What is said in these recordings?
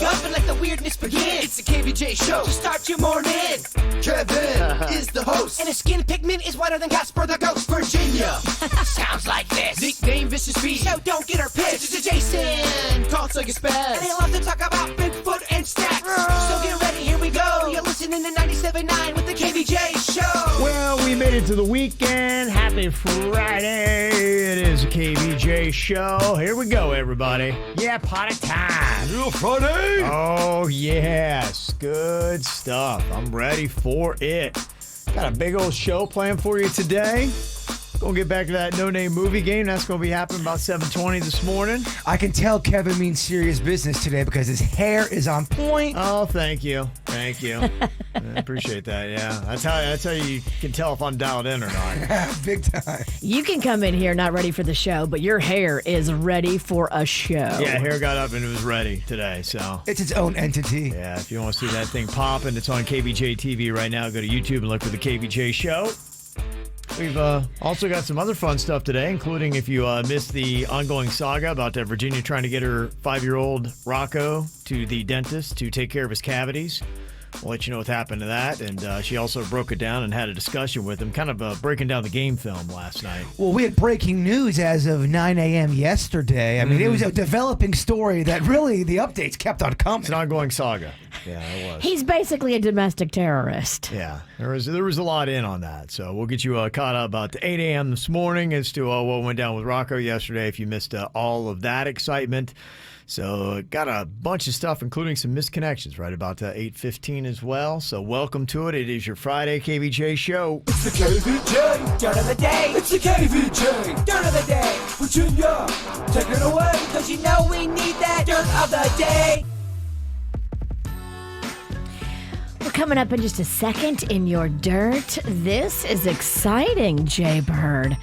wake up and let the weirdness begin. It's the KVJ Show to start your morning. Kevin is the host, and his skin pigment is whiter than Casper the Ghost. Virginia sounds like this. Nickname Vicious Beast, so don't get her pissed. It's Jason, called Suck Spaz, and they love to talk about Bigfoot and stacks. So get ready, here we go. You're listening to 97.9 with the KVJ Show. Well, we made it to the weekend. Happy Friday. It is a KVJ Show. Here we go, everybody. Yeah, party time. Real Friday. Oh, yes. Good stuff. I'm ready for it. Got a big old show planned for you today. Gonna get back to that no-name movie game. That's gonna be happening about 7:20 this morning. I can tell Kevin means serious business today because his hair is on point. Oh, thank you. Thank you. I appreciate that, yeah. That's how you can tell if I'm dialed in or not. Big time. You can come in here not ready for the show, but your hair is ready for a show. Yeah, hair got up and it was ready today, so. It's its own entity. Yeah, if you want to see that thing popping, it's on KVJ TV right now. Go to YouTube and look for the KVJ Show. We've also got some other fun stuff today, including if you missed the ongoing saga about Virginia trying to get her 5-year-old Rocco to the dentist to take care of his cavities. We'll let you know what happened to that. And she also broke it down and had a discussion with him, kind of breaking down the game film last night. Well, we had breaking news as of 9 a.m. yesterday. I mean, it was a developing story that really the updates kept on coming. It's an ongoing saga. Yeah, it was. He's basically a domestic terrorist. Yeah, there was a lot in on that. So we'll get you caught up about 8 a.m. this morning as to what went down with Rocco yesterday if you missed all of that excitement. So got a bunch of stuff, including some misconnections, right about 8:15 as well. So welcome to it. It is your Friday KVJ Show. It's the KVJ Dirt of the Day. It's the KVJ Dirt of the Day. Virginia, take it away, because you know we need that Dirt of the Day. We're coming up in just a second in your dirt. This is exciting, Jay Bird.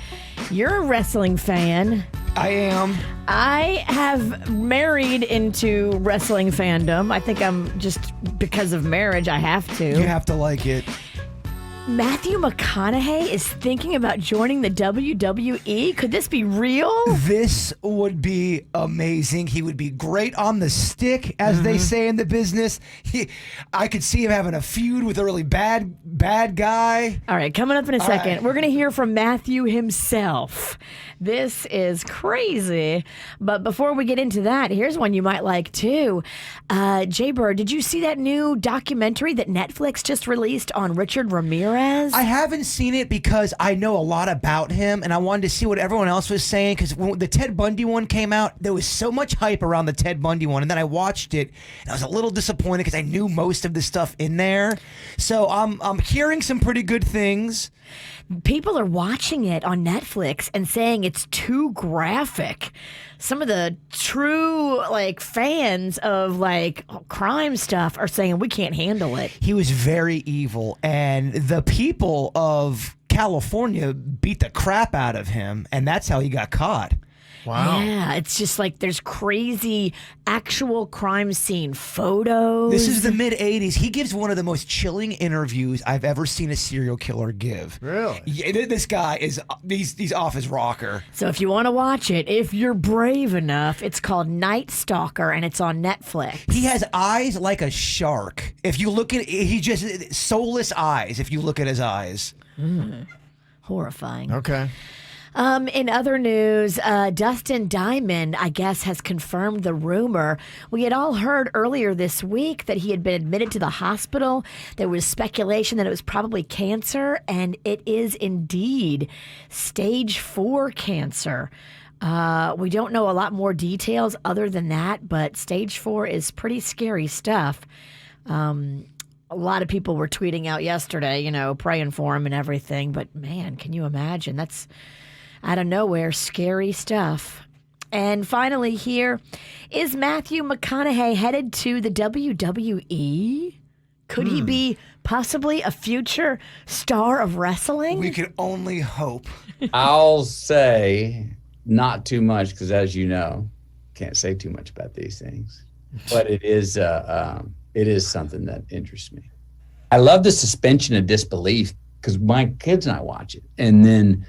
You're a wrestling fan. I am. I have married into wrestling fandom. I think I'm just because of marriage, I have to. You have to like it. Matthew McConaughey is thinking about joining the WWE. Could this be real? This would be amazing. He would be great on the stick, as they say in the business. I could see him having a feud with a really bad guy. All right, coming up in a second, we're going to hear from Matthew himself. This is crazy. But before we get into that, here's one you might like too. Jay Bird, did you see that new documentary that Netflix just released on Richard Ramirez? I haven't seen it because I know a lot about him, and I wanted to see what everyone else was saying, because when the Ted Bundy one came out, there was so much hype around the Ted Bundy one, and then I watched it, and I was a little disappointed because I knew most of the stuff in there. So I'm hearing some pretty good things. People are watching it on Netflix and saying it's too graphic. Some of the true fans of crime stuff are saying we can't handle it. He was very evil, and the people of California beat the crap out of him, and that's how he got caught. Wow. Yeah, it's just there's crazy actual crime scene photos. This is the mid-'80s. He gives one of the most chilling interviews I've ever seen a serial killer give. Really? Yeah, this guy he's off his rocker. So if you want to watch it, if you're brave enough, it's called Night Stalker, and it's on Netflix. He has eyes like a shark. If you look at it, he just soulless eyes if you look at his eyes. Horrifying. Okay. In other news, Dustin Diamond, I guess, has confirmed the rumor. We had all heard earlier this week that he had been admitted to the hospital. There was speculation that it was probably cancer, and it is indeed stage 4 cancer. We don't know a lot more details other than that, but stage 4 is pretty scary stuff. A lot of people were tweeting out yesterday, praying for him and everything. But man, can you imagine? That's out of nowhere, scary stuff. And finally here, is Matthew McConaughey headed to the WWE? Could he be possibly a future star of wrestling? We can only hope. I'll say not too much because, as you know, can't say too much about these things. But it is something that interests me. I love the suspension of disbelief because my kids and I watch it, and then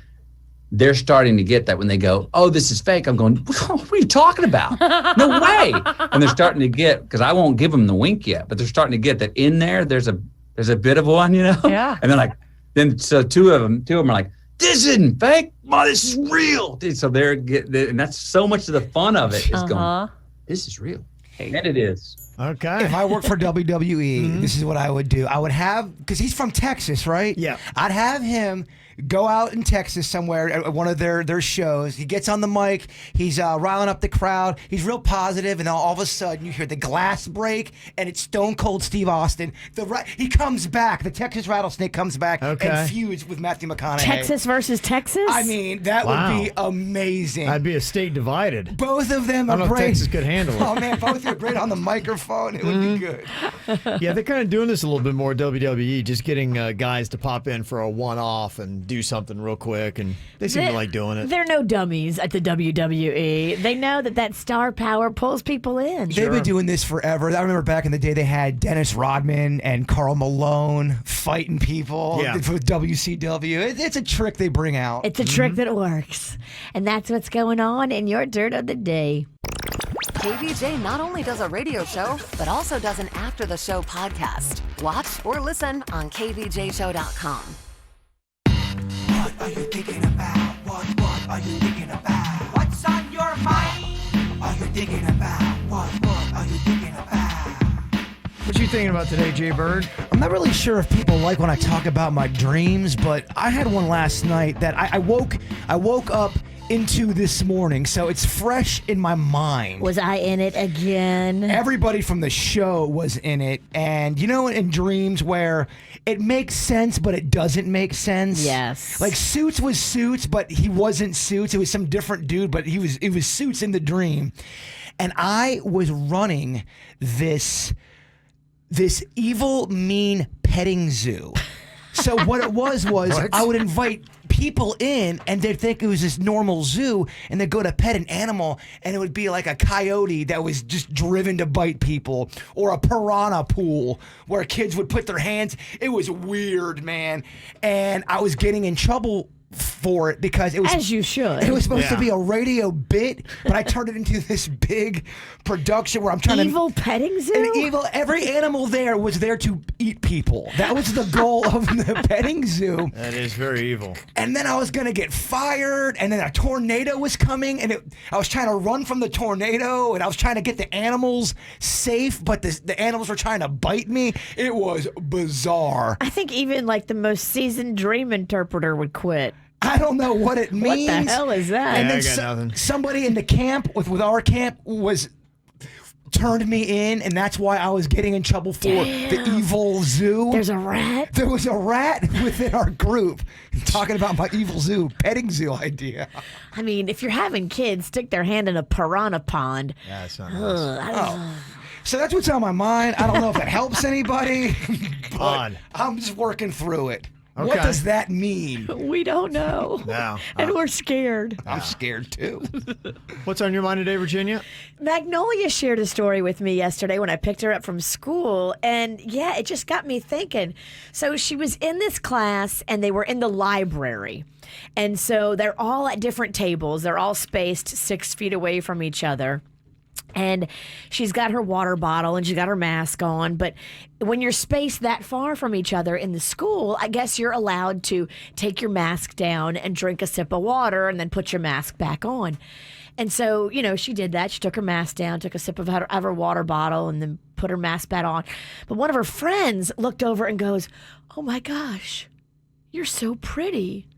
they're starting to get that when they go, oh, this is fake. I'm going, what are you talking about? No way. And they're starting to get, because I won't give them the wink yet, but they're starting to get that in there. There's a bit of one, Yeah. And they're like, so two of them are like, this isn't fake. Oh, this is real. So and that's so much of the fun of it is going, this is real. And it is. Okay. If I worked for WWE, this is what I would do. I would have, because he's from Texas, right? Yeah. I'd have him go out in Texas somewhere at one of their shows. He gets on the mic. He's riling up the crowd. He's real positive, and all of a sudden you hear the glass break, and it's Stone Cold Steve Austin. He comes back. The Texas Rattlesnake comes back and feuds with Matthew McConaughey. Texas versus Texas? I mean, that would be amazing. I'd be a state divided. Both of them I are don't know if great. Texas could handle it. Oh, man, both are great on the microphone. It would be good. Yeah, they're kind of doing this a little bit more, WWE, just getting guys to pop in for a one-off and do something real quick, and they seem to like doing it. They're no dummies at the WWE. They know that star power pulls people in. They've been doing this forever. I remember back in the day they had Dennis Rodman and Karl Malone fighting people with WCW. It's a trick they bring out. It's a trick that works. And that's what's going on in your Dirt of the Day. KVJ not only does a radio show, but also does an after-the-show podcast. Watch or listen on KVJShow.com. What are you thinking about? What are you thinking about? What's on your mind? Are you thinking about? What are you thinking about? What you thinking about today, Jay Bird? I'm not really sure if people like when I talk about my dreams, but I had one last night that I woke up into this morning, so it's fresh in my mind. Was I in it again? Everybody from the show was in it, and in dreams where it makes sense, but it doesn't make sense. Yes. Like Suits was Suits, but he wasn't Suits. It was some different dude, but it was Suits in the dream. And I was running this evil, mean petting zoo. So what it was What? I would invite people in, and they'd think it was this normal zoo, and they'd go to pet an animal, and it would be like a coyote that was just driven to bite people, or a piranha pool where kids would put their hands. It was weird, man. And I was getting in trouble for it because it was, as you should. It was supposed to be a radio bit, but I turned it into this big production where I'm trying evil petting zoo. Every animal there was there to eat people. That was the goal of the petting zoo. That is very evil. And then I was gonna get fired, and then a tornado was coming, and I was trying to run from the tornado, and I was trying to get the animals safe, but the animals were trying to bite me. It was bizarre. I think even like the most seasoned dream interpreter would quit. I don't know what it means. What the hell is that? And Yeah, then I got nothing. somebody in the camp with our camp turned me in, and that's why I was getting in trouble for the evil zoo. There's a rat? There was a rat within our group talking about my evil zoo, petting zoo idea. I mean, if you're having kids stick their hand in a piranha pond. Yeah, it's not nice. So that's what's on my mind. I don't know if that helps anybody, but Odd. I'm just working through it. What Okay. does that mean? We don't know. No. And we're scared. I'm scared too. What's on your mind today, Virginia? Magnolia shared a story with me yesterday when I picked her up from school, and yeah, it just got me thinking. So she was in this class, and they were in the library. And so they're all at different tables. They're all spaced 6 feet away from each other. And she's got her water bottle and she's got her mask on. But when you're spaced that far from each other in the school, I guess you're allowed to take your mask down and drink a sip of water and then put your mask back on. And so, she did that. She took her mask down, took a sip of her water bottle, and then put her mask back on. But one of her friends looked over and goes, "Oh my gosh, you're so pretty.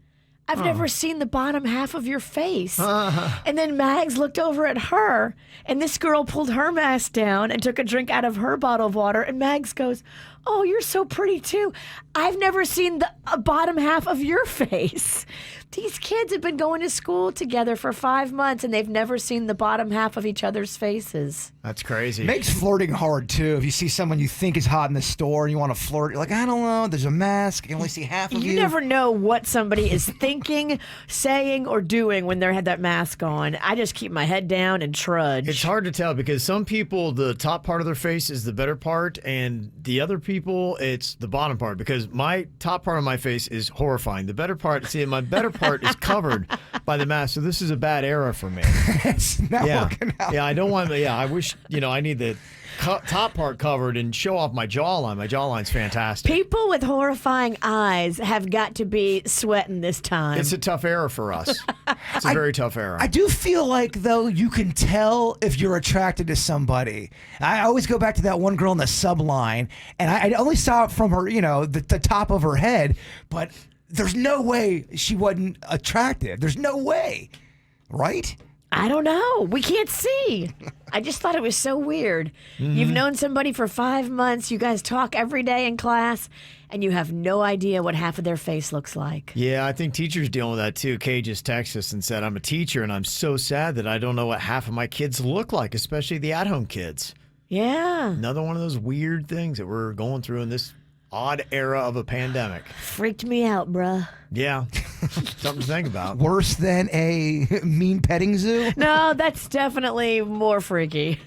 I've never seen the bottom half of your face." And then Mags looked over at her, and this girl pulled her mask down and took a drink out of her bottle of water. And Mags goes, "Oh, you're so pretty too. I've never seen the bottom half of your face." These kids have been going to school together for 5 months, and they've never seen the bottom half of each other's faces. That's crazy. Makes flirting hard too. If you see someone you think is hot in the store and you want to flirt, you're like, I don't know, there's a mask, you can only see half of you. You never know what somebody is thinking, saying, or doing when they had that mask on. I just keep my head down and trudge. It's hard to tell because some people, the top part of their face is the better part, and the other people people, it's the bottom part because my top part of my face is horrifying. The better part, my better part is covered by the mask. So this is a bad era for me. It's not working out. Yeah, I don't want. Yeah, I wish I need the top part covered and show off my jawline. My jawline's fantastic. People with horrifying eyes have got to be sweating this time. It's a tough era for us. It's a very tough era. I do feel like, though, you can tell if you're attracted to somebody. I always go back to that one girl in the subline, and I only saw it from her, the top of her head, but there's no way she wasn't attractive. There's no way, right? I don't know. We can't see. I just thought it was so weird. You've known somebody for 5 months. You guys talk every day in class, and you have no idea what half of their face looks like. Yeah, I think teachers dealing with that too. Kay just texted us and said, I'm a teacher, and I'm so sad that I don't know what half of my kids look like, especially the at-home kids. Yeah. Another one of those weird things that we're going through in this odd era of a pandemic. Freaked me out, bruh. Yeah, something to think about. Worse than a mean petting zoo? No, that's definitely more freaky.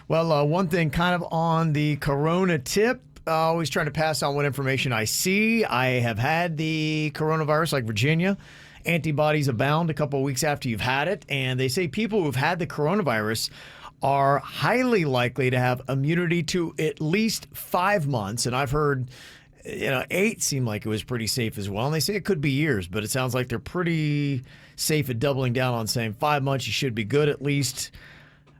Well, one thing kind of on the corona tip, always trying to pass on what information I see. I have had the coronavirus like Virginia. Antibodies abound a couple of weeks after you've had it. And they say people who've had the coronavirus are highly likely to have immunity to at least 5 months. And I've heard 8 seemed like it was pretty safe as well. And they say it could be years, but it sounds like they're pretty safe at doubling down on saying 5 months, you should be good at least.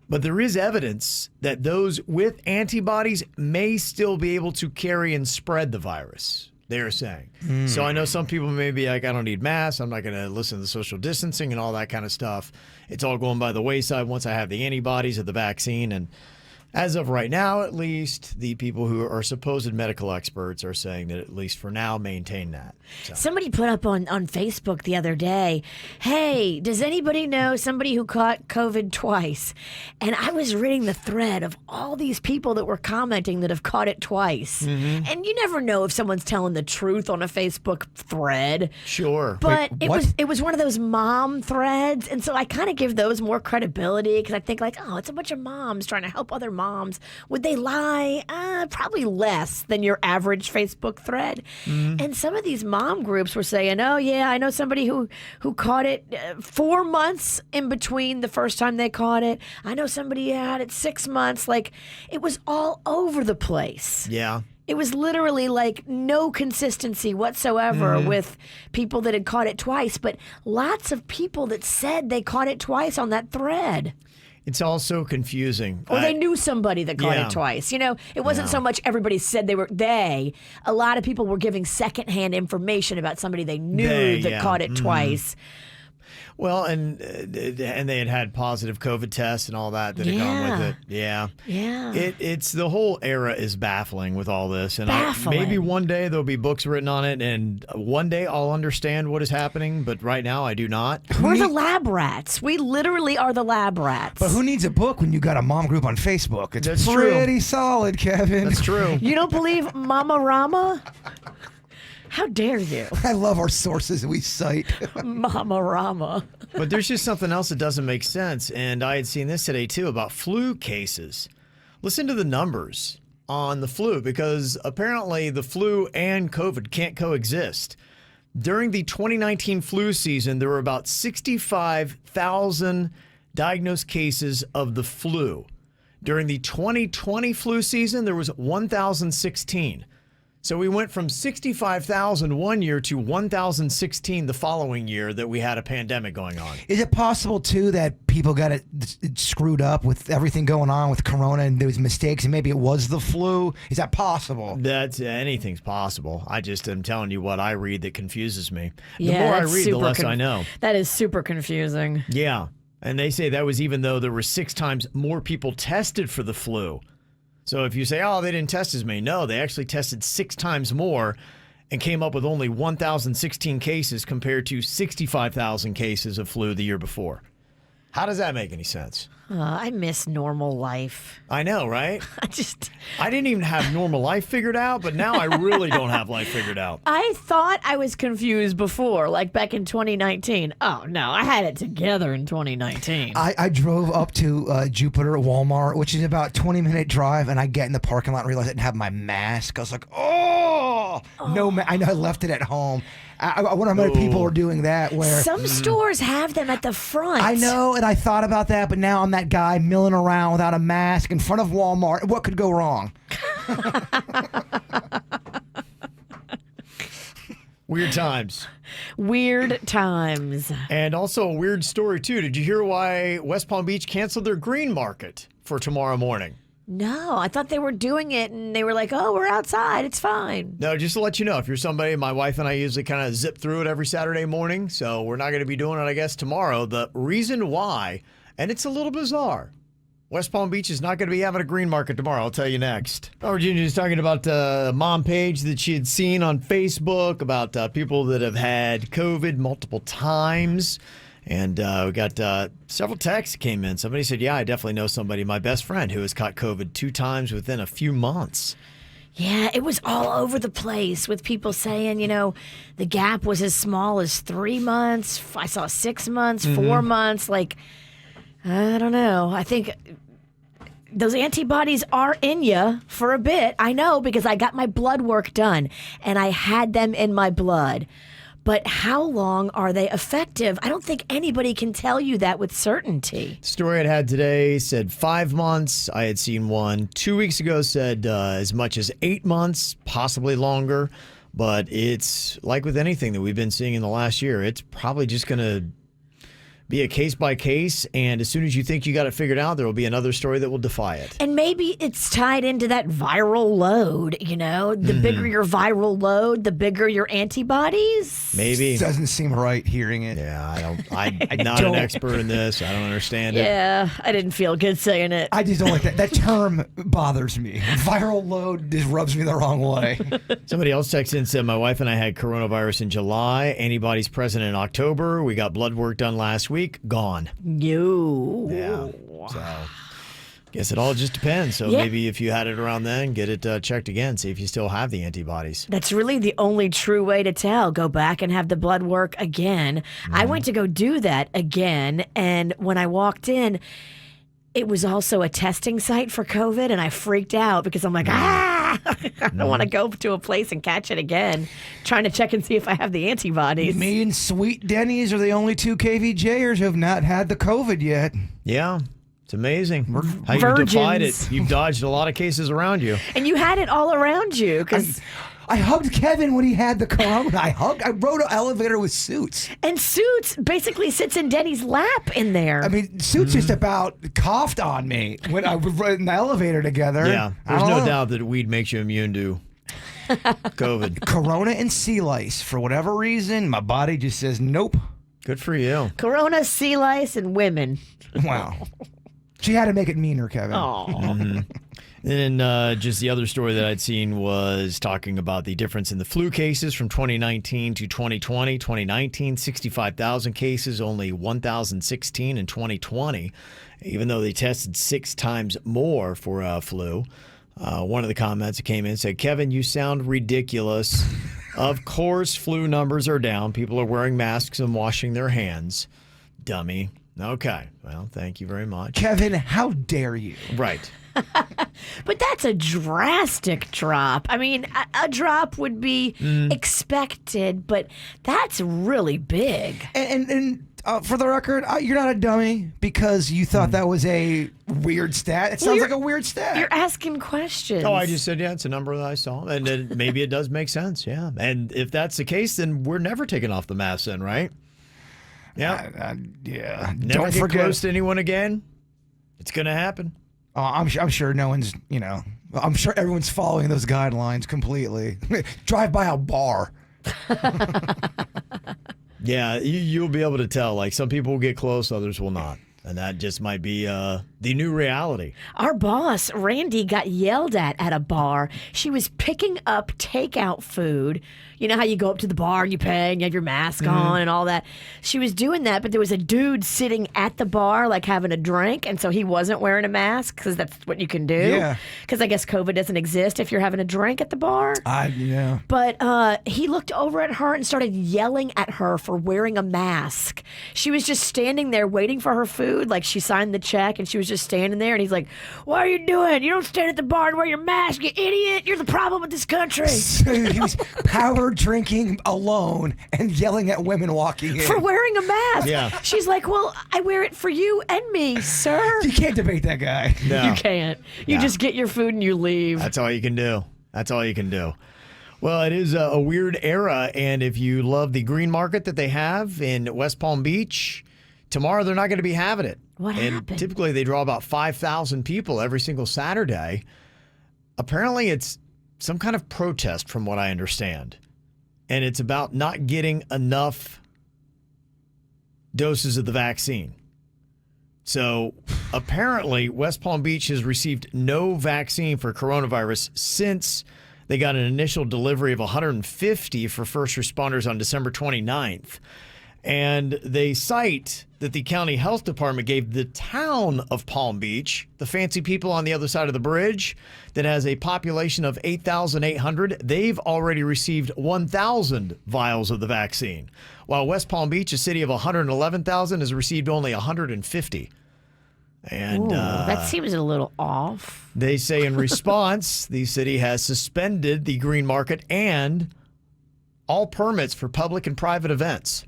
But there is evidence that those with antibodies may still be able to carry and spread the virus, they're saying. So I know some people may be like, I don't need masks. I'm not going to listen to the social distancing and all that kind of stuff. It's all going by the wayside once I have the antibodies of the vaccine. And as of right now, at least, the people who are supposed medical experts are saying that at least for now, maintain that. So. Somebody put up on Facebook the other day, hey, does anybody know somebody who caught COVID twice? And I was reading the thread of all these people that were commenting that have caught it twice. And you never know if someone's telling the truth on a Facebook thread. Sure. But Wait, it was one of those mom threads. And so I kind of give those more credibility because I think like, oh, it's a bunch of moms trying to help other moms. Would they lie? Probably less than your average Facebook thread. And some of these mom groups were saying, oh, yeah, I know somebody who caught it 4 months in between the first time they caught it. I know somebody had it 6 months. Like, it was all over the place. Yeah. It was literally like no consistency whatsoever with people that had caught it twice, but lots of people that said they caught it twice on that thread. It's also confusing. Or they knew somebody that caught Yeah. it twice. It wasn't so much everybody said they were a lot of people were giving secondhand information about somebody they knew that caught it twice. Well, and they had positive COVID tests and all that had gone with it. Yeah. Yeah. It's the whole era is baffling with all this. And Baffling. maybe one day there'll be books written on it, and one day I'll understand what is happening, but right now I do not. We're the lab rats. We literally are the lab rats. But who needs a book when you got a mom group on Facebook? It's That's true. pretty solid, Kevin. That's true. You don't believe Mama Rama? How dare you? I love our sources we cite. Mama Rama. But there's just something else that doesn't make sense. And I had seen this today, too, about flu cases. Listen to the numbers on the flu, because apparently the flu and COVID can't coexist. During the 2019 flu season, there were about 65,000 diagnosed cases of the flu. During the 2020 flu season, there was 1,016. So we went from 65,000 one year to 1,016 the following year that we had a pandemic going on. Is it possible, too, that people got it screwed up with everything going on with Corona and there was mistakes and maybe it was the flu? Is that possible? That's anything's possible. I just am telling you what I read that confuses me. The Yeah, more I that's read, the super less I know. That is super confusing. Yeah. And they say that was even though there were 6 times more people tested for the flu. So if you say, oh, they didn't test as many. No, they actually tested 6 times more and came up with only 1,016 cases compared to 65,000 cases of flu the year before. How does that make any sense? I miss normal life. I know, right? I didn't even have normal life figured out, but now I really don't have life figured out. I thought I was confused before, like back in 2019. Oh, no, I had it together in 2019. I drove up to Jupiter Walmart, which is about a 20-minute drive, and I get in the parking lot and realize I didn't have my mask. I was like, no, I know I left it at home. I wonder how many people are doing that. Where some stores have them at the front. I know, and I thought about that, but now I'm that guy milling around without a mask in front of Walmart. What could go wrong? Weird times. Weird times. And also a weird story, too. Did you hear why West Palm Beach canceled their green market for tomorrow morning? No, I thought they were doing it and they were like, oh, we're outside. It's fine. No, just to let you know, if you're somebody, my wife and I usually kind of zip through it every Saturday morning, so we're not going to be doing it, I guess, tomorrow. The reason why, and it's a little bizarre, West Palm Beach is not going to be having a green market tomorrow. I'll tell you next. Virginia's talking about a mom page that she had seen on Facebook about people that have had COVID multiple times. And we got several texts that came in. Somebody said, yeah, I definitely know somebody, my best friend, who has caught COVID 2 times within a few months. Yeah, it was all over the place with people saying, the gap was as small as 3 months. I saw 6 months, 4 months. Like, I don't know. I think those antibodies are in you for a bit. I know because I got my blood work done and I had them in my blood. But how long are they effective? I don't think anybody can tell you that with certainty. The story I had today said 5 months. I had seen one 2 weeks ago said as much as 8 months, possibly longer. But it's like with anything that we've been seeing in the last year, it's probably just going to be a case by case, and as soon as you think you got it figured out, there will be another story that will defy it. And maybe it's tied into that viral load, The bigger your viral load, the bigger your antibodies. Maybe. Doesn't seem right hearing it. Yeah, I'm not an expert in this. I don't understand it. Yeah, I didn't feel good saying it. I just don't like that. That term bothers me. Viral load just rubs me the wrong way. Somebody else texted in and said, my wife and I had coronavirus in July, antibodies present in October. We got blood work done last week. Gone. You. Yeah. So, guess it all just depends. So maybe if you had it around then, get it checked again. See if you still have the antibodies. That's really the only true way to tell. Go back and have the blood work again. I went to go do that again. And when I walked in, it was also a testing site for COVID. And I freaked out because I'm like, I don't want to go to a place and catch it again. Trying to check and see if I have the antibodies. Me and Sweet Denny's are the only 2 KVJers who have not had the COVID yet. Yeah. It's amazing how you've defied it. You've dodged a lot of cases around you. And you had it all around you because I hugged Kevin when he had the corona. I rode an elevator with Suits. And Suits basically sits in Denny's lap in there. I mean, Suits just about coughed on me when I was in the elevator together. Yeah, there's no doubt that weed makes you immune to COVID. Corona and sea lice. For whatever reason, my body just says nope. Good for you. Corona, sea lice, and women. Wow. She had to make it meaner, Kevin. Oh. And then just the other story that I'd seen was talking about the difference in the flu cases from 2019 to 2020. 2019, 65,000 cases, only 1,016 in 2020, even though they tested 6 times more for flu. One of the comments that came in said, Kevin, you sound ridiculous. Of course, flu numbers are down. People are wearing masks and washing their hands. Dummy. Okay. Well, thank you very much. Kevin, how dare you? Right. But that's a drastic drop. I mean, a drop would be expected, but that's really big. And for the record, you're not a dummy because you thought that was a weird stat. It sounds like a weird stat. You're asking questions. Oh, I just said, yeah, it's a number that I saw. And maybe it does make sense, yeah. And if that's the case, then we're never taking off the mask then, right? Yeah. Yeah. Never Don't get forget. close to anyone again. It's going to happen. I'm sure no one's, I'm sure everyone's following those guidelines completely. Drive by a bar. Yeah, you'll be able to tell. Like some people will get close, others will not. And that just might be the new reality. Our boss, Randy, got yelled at a bar. She was picking up takeout food. You know how you go up to the bar and you pay and you have your mask on and all that? She was doing that, but there was a dude sitting at the bar, like having a drink, and so he wasn't wearing a mask because that's what you can do. Yeah. Because I guess COVID doesn't exist if you're having a drink at the bar. Yeah. But he looked over at her and started yelling at her for wearing a mask. She was just standing there waiting for her food. Like, she signed the check and she was just standing there. And he's like, "What are you doing? You don't stand at the bar and wear your mask, you idiot. You're the problem with this country." So he was power drinking alone and yelling at women walking in. For wearing a mask. Yeah. She's like, "Well, I wear it for you and me, sir." You can't debate that guy. No. You can't. You just get your food and you leave. That's all you can do. That's all you can do. Well, it is a weird era, and if you love the green market that they have in West Palm Beach, tomorrow they're not going to be having it. What and happened? Typically they draw about 5,000 people every single Saturday. Apparently it's some kind of protest from what I understand. And it's about not getting enough doses of the vaccine. So apparently West Palm Beach has received no vaccine for coronavirus since they got an initial delivery of 150 for first responders on December 29th. And they cite that the county health department gave the town of Palm Beach, the fancy people on the other side of the bridge, that has a population of 8,800, they've already received 1,000 vials of the vaccine, while West Palm Beach, a city of 111,000, has received only 150. And That seems a little off. they say in response, the city has suspended the green market and all permits for public and private events,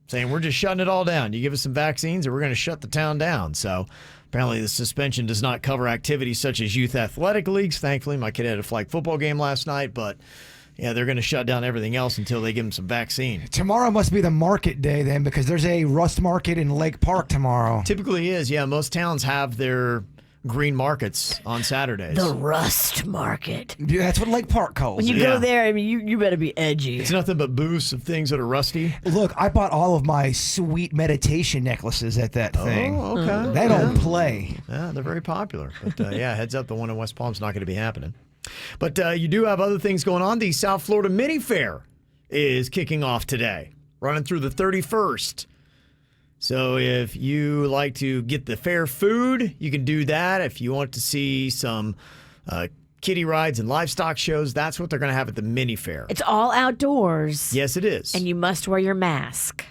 saying we're just shutting it all down. You give us some vaccines or we're going to shut the town down. So apparently the suspension does not cover activities such as youth athletic leagues. Thankfully, my kid had a flag football game last night, but yeah, they're going to shut down everything else until they give them some vaccine. Tomorrow must be the market day then, because there's a rust market in Lake Park tomorrow. Typically is, yeah. Most towns have their green markets on Saturdays. The Rust Market. Yeah, that's what Lake Park calls When you it. go there, I mean, you better be edgy. It's nothing but booths of things that are rusty. Look, I bought all of my sweet meditation necklaces at that thing. Oh, okay. They don't play. Yeah, they're very popular. But yeah, heads up, the one in West Palm's not going to be happening. But you do have other things going on. The South Florida Mini Fair is kicking off today, running through the 31st. So if you like to get the fair food, you can do that. If you want to see some kiddie rides and livestock shows, that's what they're going to have at the Mini Fair. It's all outdoors. Yes, it is. And you must wear your mask.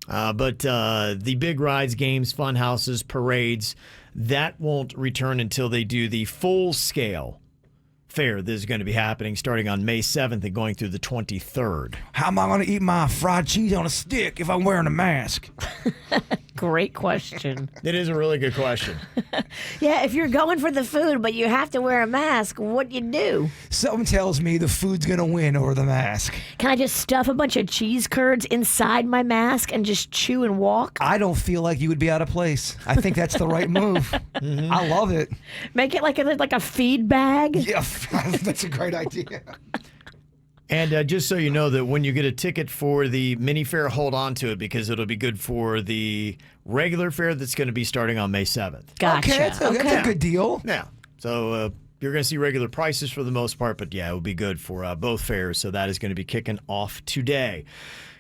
But the big rides, games, fun houses, parades, that won't return until they do the full-scale fair. This is going to be happening starting on May 7th and going through the 23rd. How am I going to eat my fried cheese on a stick if I'm wearing a mask? Great question. It is a really good question. Yeah, if you're going for the food, but you have to wear a mask, what do you do? Something tells me the food's going to win over the mask. Can I just stuff a bunch of cheese curds inside my mask and just chew and walk? I don't feel like you would be out of place. I think that's the right move. I love it. Make it like a feed bag? Yeah, that's a great idea. And just so you know that when you get a ticket for the mini fair, hold on to it because it'll be good for the regular fair that's going to be starting on May 7th. Gotcha. Okay, that's a good deal. Yeah. So you're going to see regular prices for the most part, but yeah, it will be good for both fairs. So that is going to be kicking off today.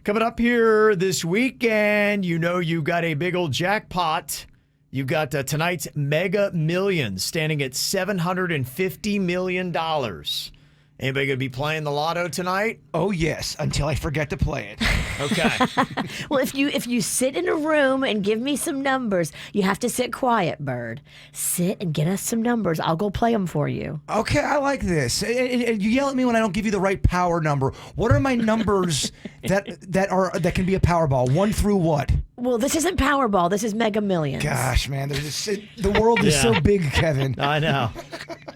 Coming up here this weekend, you know you got a big old jackpot. You've got tonight's Mega Millions standing at $750 million. Anybody going to be playing the lotto tonight? Oh, yes, until I forget to play it. Okay. Well, if you sit in a room and give me some numbers, you have to sit quiet, Bird. Sit and get us some numbers. I'll go play them for you. Okay, I like this. And you yell at me when I don't give you the right power number. What are my numbers that can be a Powerball? 1 through what? Well, this isn't Powerball. This is Mega Millions. Gosh, man, the world is so big, Kevin. I know.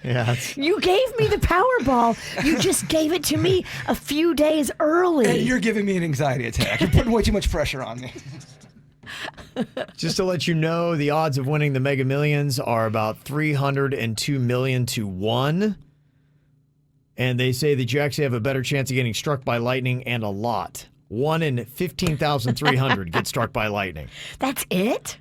Yeah. You gave me the Powerball. You just gave it to me a few days early. And you're giving me an anxiety attack. You're putting way too much pressure on me. Just to let you know, the odds of winning the Mega Millions are about 302 million to 1. And they say that you actually have a better chance of getting struck by lightning and a lot. 1 in 15,300 get struck by lightning. That's it?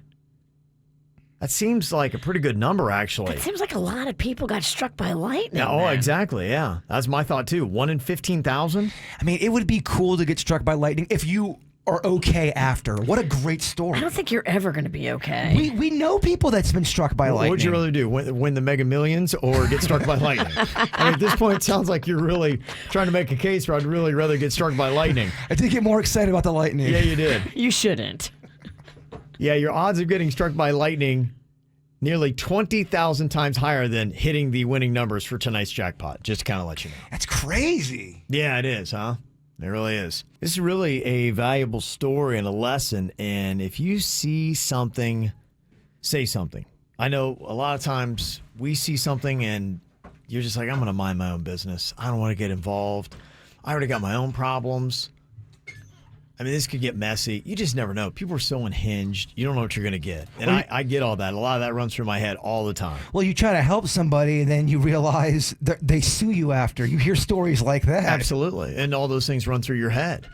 That seems like a pretty good number, actually. It seems like a lot of people got struck by lightning. Yeah, oh, then. exactly. Yeah, that's my thought too. 1 in 15,000. I mean, it would be cool to get struck by lightning if you are okay after. What a great story. I don't think you're ever going to be okay. We know people that's been struck by lightning. What would you rather do? Win the Mega Millions or get struck by lightning? I mean, at this point, it sounds like you're really trying to make a case where I'd really rather get struck by lightning. I did get more excited about the lightning. Yeah, you did. You shouldn't. Yeah, your odds of getting struck by lightning nearly 20,000 times higher than hitting the winning numbers for tonight's jackpot. Just to kind of let you know. That's crazy. Yeah, it is, huh? It really is. This is really a valuable story and a lesson. And if you see something, say something. I know a lot of times we see something and you're just like, I'm going to mind my own business. I don't want to get involved. I already got my own problems. I mean, this could get messy. You just never know. People are so unhinged. You don't know what you're going to get. And I get all that. A lot of that runs through my head all the time. Well, you try to help somebody and then you realize that they sue you after. You hear stories like that. Absolutely. And all those things run through your head.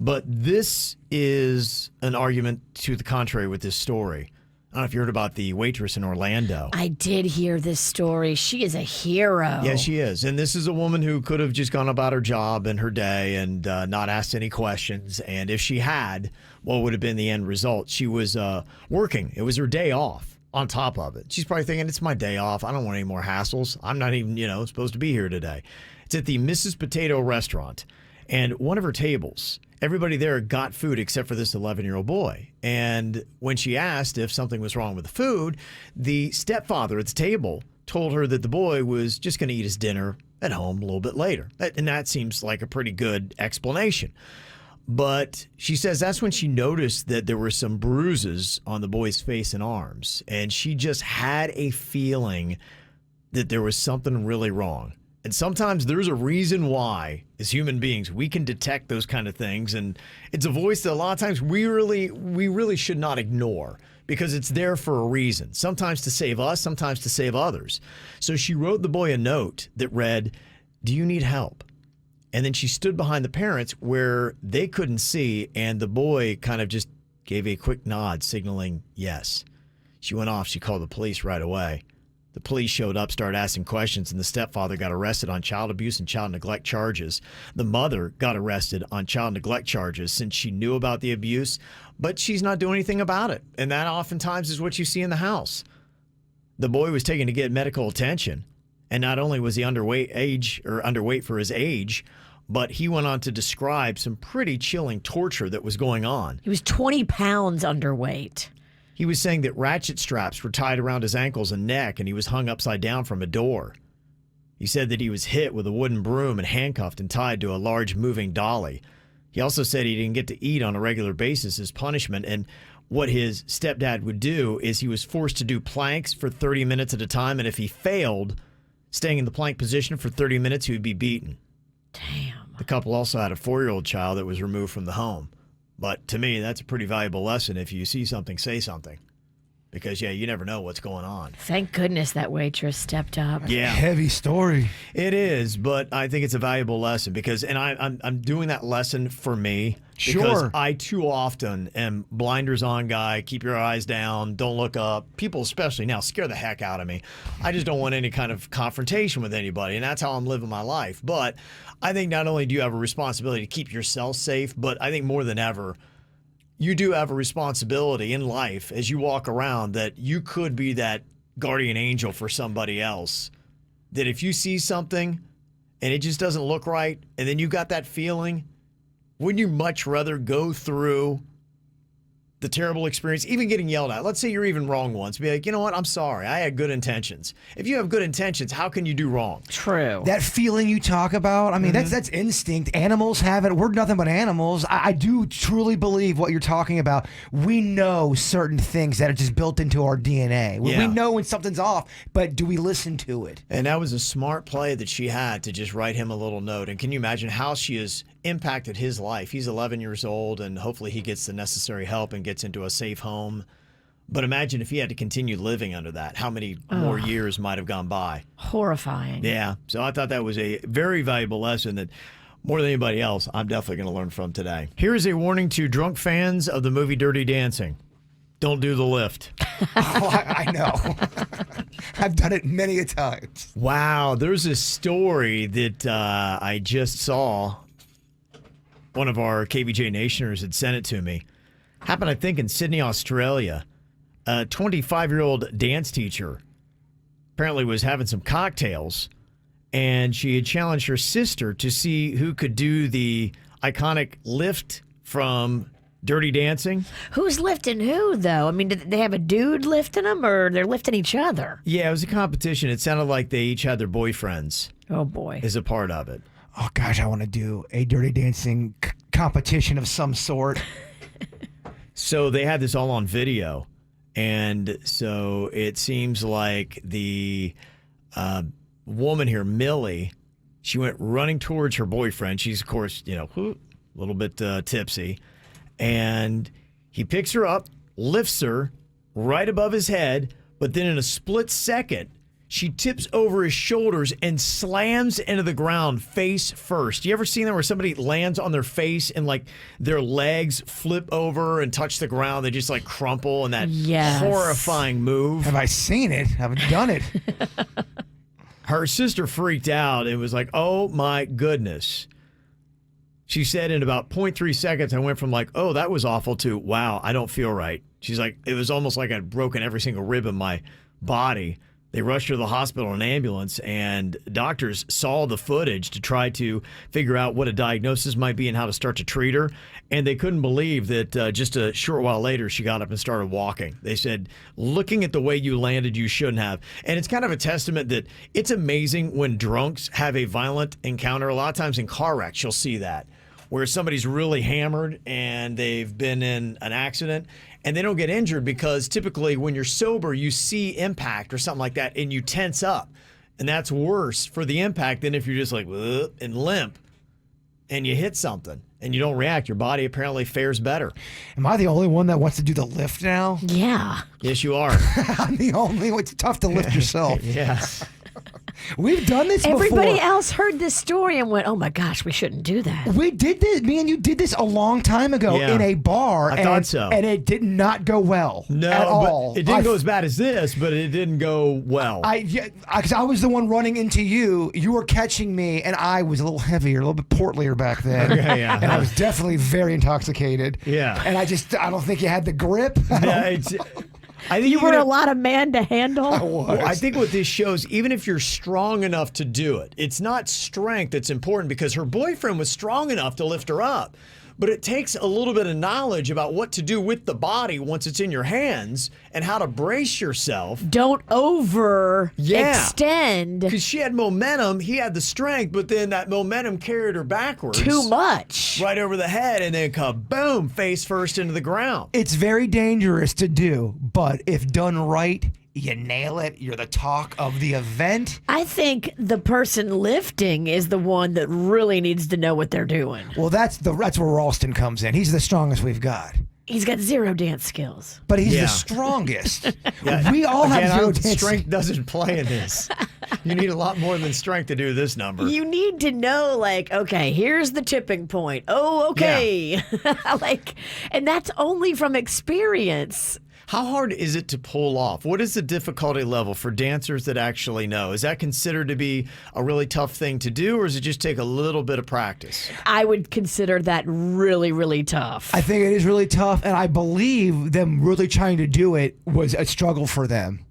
But this is an argument to the contrary with this story. I don't know if you heard about the waitress in Orlando. I did hear this story. She is a hero. Yeah, she is. And this is a woman who could have just gone about her job and her day and not asked any questions. And if she had, what would have been the end result? She was working. It was her day off on top of it. She's probably thinking, it's my day off. I don't want any more hassles. I'm not even, supposed to be here today. It's at the Mrs. Potato restaurant. And one of her tables, everybody there got food except for this 11-year-old boy. And when she asked if something was wrong with the food, the stepfather at the table told her that the boy was just going to eat his dinner at home a little bit later. And that seems like a pretty good explanation. But she says that's when she noticed that there were some bruises on the boy's face and arms. And she just had a feeling that there was something really wrong. And sometimes there's a reason why, as human beings, we can detect those kind of things. And it's a voice that a lot of times we really should not ignore because it's there for a reason. Sometimes to save us, sometimes to save others. So she wrote the boy a note that read, "Do you need help?" And then she stood behind the parents where they couldn't see. And the boy kind of just gave a quick nod, signaling yes. She went off. She called the police right away. The police showed up, started asking questions, and the stepfather got arrested on child abuse and child neglect charges. The mother got arrested on child neglect charges since she knew about the abuse, but she's not doing anything about it. And that oftentimes is what you see in the house. The boy was taken to get medical attention, and not only was he underweight for his age, but he went on to describe some pretty chilling torture that was going on. He was 20 pounds underweight. He was saying that ratchet straps were tied around his ankles and neck, and he was hung upside down from a door. He said that he was hit with a wooden broom and handcuffed and tied to a large moving dolly. He also said he didn't get to eat on a regular basis as punishment, and what his stepdad would do is he was forced to do planks for 30 minutes at a time, and if he failed, staying in the plank position for 30 minutes, he would be beaten. Damn. The couple also had a 4-year-old child that was removed from the home. But to me, that's a pretty valuable lesson. If you see something, say something. Because, you never know what's going on. Thank goodness that waitress stepped up. Yeah. Heavy story. It is, but I think it's a valuable lesson because, and I'm doing that lesson for me. Because Sure. I too often am blinders on guy, keep your eyes down, don't look up. People especially now scare the heck out of me. I just don't want any kind of confrontation with anybody, and that's how I'm living my life. But I think not only do you have a responsibility to keep yourself safe, but I think more than ever, you do have a responsibility in life as you walk around that you could be that guardian angel for somebody else. That if you see something and it just doesn't look right, and then you got that feeling, wouldn't you much rather go through the terrible experience, even getting yelled at? Let's say you're even wrong once. Be like, you know what? I'm sorry. I had good intentions. If you have good intentions, how can you do wrong? True. That feeling you talk about, I mean, that's instinct. Animals have it. We're nothing but animals. I do truly believe what you're talking about. We know certain things that are just built into our DNA. We Yeah. know when something's off, but do we listen to it? And that was a smart play that she had to just write him a little note. And can you imagine how she has impacted his life? He's 11 years old, and hopefully he gets the necessary help and gets into a safe home. But imagine if he had to continue living under that, how many more years might have gone by. Horrifying. Yeah. So I thought that was a very valuable lesson that more than anybody else, I'm definitely going to learn from today. Here's a warning to drunk fans of the movie Dirty Dancing. Don't do the lift. I know. I've done it many a times. Wow, there's a story that I just saw. One of our KVJ Nationers had sent it to me. Happened, I think, in Sydney, Australia. A 25-year-old dance teacher apparently was having some cocktails, and she had challenged her sister to see who could do the iconic lift from Dirty Dancing. Who's lifting who, though? I mean, did they have a dude lifting them, or they're lifting each other? Yeah, it was a competition. It sounded like they each had their boyfriends Oh, boy. as a part of it. Oh, gosh, I want to do a Dirty Dancing competition of some sort. So they had this all on video. And so it seems like the woman here, Millie, she went running towards her boyfriend. She's, of course, a little bit tipsy. And he picks her up, lifts her right above his head, but then in a split second, she tips over his shoulders and slams into the ground face first. You ever seen that where somebody lands on their face and like their legs flip over and touch the ground? They just like crumple in that horrifying move. Have I seen it? I haven't done it. Her sister freaked out and was like, oh my goodness. She said in about 0.3 seconds, I went from like, oh, that was awful to, wow, I don't feel right. She's like, it was almost like I'd broken every single rib in my body. They rushed her to the hospital in an ambulance, and doctors saw the footage to try to figure out what a diagnosis might be and how to start to treat her. And they couldn't believe that just a short while later, she got up and started walking. They said, looking at the way you landed, you shouldn't have. And it's kind of a testament that it's amazing when drunks have a violent encounter. A lot of times in car wrecks, you'll see that, where somebody's really hammered and they've been in an accident and they don't get injured because typically when you're sober, you see impact or something like that and you tense up. And that's worse for the impact than if you're just like, and limp and you hit something and you don't react. Your body apparently fares better. Am I the only one that wants to do the lift now? Yeah. Yes, you are. I'm the only one. It's tough to lift yourself. Yes. We've done this Everybody before. else heard this story and went, oh my gosh, we shouldn't do that. We did this. Me and you did this a long time ago Yeah. in a bar. I thought so. And it did not go well at all. But it didn't go as bad as this, but it didn't go well. Because I was the one running into you. You were catching me, and I was a little heavier, a little bit portlier back then. Okay, yeah. And I was definitely very intoxicated. Yeah. And I don't think you had the grip. I think You were a lot of man to handle. Well, I think what this shows, even if you're strong enough to do it, it's not strength that's important because her boyfriend was strong enough to lift her up. But it takes a little bit of knowledge about what to do with the body once it's in your hands and how to brace yourself. Don't extend. Because she had momentum, he had the strength, but then that momentum carried her backwards. Too much. Right over the head, and then kaboom, face first into the ground. It's very dangerous to do, but if done right, you nail it. You're the talk of the event. I think the person lifting is the one that really needs to know what they're doing. Well, that's where Ralston comes in. He's the strongest we've got. He's got zero dance skills. But he's Yeah. the strongest. Yeah. We all have Again, zero dance. strength doesn't play in this. You need a lot more than strength to do this number. You need to know, like, okay, here's the tipping point. Oh, okay. And that's only from experience. How hard is it to pull off? What is the difficulty level for dancers that actually know? Is that considered to be a really tough thing to do, or does it just take a little bit of practice? I would consider that really, really tough. I think it is really tough, and I believe them really trying to do it was a struggle for them.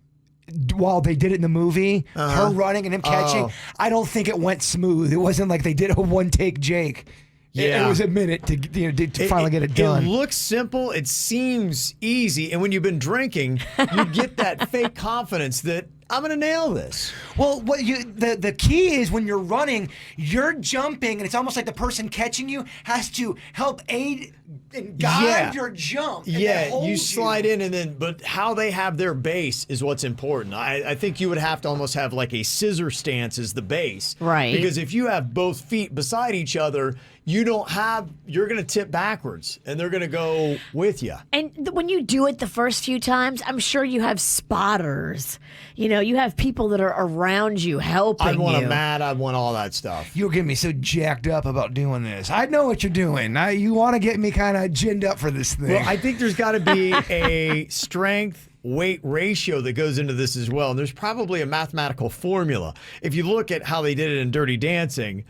While they did it in the movie, her running and him catching, I don't think it went smooth. It wasn't like they did a one-take Jake. Yeah. It was a minute to finally get it done. It looks simple. It seems easy. And when you've been drinking, you get that fake confidence that I'm going to nail this. Well, the key is when you're running, you're jumping, and it's almost like the person catching you has to help aid and guide your jump. And then hold you slide in, and then, but how they have their base is what's important. I think you would have to almost have like a scissor stance as the base. Right. Because if you have both feet beside each other, you're going to tip backwards and they're going to go with you. And when you do it the first few times, I'm sure you have spotters. You have people that are around you helping you. I'd want a mat. I'd want all that stuff. You'll get me so jacked up about doing this. I know what you're doing. You want to get me kind of ginned up for this thing. Well, I think there's got to be a strength-weight ratio that goes into this as well. And there's probably a mathematical formula. If you look at how they did it in Dirty Dancing,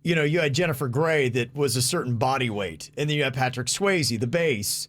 you had Jennifer Grey that was a certain body weight. And then you had Patrick Swayze, the bass,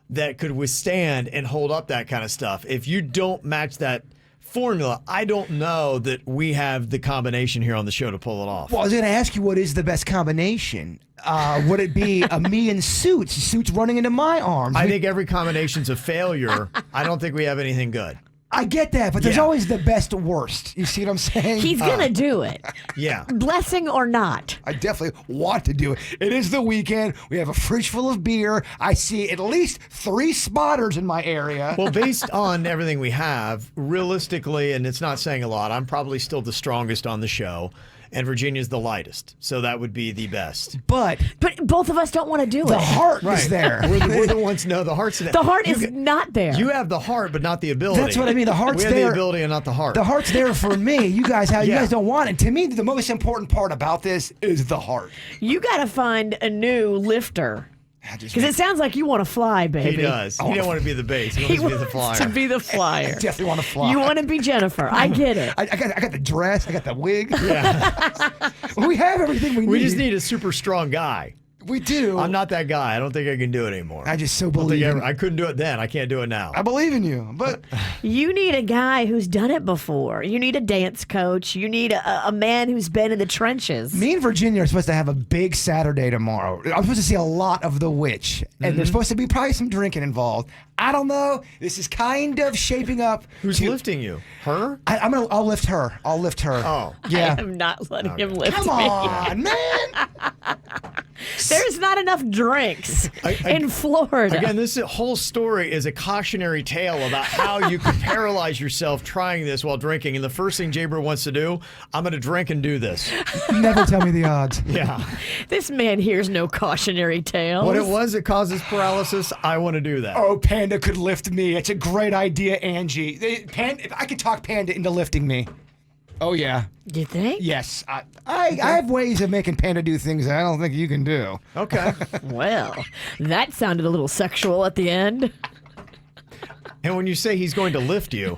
that could withstand and hold up that kind of stuff. If you don't match that formula, I don't know that we have the combination here on the show to pull it off. Well, I was going to ask you, what is the best combination? Would it be me in suits running into my arms? I think every combination's a failure. I don't think we have anything good. I get that, but there's always the best worst. You see what I'm saying? He's going to do it. Yeah. Blessing or not. I definitely want to do it. It is the weekend. We have a fridge full of beer. I see at least 3 spotters in my area. Well, based on everything we have, realistically, and it's not saying a lot, I'm probably still the strongest on the show. And Virginia's the lightest, so that would be the best. But both of us don't want to do the it. heart is there. We're the ones. No, the heart's there. The heart is not there. You have the heart, but not the ability. That's what I mean. The heart's we have there. the ability and not the heart. The heart's there for me. You guys don't want it. To me, the most important part about this is the heart. You got to find a new lifter. Because it sounds like you want to fly, baby. He does. He don't want to be the base. He wants to be the flyer. To be the flyer. I definitely want to fly. You want to be Jennifer. I get it. I got the dress. I got the wig. Yeah. We have everything we need. We just need a super strong guy. We do. I'm not that guy. I don't think I can do it anymore. I just so believe in I couldn't do it then. I can't do it now. I believe in you, but You need a guy who's done it before. You need a dance coach. You need a man who's been in the trenches. me and Virginia are supposed to have a big Saturday tomorrow. I'm supposed to see a lot of The Witch, and there's supposed to be probably some drinking involved. I don't know. This is kind of shaping up. Who's lifting you? Her? I'll lift her. I'll lift her. Oh. Yeah. I am not letting him lift Come me. on, man. There's not enough drinks in Florida. Again, this whole story is a cautionary tale about how you can paralyze yourself trying this while drinking. And the first thing Jaber wants to do, I'm going to drink and do this. Never tell me the odds. Yeah. This man hears no cautionary tales. What it was that causes paralysis, I want to do that. Oh, Panda could lift me. It's a great idea, Angie. If I could talk Panda into lifting me. Oh, yeah. Do you think? Yes. I have ways of making Panda do things that I don't think you can do. Okay. Well, that sounded a little sexual at the end. And when you say he's going to lift you,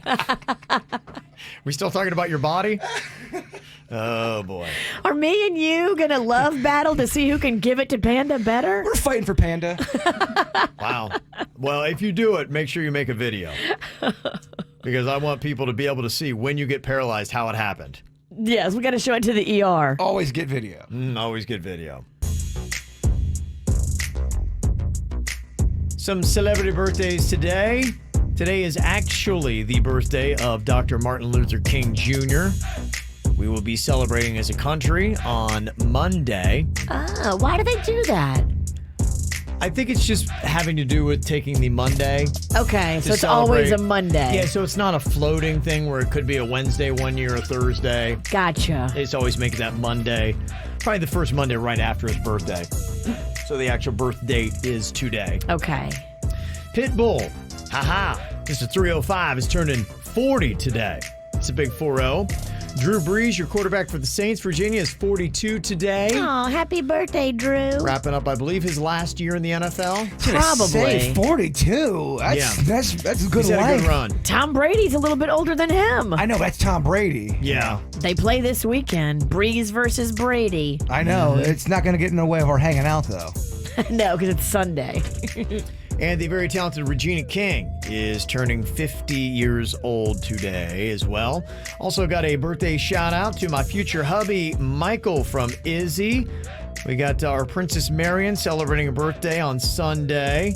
we still talking about your body? Oh, boy. Are me and you going to love battle to see who can give it to Panda better? We're fighting for Panda. Wow. Well, if you do it, make sure you make a video. Because I want people to be able to see when you get paralyzed how it happened. Yes, we got to show it to the ER. Always get video. Always good video. Some celebrity birthdays today. Today is actually the birthday of Dr. Martin Luther King Jr. We will be celebrating as a country on Monday. Why do they do that? I think it's just having to do with taking the Monday. Okay, so it's celebrate. always a Monday. Yeah, so it's not a floating thing where it could be a Wednesday one year, a Thursday. Gotcha. They just always make it that Monday. Probably the first Monday right after his birthday. So the actual birth date is today. Okay. Pitbull, haha, Mr. 305 is turning 40 today. It's a big 4-0. Drew Brees, your quarterback for the Saints, Virginia, is 42 today. Oh, happy birthday, Drew. Wrapping up, I believe, his last year in the NFL. Probably. 42. That's a good He's had a life. good run. Tom Brady's a little bit older than him. I know, that's Tom Brady. Yeah. They play this weekend. Breeze versus Brady. I know. It's not going to get in the way of our hanging out, though. No, because it's Sunday. And the very talented Regina King is turning 50 years old today as well. Also got a birthday shout out to my future hubby, Michael from Izzy. We got our Princess Marion celebrating a birthday on Sunday.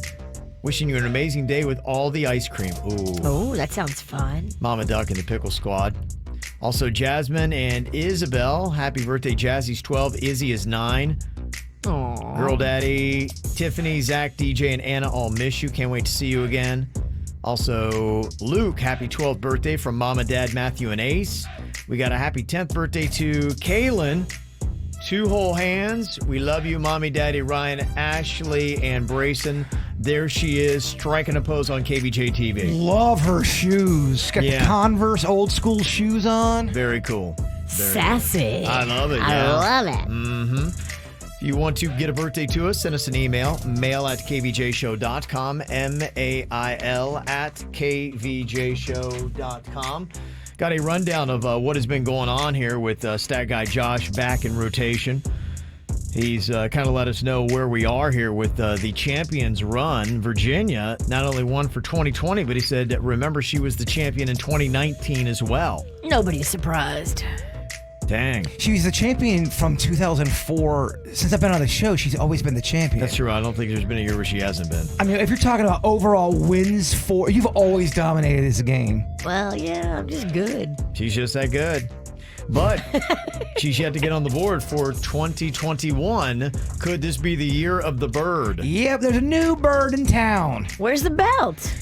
Wishing you an amazing day with all the ice cream. Ooh. Oh, that sounds fun. Mama Duck and the Pickle Squad. Also Jasmine and Isabel. Happy birthday, Jazzy's 12. Izzy is 9. Aww. Girl Daddy, Tiffany, Zach, DJ, and Anna all miss you. Can't wait to see you again. Also, Luke, happy 12th birthday from Mama, Dad, Matthew, and Ace. We got a happy 10th birthday to Kaylin Two whole hands. We love you, Mommy, Daddy, Ryan, Ashley, and Brayson. There she is, striking a pose on KVJ TV. Love her shoes. Got the Converse old school shoes on. Very cool. Sassy. I love it. I love it. Mm-hmm. If you want to get a birthday to us, send us an email, mail@kvjshow.com, mail@kvjshow.com. Got a rundown of what has been going on here with stat guy Josh back in rotation. He's kind of let us know where we are here with the Champions run. Virginia not only won for 2020, but he said, remember, she was the champion in 2019 as well. Nobody's surprised. Dang. She was the champion from 2004. Since I've been on the show, she's always been the champion. That's true. I don't think there's been a year where she hasn't been. I mean, if you're talking about overall wins you've always dominated this game. Well, yeah, I'm just good. She's just that good. But she's yet to get on the board for 2021. Could this be the year of the bird? Yep, there's a new bird in town. Where's the belt?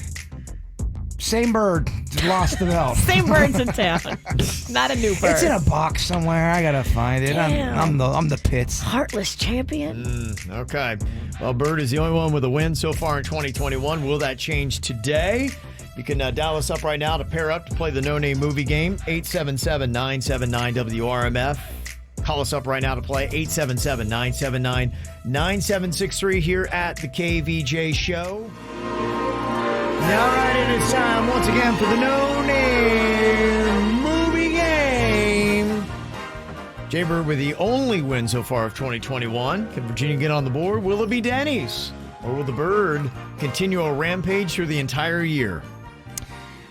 Same bird. Lost the belt. Same bird's in town. Not a new bird. It's in a box somewhere. I gotta find it. I'm the pits. Heartless champion. Okay. Well, Bird is the only one with a win so far in 2021. Will that change today? You can dial us up right now to pair up to play the No Name Movie Game. 877-979-WRMF. Call us up right now to play. 877-979-9763 here at the KVJ Show. All right, and it's time once again for the No Name Movie Game. Jay Bird with the only win so far of 2021. Can Virginia get on the board? Will it be Denny's? Or will the Bird continue a rampage through the entire year?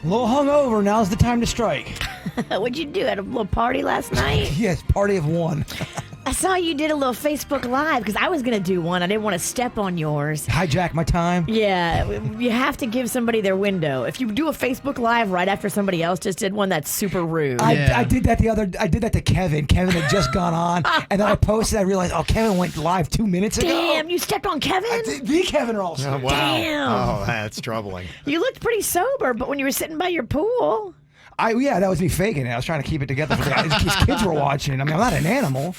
A little hungover. Now's the time to strike. What'd you do? At a little party last night? Yes, party of one. I saw you did a little Facebook Live because I was going to do one. I didn't want to step on yours. Hijack my time. Yeah, you have to give somebody their window. If you do a Facebook Live right after somebody else just did one, that's super rude. I did that I did that to Kevin. Kevin had just gone on, and then I posted. I realized, Kevin went live 2 minutes ago. Damn, you stepped on Kevin? The Kevin Rolls. Oh, wow. Damn. Oh, that's troubling. You looked pretty sober, but when you were sitting by your pool. That was me faking it. I was trying to keep it together for his kids were watching. I mean, I'm not an animal.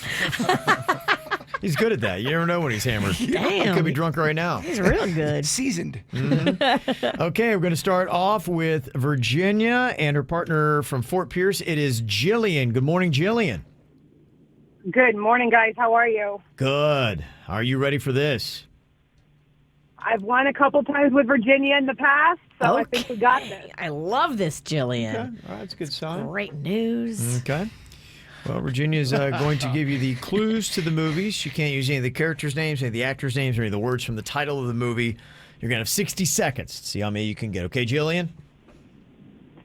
He's good at that. You never know when he's hammered. Damn. He could be drunk right now. He's real good. Seasoned. Okay, we're going to start off with Virginia and her partner from Fort Pierce. It is Jillian. Good morning, Jillian. Good morning, guys. How are you? Good. Are you ready for this? I've won a couple times with Virginia in the past, so I think we got this. I love this, Jillian. Okay. All right, that's a good sign. Great news. Okay. Well, Virginia's going to give you the clues to the movies. She can't use any of the characters' names, any of the actors' names, or any of the words from the title of the movie. You're going to have 60 seconds to see how many you can get. Okay, Jillian?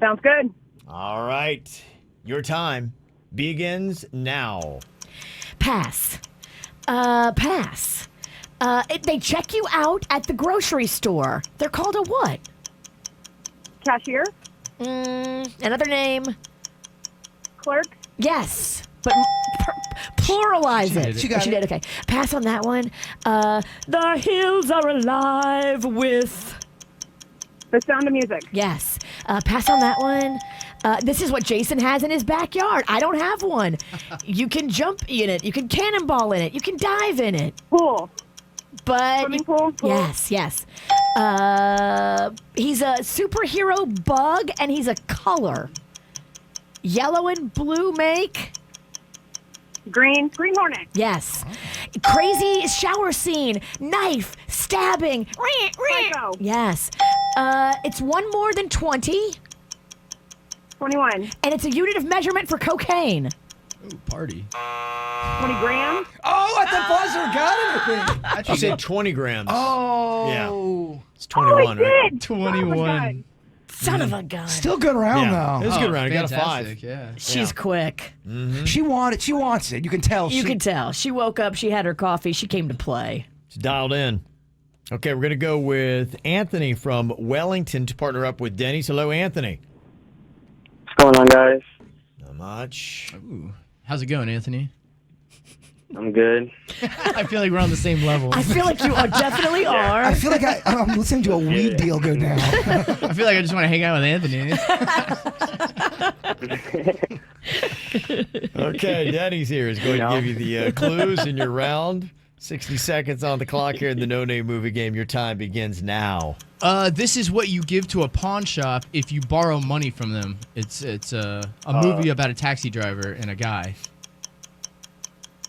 Sounds good. All right. Your time begins now. Pass. Pass. They check you out at the grocery store. They're called a what? Cashier? Another name. Clerk? Yes, but pluralize it. She got it. did. Okay. Pass on that one. The hills are alive with. The Sound of Music? Yes. Pass on that one. This is what Jason has in his backyard. I don't have one. You can jump in it. You can cannonball in it. You can dive in it. Pool? But Swimming pool? Yes. He's a superhero bug, and he's a color. Yellow and blue make. Green Hornet? Yes. Crazy shower scene. Knife. Stabbing. Psycho? Yes. It's one more than 20. 21? And it's a unit of measurement for cocaine. Ooh, party. 20 grams? Oh, at the buzzer. Got it, I think. She said 20 grams. Oh. Yeah. It's 21, right? Did. 21. Son of a gun. Still good round, Yeah. though. It's a good round. You got a Fantastic, 5. yeah. She's quick. She wants it. You can tell. You can tell. She woke up. She had her coffee. She came to play. It's dialed in. Okay, we're going to go with Anthony from Wellington to partner up with Denny's. Hello, Anthony. What's going on, guys? Not much. Ooh. How's it going, Anthony? I'm good. I feel like we're on the same level. I feel like you definitely are. I feel like I'm listening to a weed deal go down. I feel like I just want to hang out with Anthony. Okay, Denny's here is going to give you the clues in your round. 60 seconds on the clock here in the No Name Movie Game. Your time begins now. This is what you give to a pawn shop if you borrow money from them. It's a movie about a taxi driver and a guy.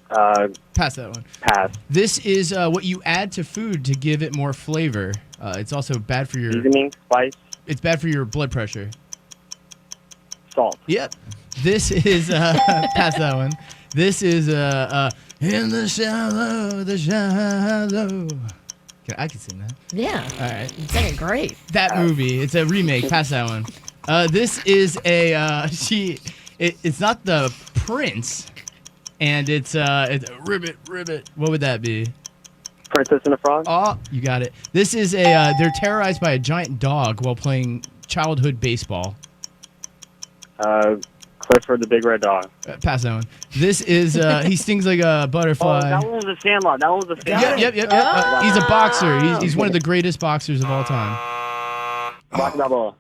Pass that one. Pass. This is what you add to food to give it more flavor. It's also bad for your Seasoning, spice, It's bad for your blood pressure. salt. Yep. This is pass that one. This is in the shallow, the shallow. I can sing that. Yeah. All right. You sing it great. That movie. It's a remake. Pass that one. This is a it's not the Prince, and it's ribbit. What would that be? Princess and the Frog. Oh, you got it. This is a they're terrorized by a giant dog while playing childhood baseball. Clifford the Big Red Dog. Pass that one. This is he stings like a butterfly. Oh, that one was the Sandlot. That one was the Sandlot. Yep. He's a boxer. He's one of the greatest boxers of all time. Rocky Balboa.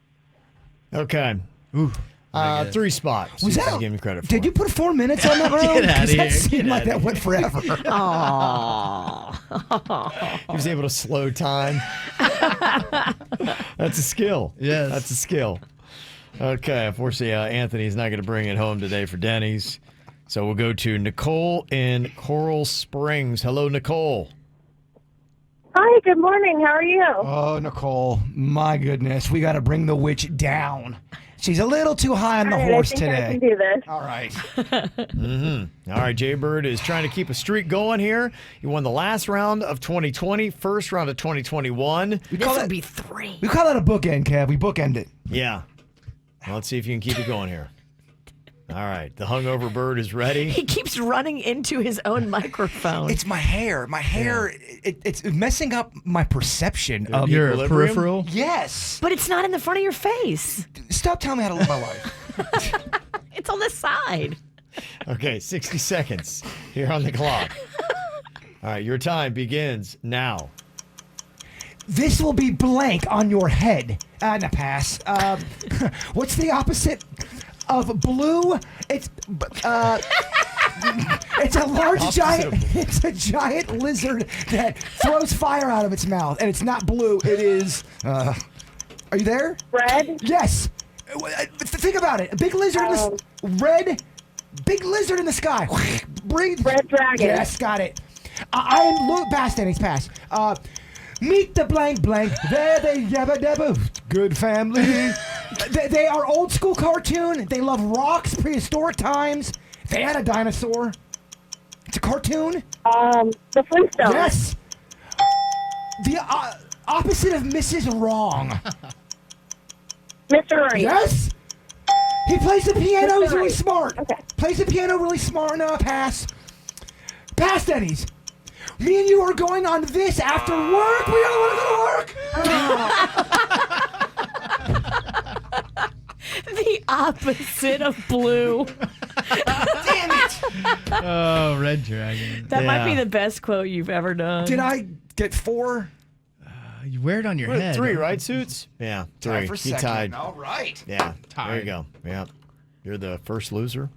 Okay. Ooh. 3 spots. Was that? Give me credit for Did you put 4 minutes on that round? Get outta 'Cause here. That seemed Get like outta that went forever. He was able to slow time. That's a skill. Yes. That's a skill. Okay, unfortunately, Anthony's not going to bring it home today for Denny's. So we'll go to Nicole in Coral Springs. Hello, Nicole. Hi, good morning. How are you? Oh, Nicole, my goodness. We got to bring the witch down. She's a little too high on the horse I think I today. can do this. All right. All right, Jay Bird is trying to keep a streak going here. He won the last round of 2020, first round of 2021. This would be 3. We call that a bookend, Kev. We bookend it. Yeah. Well, let's see if you can keep it going here. All right, the hungover bird is ready. He keeps running into his own microphone. It's my hair. My hair, it's messing up my perception of Your equilibrium? peripheral. Yes. but it's not in the front of your face. Stop telling me how to live my life. It's on the side. Okay, 60 seconds here on the clock. All right, your time begins now. This will be blank on your head. No, pass. What's the opposite of blue? It's it's a large giant. It's a giant lizard that throws fire out of its mouth, and it's not blue. It is. Are you there? Red? Yes. Think about it. A big lizard in the red. Big lizard in the sky. Breathe. Red dragon. Yes, got it. I am pass, Denny's pass. Meet the blank blank. There they yabba dabba. Good family. They are old school cartoon. They love rocks, prehistoric times. They had a dinosaur. It's a cartoon. The Flintstones. Yes. The opposite of Mrs. Wrong. Mr. Right. Yes. He plays the piano. He's really smart. Okay. Plays the piano really smart. No, pass. Pass, Denny's. Me and you are going on this after work. We don't want to go to work. The opposite of blue. Damn it. Oh, red dragon. That might be Yeah. the best quote you've ever done. Did I get 4? You wear it on your head. 3, right, Suits? Yeah, 3. Tied for He second. tied. All right. Yeah, Tied. there you go. Yeah, you're the first loser.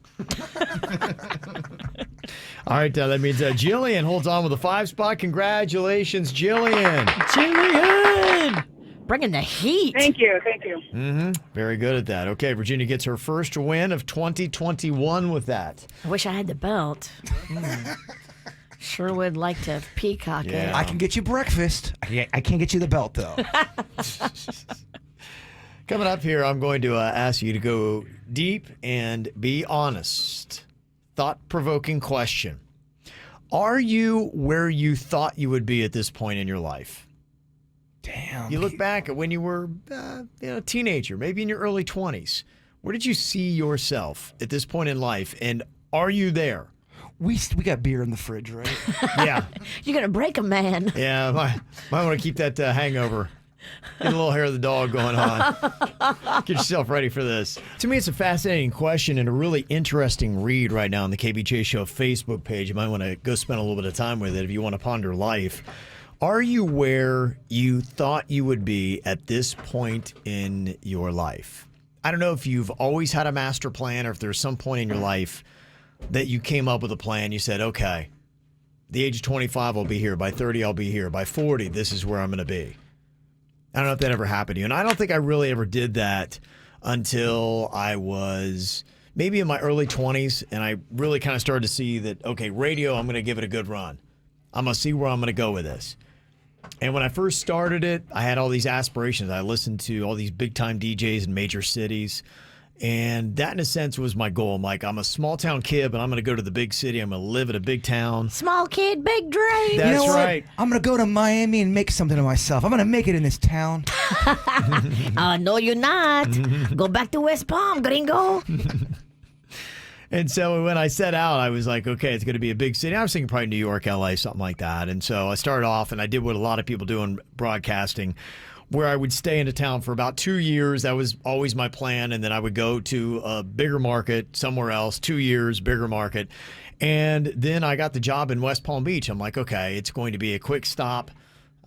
All right, that means Jillian holds on with a 5 spot. Congratulations, Jillian. Jillian! Bringing the heat. Thank you. Thank you. Very good at that. Okay, Virginia gets her first win of 2021 with that. I wish I had the belt. Sure would like to peacock Yeah. it. I can get you breakfast. I can't get you the belt, though. Coming up here, I'm going to ask you to go deep and be honest. Thought-provoking question. Are you where you thought you would be at this point in your life? Damn. You look back at when you were a teenager, maybe in your early 20s. Where did you see yourself at this point in life, and are you there? We got beer in the fridge, right? Yeah. You're going to break a man. Yeah, might want to keep that hangover. Get a little hair of the dog going on. Get yourself ready for this. To me, it's a fascinating question and a really interesting read right now on the KVJ Show Facebook page. You might want to go spend a little bit of time with it if you want to ponder life. Are you where you thought you would be at this point in your life? I don't know if you've always had a master plan or if there's some point in your life that you came up with a plan? You said, okay, the age of 25, I'll be here. By 30, I'll be here. By 40, this is where I'm going to be. I don't know if that ever happened to you. And I don't think I really ever did that until I was maybe in my early 20s. And I really kind of started to see that, okay, radio, I'm going to give it a good run. I'm going to see where I'm going to go with this. And when I first started it, I had all these aspirations. I listened to all these big-time DJs in major cities. And that, in a sense, was my goal. I'm like, I'm a small-town kid, but I'm going to go to the big city. I'm going to live in a big town. Small kid, big dream. That's you know right. What? I'm going to go to Miami and make something of myself. I'm going to make it in this town. No, you're not. Go back to West Palm, gringo. And so when I set out, I was like, okay, it's going to be a big city. I was thinking probably New York, LA, something like that. And so I started off, and I did what a lot of people do in broadcasting, where I would stay in a town for about 2 years. That was always my plan. And then I would go to a bigger market somewhere else, 2 years, bigger market. And then I got the job in West Palm Beach. I'm like, okay, it's going to be a quick stop.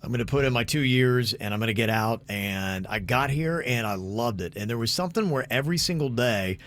I'm going to put in my 2 years and I'm going to get out. And I got here and I loved it. And there was something where every single day,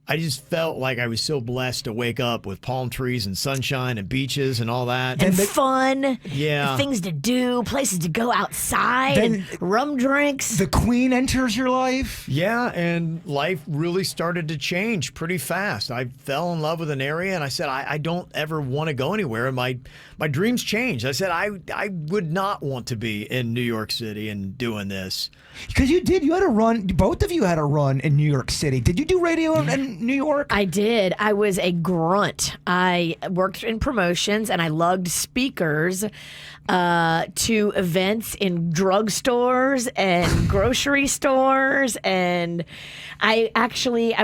I just felt like I was so blessed to wake up with palm trees and sunshine and beaches and all that. And fun. Yeah. Things to do, places to go outside, Then and rum drinks. The Queen enters your life. Yeah, and life really started to change pretty fast. I fell in love with an area, and I said, I don't ever want to go anywhere. And my dreams changed. I said, I would not want to be in New York City and doing this. Because you did. You had a run. Both of you had a run in New York City. Did you do radio in New York? I did. I was a grunt. I worked in promotions and I lugged speakers to events in drugstores and grocery stores. And I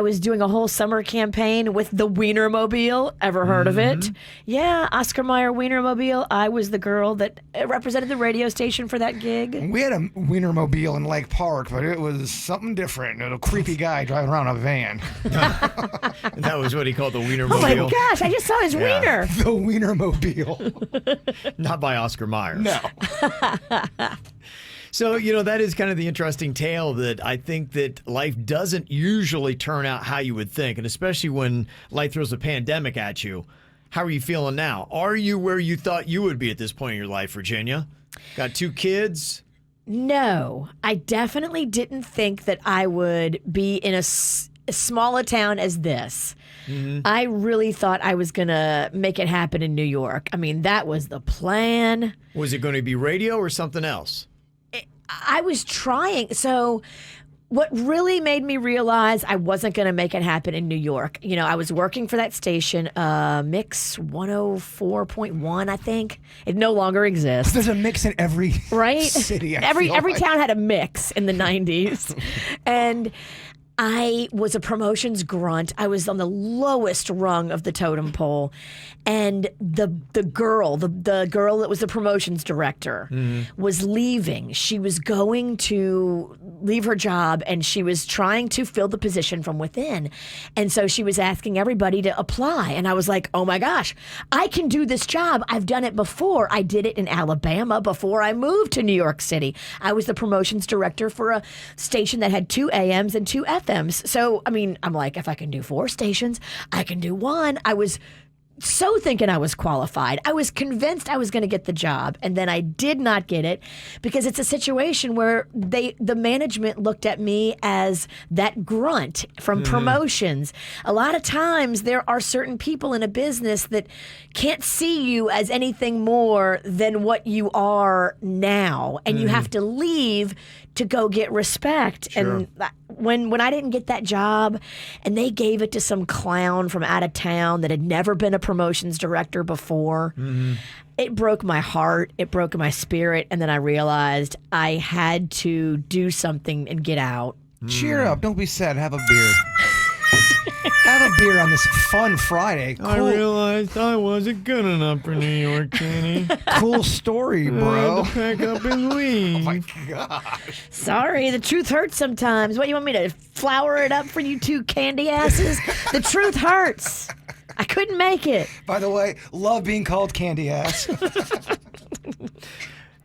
was doing a whole summer campaign with the Wienermobile. Ever heard of it? Yeah, Oscar Mayer Wienermobile. I was the girl that represented the radio station for that gig. We had a Wienermobile in Lake Park, but it was something different. A creepy guy driving around a van. And that was what he called the Wienermobile. Oh my gosh, I just saw his wiener. The Wienermobile. Not by Oscar Mayer. No. So, that is kind of the interesting tale, that I think that life doesn't usually turn out how you would think. And especially when life throws a pandemic at you. How are you feeling now? Are you where you thought you would be at this point in your life, Virginia? Got 2 kids? No, I definitely didn't think that I would be in as small a town as this. I really thought I was going to make it happen in New York. I mean, that was the plan. Was it going to be radio or something else? I was trying. So what really made me realize I wasn't going to make it happen in New York, I was working for that station, Mix 104.1, I think. It no longer exists. There's a mix in every city. Every town had a mix in the 90s. And I was a promotions grunt. I was on the lowest rung of the totem pole. And the girl that was the promotions director was leaving. She was going to leave her job, and she was trying to fill the position from within. And so she was asking everybody to apply. And I was like, oh my gosh, I can do this job. I've done it before. I did it in Alabama before I moved to New York City. I was the promotions director for a station that had 2 AMs and 2 FMs. So, I'm like, if I can do 4 stations, I can do 1. I was so thinking I was qualified. I was convinced I was going to get the job, and then I did not get it because it's a situation where the management looked at me as that grunt from promotions. A lot of times there are certain people in a business that can't see you as anything more than what you are now, and you have to leave to go get respect. Sure. And when I didn't get that job and they gave it to some clown from out of town that had never been a promotions director before, it broke my heart. It broke my spirit. And then I realized I had to do something and get out. Cheer up. Don't be sad. Have a beer. Have a beer on this fun Friday. Cool. I realized I wasn't good enough for New York, Kenny. Cool story, bro. I had to pack up and leave. Oh my gosh. Sorry, the truth hurts sometimes. What, you want me to flower it up for you 2 candy asses? The truth hurts. I couldn't make it. By the way, love being called candy ass.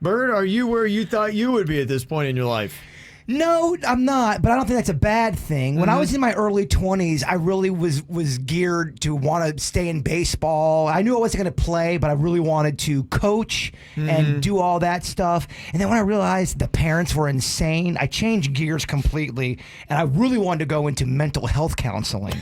Bird, are you where you thought you would be at this point in your life? No, I'm not, but I don't think that's a bad thing. When I was in my early 20s, I really was geared to want to stay in baseball. I knew I wasn't going to play, but I really wanted to coach and do all that stuff. And then when I realized the parents were insane, I changed gears completely, and I really wanted to go into mental health counseling.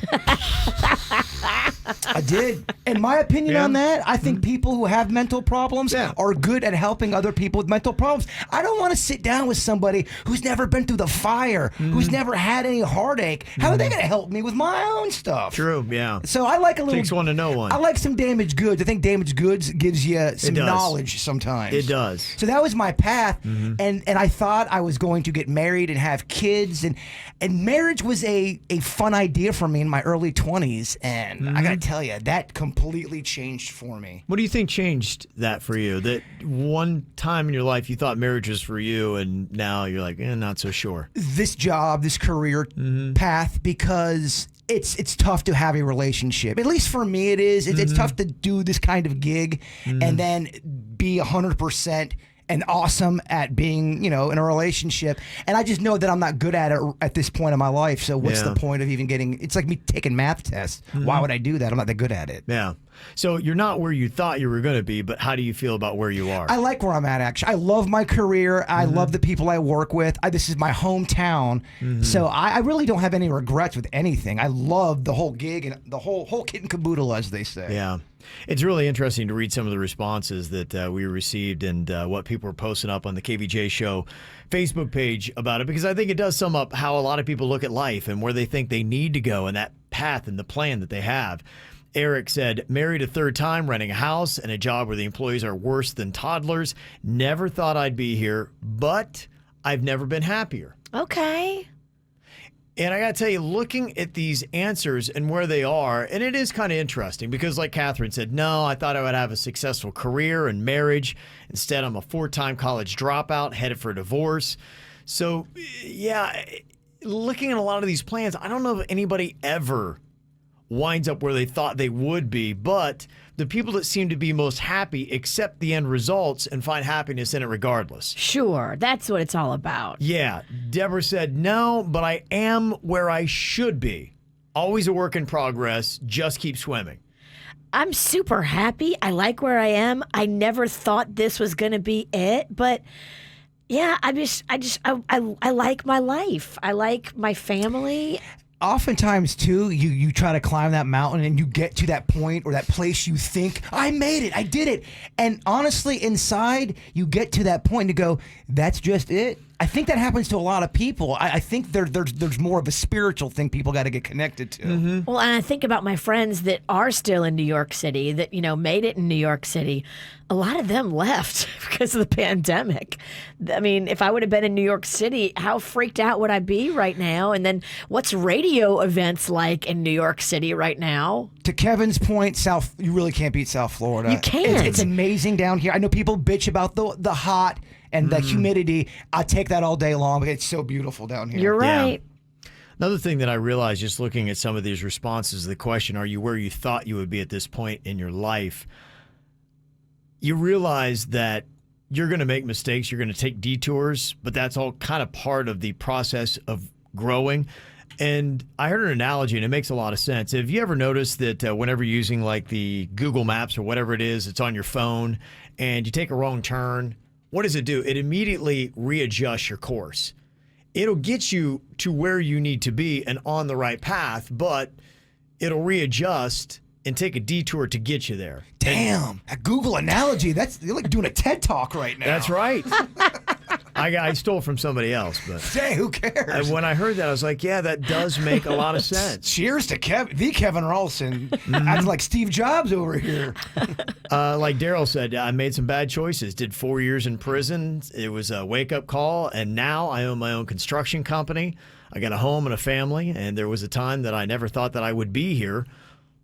I did. In my opinion on that, I think people who have mental problems are good at helping other people with mental problems. I don't want to sit down with somebody who's never been through the fire, who's never had any heartache. How are they going to help me with my own stuff? True, yeah. So I like a little... Takes one to know one. I like some damaged goods. I think damaged goods gives you some knowledge sometimes. It does. So that was my path, and I thought I was going to get married and have kids, and marriage was a fun idea for me in my early 20s, and I got to tell you, that completely changed for me. What do you think changed that for you? That one time in your life you thought marriage was for you, and now you're like, not so sure. This job, this career path, because it's tough to have a relationship. At least for me, it is. It's tough to do this kind of gig and then be 100% and awesome at being, in a relationship. And I just know that I'm not good at it at this point in my life. So what's the point of even getting... It's like me taking math tests. Why would I do that? I'm not that good at it. Yeah. So you're not where you thought you were going to be, but how do you feel about where you are? I like where I'm at, actually. I love my career. I love the people I work with. This is my hometown. So I really don't have any regrets with anything. I love the whole gig and the whole kit and caboodle, as they say. Yeah. It's really interesting to read some of the responses that we received and what people are posting up on the KVJ Show Facebook page about it, because I think it does sum up how a lot of people look at life and where they think they need to go and that path and the plan that they have. Eric said, married a third time, renting a house and a job where the employees are worse than toddlers. Never thought I'd be here, but I've never been happier. Okay. And I got to tell you, looking at these answers and where they are, and it is kind of interesting because like Catherine said, no, I thought I would have a successful career and marriage. Instead, I'm a 4-time college dropout, headed for a divorce. So, yeah, looking at a lot of these plans, I don't know if anybody ever winds up where they thought they would be, but the people that seem to be most happy accept the end results and find happiness in it regardless. Sure, that's what it's all about. Yeah, Deborah said, no, but I am where I should be. Always a work in progress, just keep swimming. I'm super happy. I like where I am. I never thought this was going to be it, but yeah, I like my life. I like my family. Oftentimes, too, you try to climb that mountain and you get to that point or that place you think, I made it, I did it. And honestly, inside, you get to that point and go, that's just it. I think that happens to a lot of people. I think there's more of a spiritual thing people got to get connected to. Well, and I think about my friends that are still in New York City, that, made it in New York City. A lot of them left because of the pandemic. I mean, if I would have been in New York City, how freaked out would I be right now? And then what's radio events like in New York City right now? To Kevin's point, you really can't beat South Florida. You can't. It's amazing down here. I know people bitch about the hot and the humidity. I take that all day long, but it's so beautiful down here. You're right. Yeah. Another thing that I realized just looking at some of these responses to the question, are you where you thought you would be at this point in your life? You realize that you're going to make mistakes, you're going to take detours, but that's all kind of part of the process of growing. And I heard an analogy, and it makes a lot of sense. Have you ever noticed that whenever you're using like the Google Maps or whatever it is, it's on your phone, and you take a wrong turn, what does it do? It immediately readjusts your course. It'll get you to where you need to be and on the right path, but it'll readjust and take a detour to get you there. Damn, a Google analogy. You're like doing a TED Talk right now. That's right. I stole from somebody else, but hey, who cares? When I heard that, I was like, yeah, that does make a lot of sense. Cheers to the Kevin Ralston. Acting like Steve Jobs over here. Like Daryl said, I made some bad choices. Did 4 years in prison. It was a wake-up call, and now I own my own construction company. I got a home and a family, and there was a time that I never thought that I would be here,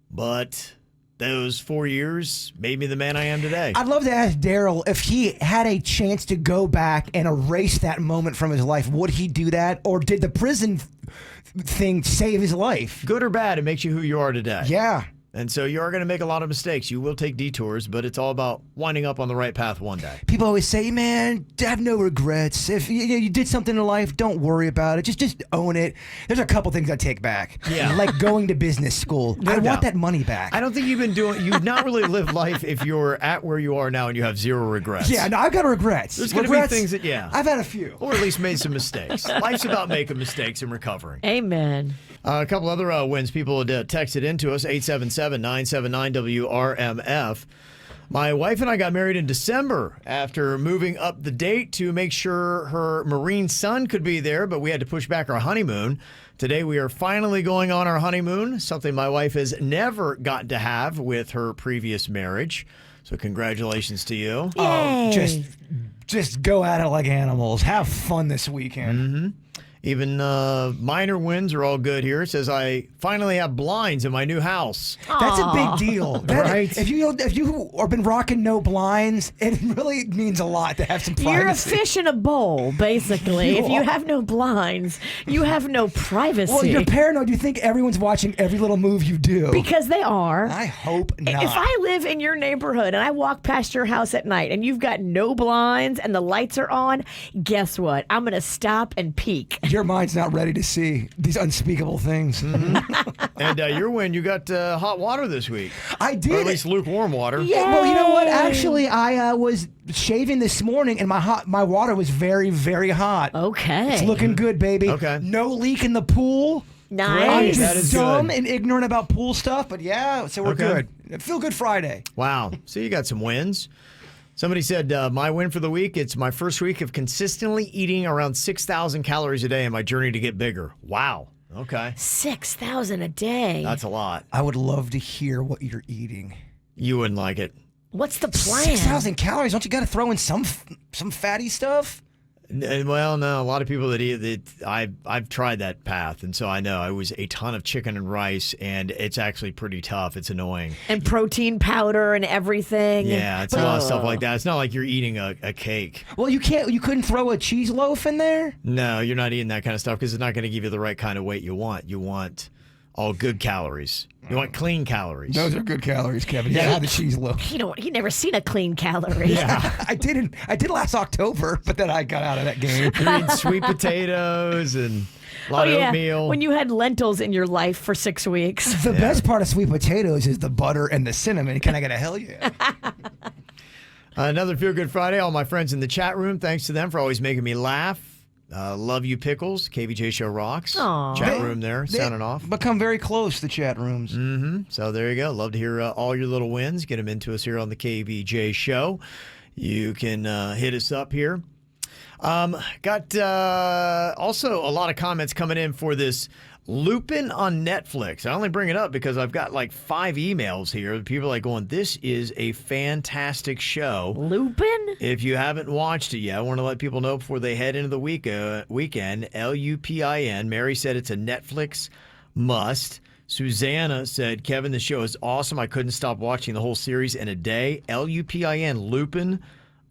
but those 4 years made me the man I am today. I'd love to ask Daryl if he had a chance to go back and erase that moment from his life, would he do that? Or did the prison thing save his life? Good or bad, it makes you who you are today. Yeah. And so you are going to make a lot of mistakes. You will take detours, but it's all about winding up on the right path one day. People always say, man, have no regrets. If you did something in life, don't worry about it. Just own it. There's a couple things I take back. Yeah. Like going to business school. I want that money back. I don't think you've not really lived life if you're at where you are now and you have zero regrets. Yeah, no, I've got regrets. There's going to be things that, I've had a few. Or at least made some mistakes. Life's about making mistakes and recovering. Amen. A couple other wins people had texted into us, 877-979-WRMF. My wife and I got married in December after moving up the date to make sure her Marine son could be there, but we had to push back our honeymoon. Today we are finally going on our honeymoon, something my wife has never gotten to have with her previous marriage. So congratulations to you. Oh, just go at it like animals. Have fun this weekend. Mm-hmm. Even minor wins are all good here. It says, I finally have blinds in my new house. That's a big deal. Right? If you have been rocking no blinds, it really means a lot to have some privacy. You're a fish in a bowl, basically. If you have no blinds, you have no privacy. Well, you're paranoid. You think everyone's watching every little move you do. Because they are. I hope not. If I live in your neighborhood and I walk past your house at night and you've got no blinds and the lights are on, guess what? I'm going to stop and peek. Your mind's not ready to see these unspeakable things. Mm-hmm. And your win, you got hot water this week. I did. Or at least lukewarm water. Yeah. Well, you know what? Actually, I was shaving this morning and my water was very, very hot. Okay. It's looking good, baby. Okay. No leak in the pool. Nice. That is dumb good. and ignorant about pool stuff, but yeah, so we're good. Feel good Friday. Wow. So you got some wins. Somebody said, my win for the week, it's my first week of consistently eating around 6,000 calories a day in my journey to get bigger. Wow. Okay. 6,000 a day. That's a lot. I would love to hear what you're eating. You wouldn't like it. What's the plan? 6,000 calories? Don't you got to throw in some fatty stuff? Well, no, a lot of people that eat it, I've tried that path, and so I know I was a ton of chicken and rice, and it's actually pretty tough. It's annoying. And protein powder and everything. Yeah, it's a lot of stuff like that. It's not like you're eating a cake. Well, you couldn't throw a cheese loaf in there? No, you're not eating that kind of stuff because it's not going to give you the right kind of weight you want. You want all good calories. You want clean calories. Those are good calories, Kevin. Yeah, the cheese loaf. He never seen a clean calorie. Yeah. I did last October, but then I got out of that game. You're eating sweet potatoes and a lot of oatmeal. When you had lentils in your life for 6 weeks. The best part of sweet potatoes is the butter and the cinnamon. Can I get a hell yeah? Another Feel Good Friday. All my friends in the chat room, thanks to them for always making me laugh. Love you, Pickles. KVJ Show rocks. Aww. Chat room there, sounding off. Become very close, the chat rooms. Mm-hmm. So there you go. Love to hear all your little wins. Get them into us here on the KVJ Show. You can hit us up here. Got also a lot of comments coming in for this Lupin on Netflix. I only bring it up because I've got like 5 emails here. People are like going, this is a fantastic show. Lupin? If you haven't watched it yet, I want to let people know before they head into the weekend. Lupin. Mary said it's a Netflix must. Susanna said, Kevin, the show is awesome. I couldn't stop watching the whole series in a day. Lupin, Lupin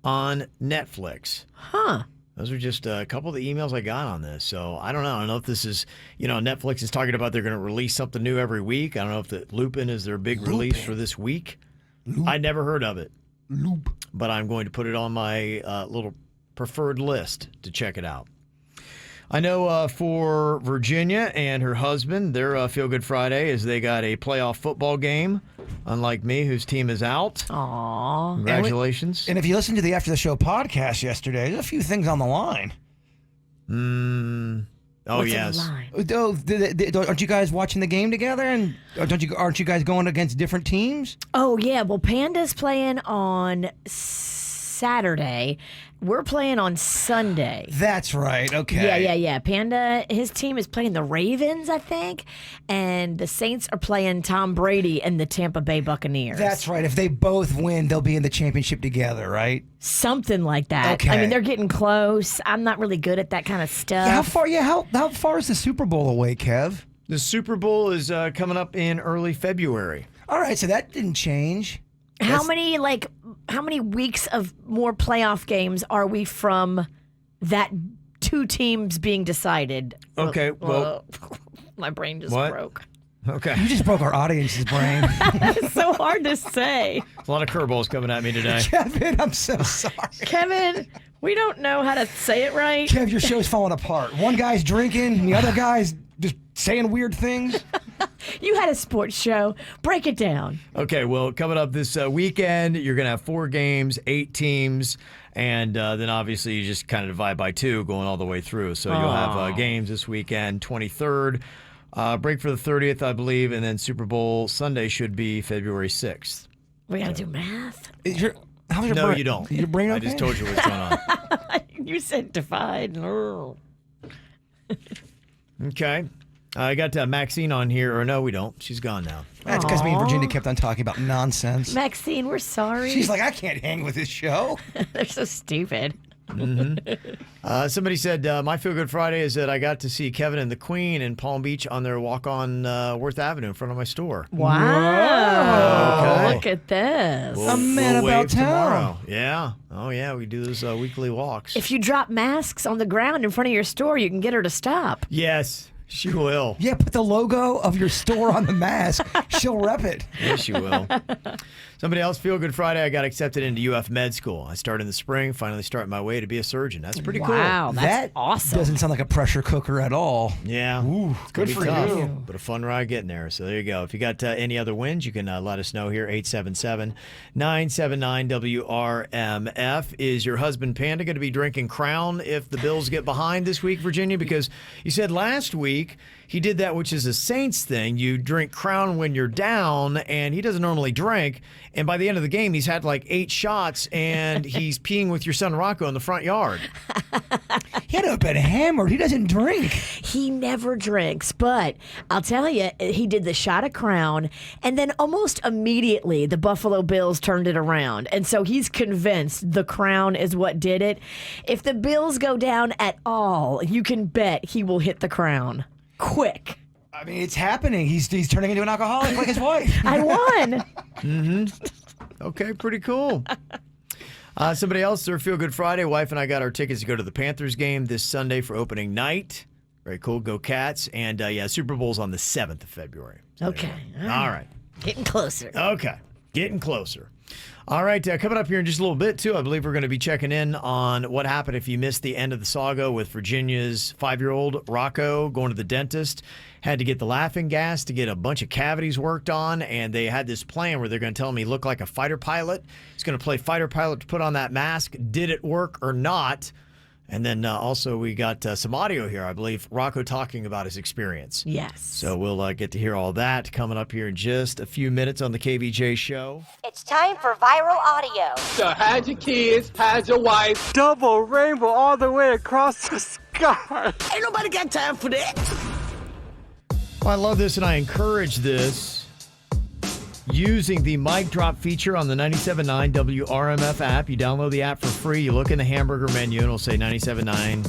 on Netflix. Huh. Those are just a couple of the emails I got on this. So I don't know. I don't know if this is, Netflix is talking about they're going to release something new every week. I don't know if the Lupin is their big release for this week. I never heard of it. But I'm going to put it on my little preferred list to check it out. I know for Virginia and her husband, their Feel Good Friday is they got a playoff football game, unlike me, whose team is out. Aww. Congratulations. And if you listen to the After the Show podcast yesterday, there's a few things on the line. Oh, What's yes. on the line? Aren't you guys watching the game together? And aren't you guys going against different teams? Oh, yeah. Well, Panda's playing on Saturday. We're playing on Sunday. That's right. Okay. Yeah. Panda, his team is playing the Ravens, I think, and the Saints are playing Tom Brady and the Tampa Bay Buccaneers. That's right. If they both win, they'll be in the championship together, right? Something like that. Okay. I mean, they're getting close. I'm not really good at that kind of stuff. How far is the Super Bowl away, Kev? The Super Bowl is coming up in early February. All right, so that didn't change. How many weeks of more playoff games are we from that 2 teams being decided? Okay, well... my brain just What? broke. Okay. You just broke our audience's brain. It's so hard to say. A lot of curveballs coming at me today. Kevin, I'm so sorry. Kevin, we don't know how to say it right. Kev, your show's falling apart. One guy's drinking, and the other guy's just saying weird things. You had a sports show. Break it down. Okay, well, coming up this weekend, you're going to have 4 games, 8 teams, and then obviously you just kind of divide by 2 going all the way through. So you'll have games this weekend, 23rd, break for the 30th, I believe, and then Super Bowl Sunday should be February 6th. We got to do math. How's your No, brain? you don't. Your brain okay? I just told you what's going on. You said divide. Okay. I got Maxine on here, or no, we don't. She's gone now. That's because me and Virginia kept on talking about nonsense. Maxine, we're sorry. She's like, I can't hang with this show. They're so stupid. Somebody said, my Feel Good Friday is that I got to see Kevin and the Queen in Palm Beach on their walk on Worth Avenue in front of my store. Wow. Okay. Look at this. A man about wave town. tomorrow. Yeah. Oh, yeah. We do those weekly walks. If you drop masks on the ground in front of your store, you can get her to stop. Yes, she will. Yeah, put the logo of your store on the mask. She'll rep it. Yes, she will. Somebody else, Feel Good Friday, I got accepted into UF Med School. I started in the spring, finally starting my way to be a surgeon. That's pretty cool. Wow, that's awesome. Doesn't sound like a pressure cooker at all. Yeah. Ooh, good It's for gonna be tough, you. but a fun ride getting there. So there you go. If you got any other wins, you can let us know here. 877-979-WRMF. Is your husband Panda going to be drinking Crown if the Bills get behind this week, Virginia? Because you said last week he did that, which is a Saints thing. You drink Crown when you're down, and he doesn't normally drink. And by the end of the game, he's had like 8 shots, and he's peeing with your son Rocco in the front yard. He had to have been hammered. He doesn't drink. He never drinks, but I'll tell you, he did the shot of Crown, and then almost immediately the Buffalo Bills turned it around. And so he's convinced the Crown is what did it. If the Bills go down at all, you can bet he will hit the Crown. Quick. I mean, it's happening. He's turning into an alcoholic like his wife. I won. Okay, pretty cool. Somebody else, their Feel Good Friday. Wife and I got our tickets to go to the Panthers game this Sunday for opening night. Very cool. Go Cats. And yeah, Super Bowl's on the 7th of February. So Okay. All right. Getting closer. Okay. Getting closer. All right, coming up here in just a little bit, too, I believe we're going to be checking in on what happened if you missed the end of the saga with Virginia's 5-year-old Rocco going to the dentist. Had to get the laughing gas to get a bunch of cavities worked on, and they had this plan where they're going to tell him he looked like a fighter pilot. He's going to play fighter pilot to put on that mask. Did it work or not? And then also we got some audio here, I believe, Rocco talking about his experience. Yes. So we'll get to hear all that coming up here in just a few minutes on the KVJ Show. It's time for viral audio. So hide your kids, hide your wife. Double rainbow all the way across the sky. Ain't nobody got time for that. Well, I love this and I encourage this. Using the mic drop feature on the 97.9 WRMF app. You download the app for free. You look in the hamburger menu and it'll say 97.9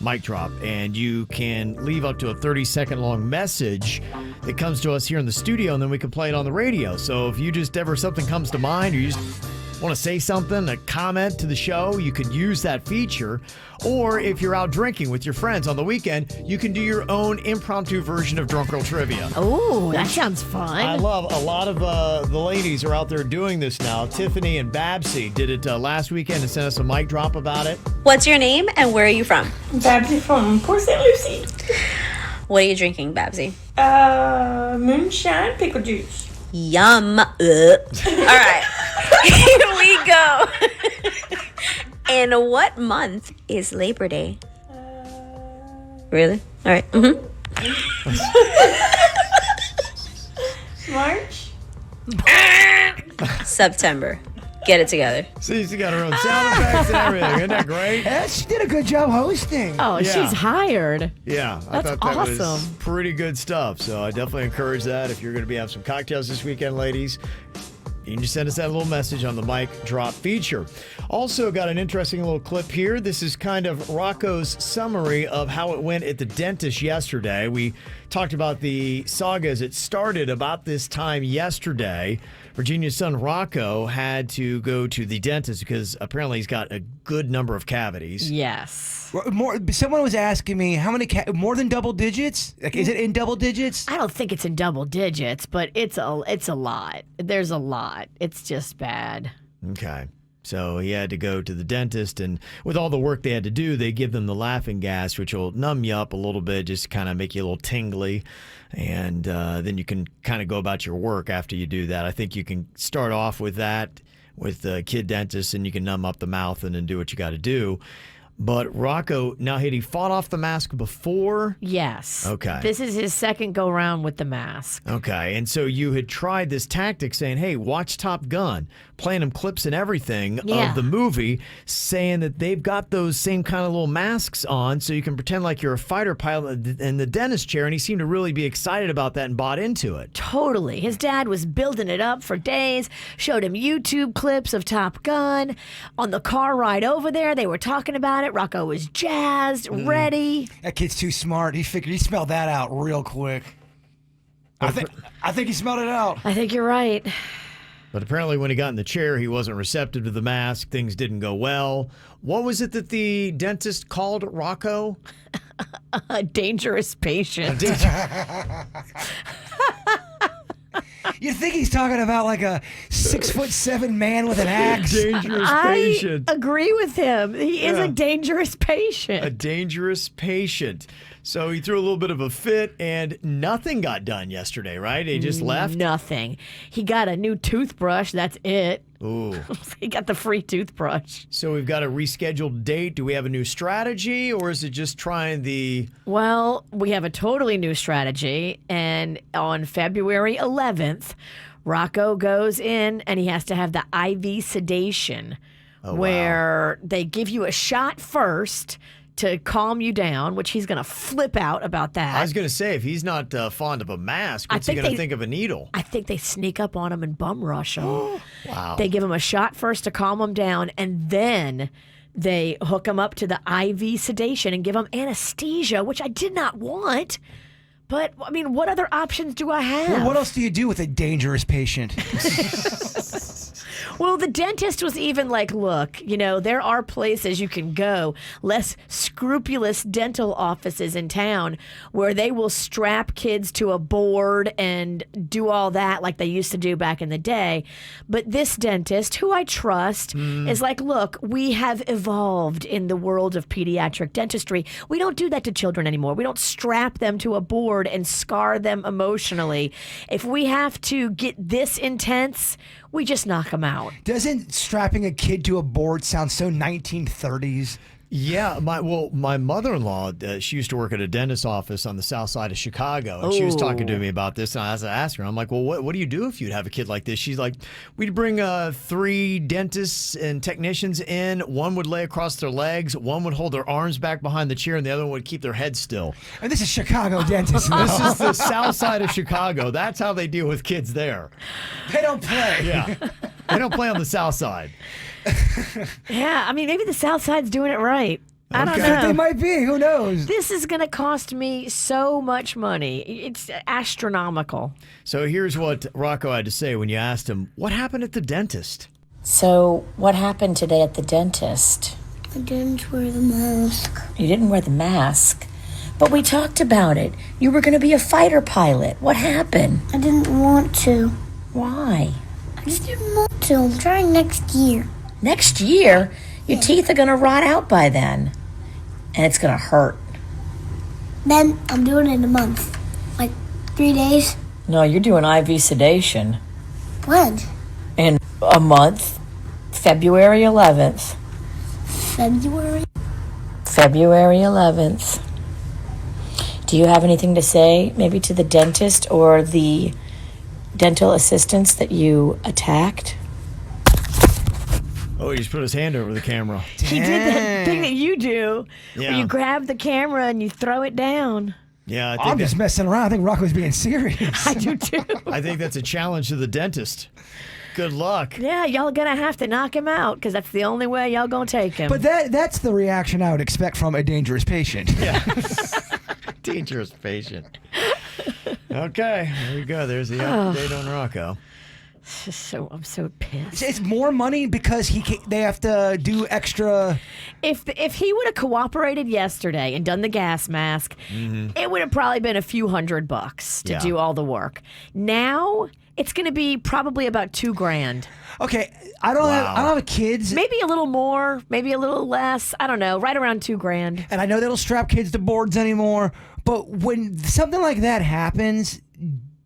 mic drop. And you can leave up to a 30-second long message that comes to us here in the studio, and then we can play it on the radio. So if you just ever something comes to mind, or you just want to say something, a comment to the show, you could use that feature. Or if you're out drinking with your friends on the weekend, you can do your own impromptu version of Drunk Girl Trivia. Oh, that sounds fun. I love a lot of the ladies are out there doing this now. Tiffany and Babsy did it last weekend and sent us a mic drop about it. What's your name and where are you from? Babsy from Port St. Lucie. What are you drinking, Babsy? Moonshine pickle juice. Yum. All right. Here we go. In what month is Labor Day? Really? All right. March? September. Get it together. See, she got her own sound effects and everything. Isn't that great? Yeah, she did a good job hosting. Oh, Yeah. she's hired. Yeah, I That's thought that was awesome. pretty good stuff. So I definitely encourage that. If you're going to be having some cocktails this weekend, ladies, You can just send us that little message on the mic drop feature. Also got an interesting little clip here. This is kind of Rocco's summary of how it went at the dentist yesterday. We talked about the saga as it started about this time yesterday. Virginia's son Rocco had to go to the dentist because apparently he's got a good number of cavities. Yes. Someone was asking me how many more than double digits? Like, is it in double digits? I don't think it's in double digits, but it's a lot. There's a lot. It's just bad. Okay. So he had to go to the dentist, and with all the work they had to do, they give them the laughing gas, which will numb you up a little bit, just kind of make you a little tingly. And then you can kind of go about your work after you do that. I think you can start off with that with the kid dentist, and you can numb up the mouth and then do what you got to do. But Rocco, now had he fought off the mask before? Yes. Okay. This is his second go round with the mask. Okay. And so you had tried this tactic saying, hey, watch Top Gun, playing them clips and everything of the movie, saying that they've got those same kind of little masks on so you can pretend like you're a fighter pilot in the dentist chair. And he seemed to really be excited about that and bought into it. Totally. His dad was building it up for days, showed him YouTube clips of Top Gun. On the car ride over there, they were talking about it. Rocco was jazzed, ready. That kid's too smart. He smelled that out real quick. I think he smelled it out. I think you're right. But apparently when he got in the chair, he wasn't receptive to the mask. Things didn't go well. What was it that the dentist called Rocco? A dangerous patient. You think he's talking about like a 6'7" man with an axe? Dangerous patient. I agree with him. He is a dangerous patient. A dangerous patient. So he threw a little bit of a fit, and nothing got done yesterday, right? He just left? Nothing. He got a new toothbrush. That's it. Ooh. He got the free toothbrush. So we've got a rescheduled date. Do we have a new strategy, or is it just trying the... Well, we have a totally new strategy, and on February 11th, Rocco goes in, and he has to have the IV sedation, where they give you a shot first to calm you down, which he's going to flip out about that. I was going to say, if he's not fond of a mask, what's he going to think of a needle? I think they sneak up on him and bum rush him. Wow. They give him a shot first to calm him down, and then they hook him up to the IV sedation and give him anesthesia, which I did not want. But, I mean, what other options do I have? Well, what else do you do with a dangerous patient? Well, the dentist was even like, look, you know, there are places you can go, less scrupulous dental offices in town where they will strap kids to a board and do all that like they used to do back in the day. But this dentist, who I trust, is like, look, we have evolved in the world of pediatric dentistry. We don't do that to children anymore. We don't strap them to a board and scar them emotionally. If we have to get this intense, we just knock them out. Doesn't strapping a kid to a board sound so 1930s? Yeah, my mother-in-law, she used to work at a dentist's office on the south side of Chicago, and she was talking to me about this, and I asked her, I'm like, well, what do you do if you'd have a kid like this? She's like, we'd bring 3 dentists and technicians in. One would lay across their legs, one would hold their arms back behind the chair, and the other one would keep their head still. And this is Chicago dentists. This is the south side of Chicago. That's how they deal with kids there. They don't play. Yeah. They don't play on the south side. Yeah, I mean, maybe the South Side's doing it right. I don't know. They might be. Who knows? This is going to cost me so much money. It's astronomical. So here's what Rocco had to say when you asked him, what happened at the dentist? So what happened today at the dentist? I didn't wear the mask. You didn't wear the mask? But we talked about it. You were going to be a fighter pilot. What happened? I didn't want to. Why? I just didn't want to. I'm trying next year. Next year? Your teeth are going to rot out by then. And it's going to hurt. Then I'm doing it in a month. Like 3 days. No, you're doing IV sedation. When? In a month. February 11th. February? February 11th. Do you have anything to say, maybe to the dentist or the dental assistants that you attacked? Oh, he just put his hand over the camera. He did that thing that you do, Yeah. where you grab the camera and you throw it down. Yeah, I think I'm just messing around. I think Rocco's being serious. I do too. I think that's a challenge to the dentist. Good luck. Yeah, y'all gonna have to knock him out because that's the only way y'all gonna take him. But that's the reaction I would expect from a dangerous patient. Yeah. Dangerous patient. Okay, there you go. There's the update on Rocco. I'm so pissed. It's more money because they have to do extra. If he would have cooperated yesterday and done the gas mask, it would have probably been a few $100 to do all the work. Now it's going to be probably about $2,000. Okay, I don't have kids. Maybe a little more, maybe a little less. I don't know. Right around $2,000. And I know they don't strap kids to boards anymore. But when something like that happens,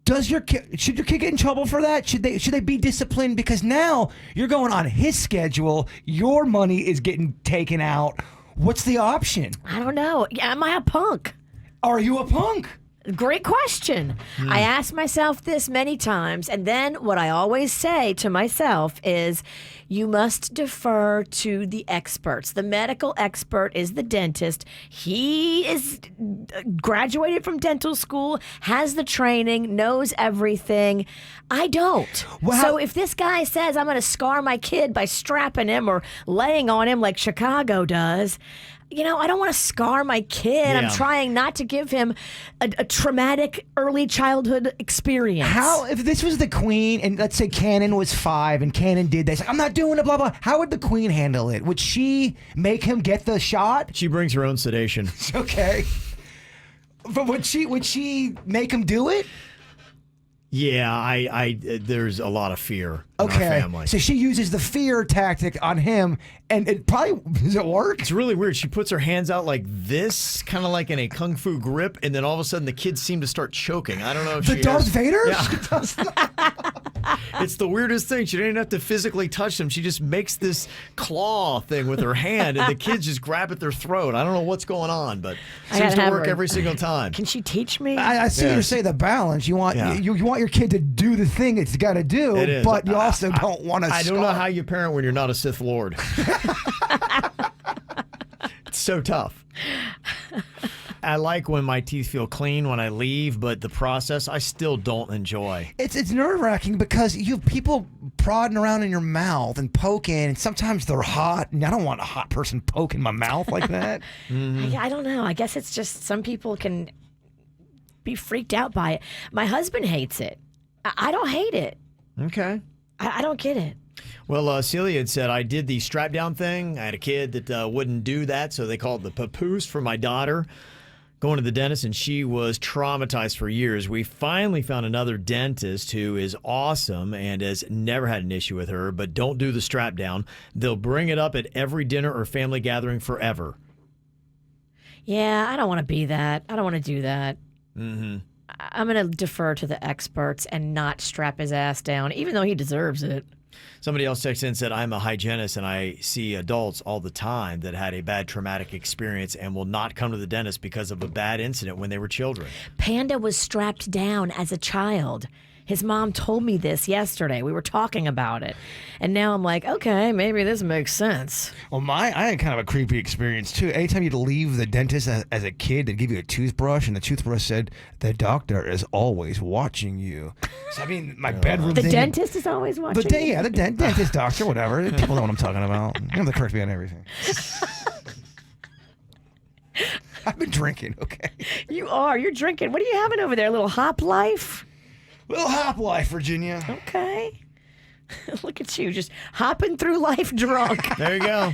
should your kid get in trouble for that? Should they be disciplined? Because now you're going on his schedule. Your money is getting taken out. What's the option? I don't know. Am I a punk? Are you a punk? Great question. I ask myself this many times, and then what I always say to myself is, you must defer to the experts. The medical expert is the dentist. He is graduated from dental school, has the training, knows everything. I don't. So if this guy says I'm going to scar my kid by strapping him or laying on him like Chicago does, I don't want to scar my kid. Yeah. I'm trying not to give him a traumatic early childhood experience. If this was the Queen and let's say Cannon was 5 and Cannon did this, I'm not doing it, blah, blah. How would the Queen handle it? Would she make him get the shot? She brings her own sedation. Okay. But would she make him do it? Yeah, there's a lot of fear in our family. So she uses the fear tactic on him, and it probably, does it work? It's really weird. She puts her hands out like this, kind of like in a kung fu grip, and then all of a sudden the kids seem to start choking. I don't know if The Darth Vader? Yeah. She does that? It's the weirdest thing. She didn't have to physically touch them. She just makes this claw thing with her hand, and the kids just grab at their throat. I don't know what's going on, but it seems to work every single time. Can she teach me? I see you say the balance. You want you want your kid to do the thing it's got to do, It is. but you also don't want to. I don't know how you parent when you're not a Sith Lord. It's so tough. I like when my teeth feel clean when I leave, but the process I still don't enjoy. It's nerve-wracking because you have people prodding around in your mouth and poking, and sometimes they're hot, and I don't want a hot person poking my mouth like that. I don't know. I guess it's just some people can be freaked out by it. My husband hates it. I don't hate it. Okay. I don't get it. Well, Celia had said, I did the strap down thing. I had a kid that wouldn't do that, so they called the papoose for my daughter going to the dentist, and she was traumatized for years. We finally found another dentist who is awesome and has never had an issue with her, but don't do the strap down. They'll bring it up at every dinner or family gathering forever. Yeah, I don't want to be that. I don't want to do that. Mm-hmm. I'm going to defer to the experts and not strap his ass down, even though he deserves it. Somebody else texted in and said, I'm a hygienist and I see adults all the time that had a bad traumatic experience and will not come to the dentist because of a bad incident when they were children. Panda was strapped down as a child. His mom told me this yesterday. We were talking about it. And now I'm like, okay, maybe this makes sense. Well, I had kind of a creepy experience, too. Anytime you'd leave the dentist as a kid, they'd give you a toothbrush, and the toothbrush said, the doctor is always watching you. So, I mean, my bedroom The thing, dentist is always watching you? Yeah, the dentist, doctor, whatever. People know what I'm talking about. You have to correct me on everything. I've been drinking, okay? You are. You're drinking. What are you having over there? A little hop life? Little hop life, Virginia. Okay. Look at you, just hopping through life drunk. There you go.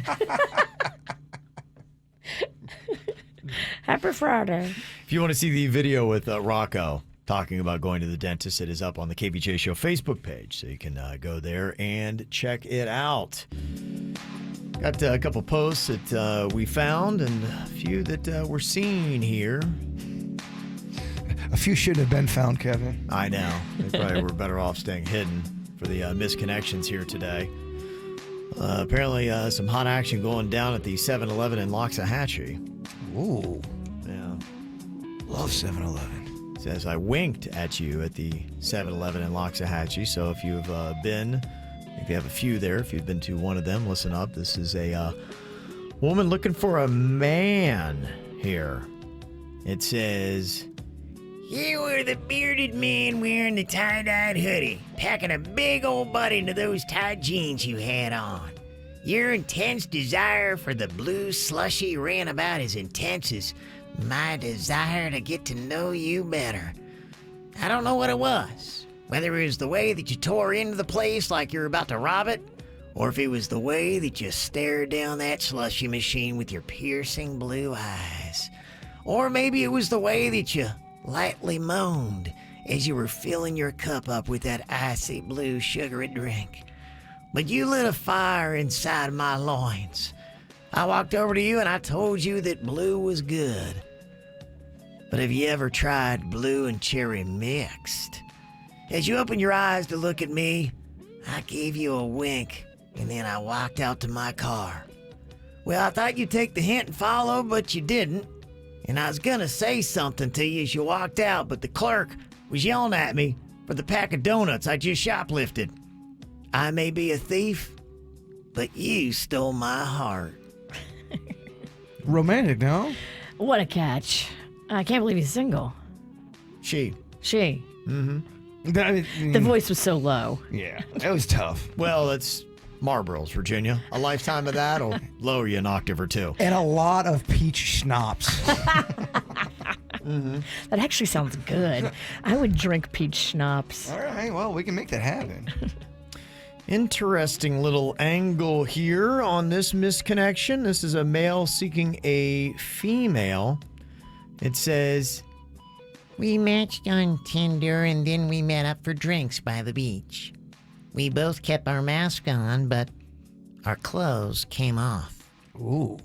Happy Friday. If you want to see the video with Rocco talking about going to the dentist, it is up on the KVJ Show Facebook page, so you can go there and check it out. Got a couple posts that we found and a few that we're seeing here. A few should have been found, Kevin. I know. They probably were better off staying hidden for the misconnections here today. Apparently, some hot action going down at the 7-Eleven in Loxahatchee. Ooh. Yeah. Love 7-Eleven. Says, I winked at you at the 7-Eleven in Loxahatchee. So if you've been, if you have a few there, if you've been to one of them, listen up. This is a woman looking for a man here. It says, You were the bearded man wearing the tie-dyed hoodie, packing a big old butt into those tight jeans you had on. Your intense desire for the blue slushy ran about as intense as my desire to get to know you better. I don't know what it was, whether it was the way that you tore into the place like you were about to rob it, or if it was the way that you stared down that slushy machine with your piercing blue eyes. Or maybe it was the way that you lightly moaned as you were filling your cup up with that icy blue sugary drink. But you lit a fire inside my loins. I walked over to you and I told you that blue was good. But have you ever tried blue and cherry mixed? As you opened your eyes to look at me, I gave you a wink and then I walked out to my car. Well, I thought you'd take the hint and follow, but you didn't. And I was gonna say something to you as you walked out, but the clerk was yelling at me for the pack of donuts I just shoplifted. I may be a thief, but you stole my heart. Romantic, no? What a catch. I can't believe he's single. She. Mm-hmm. The voice was so low. Yeah, that was tough. Well, it's Marlboros, Virginia. A lifetime of that will lower you an octave or two. And a lot of peach schnapps. Mm-hmm. That actually sounds good. I would drink peach schnapps. All right, well, we can make that happen. Interesting little angle here on this misconnection. This is a male seeking a female. It says, We matched on Tinder and then we met up for drinks by the beach. We both kept our mask on, but our clothes came off. Ooh.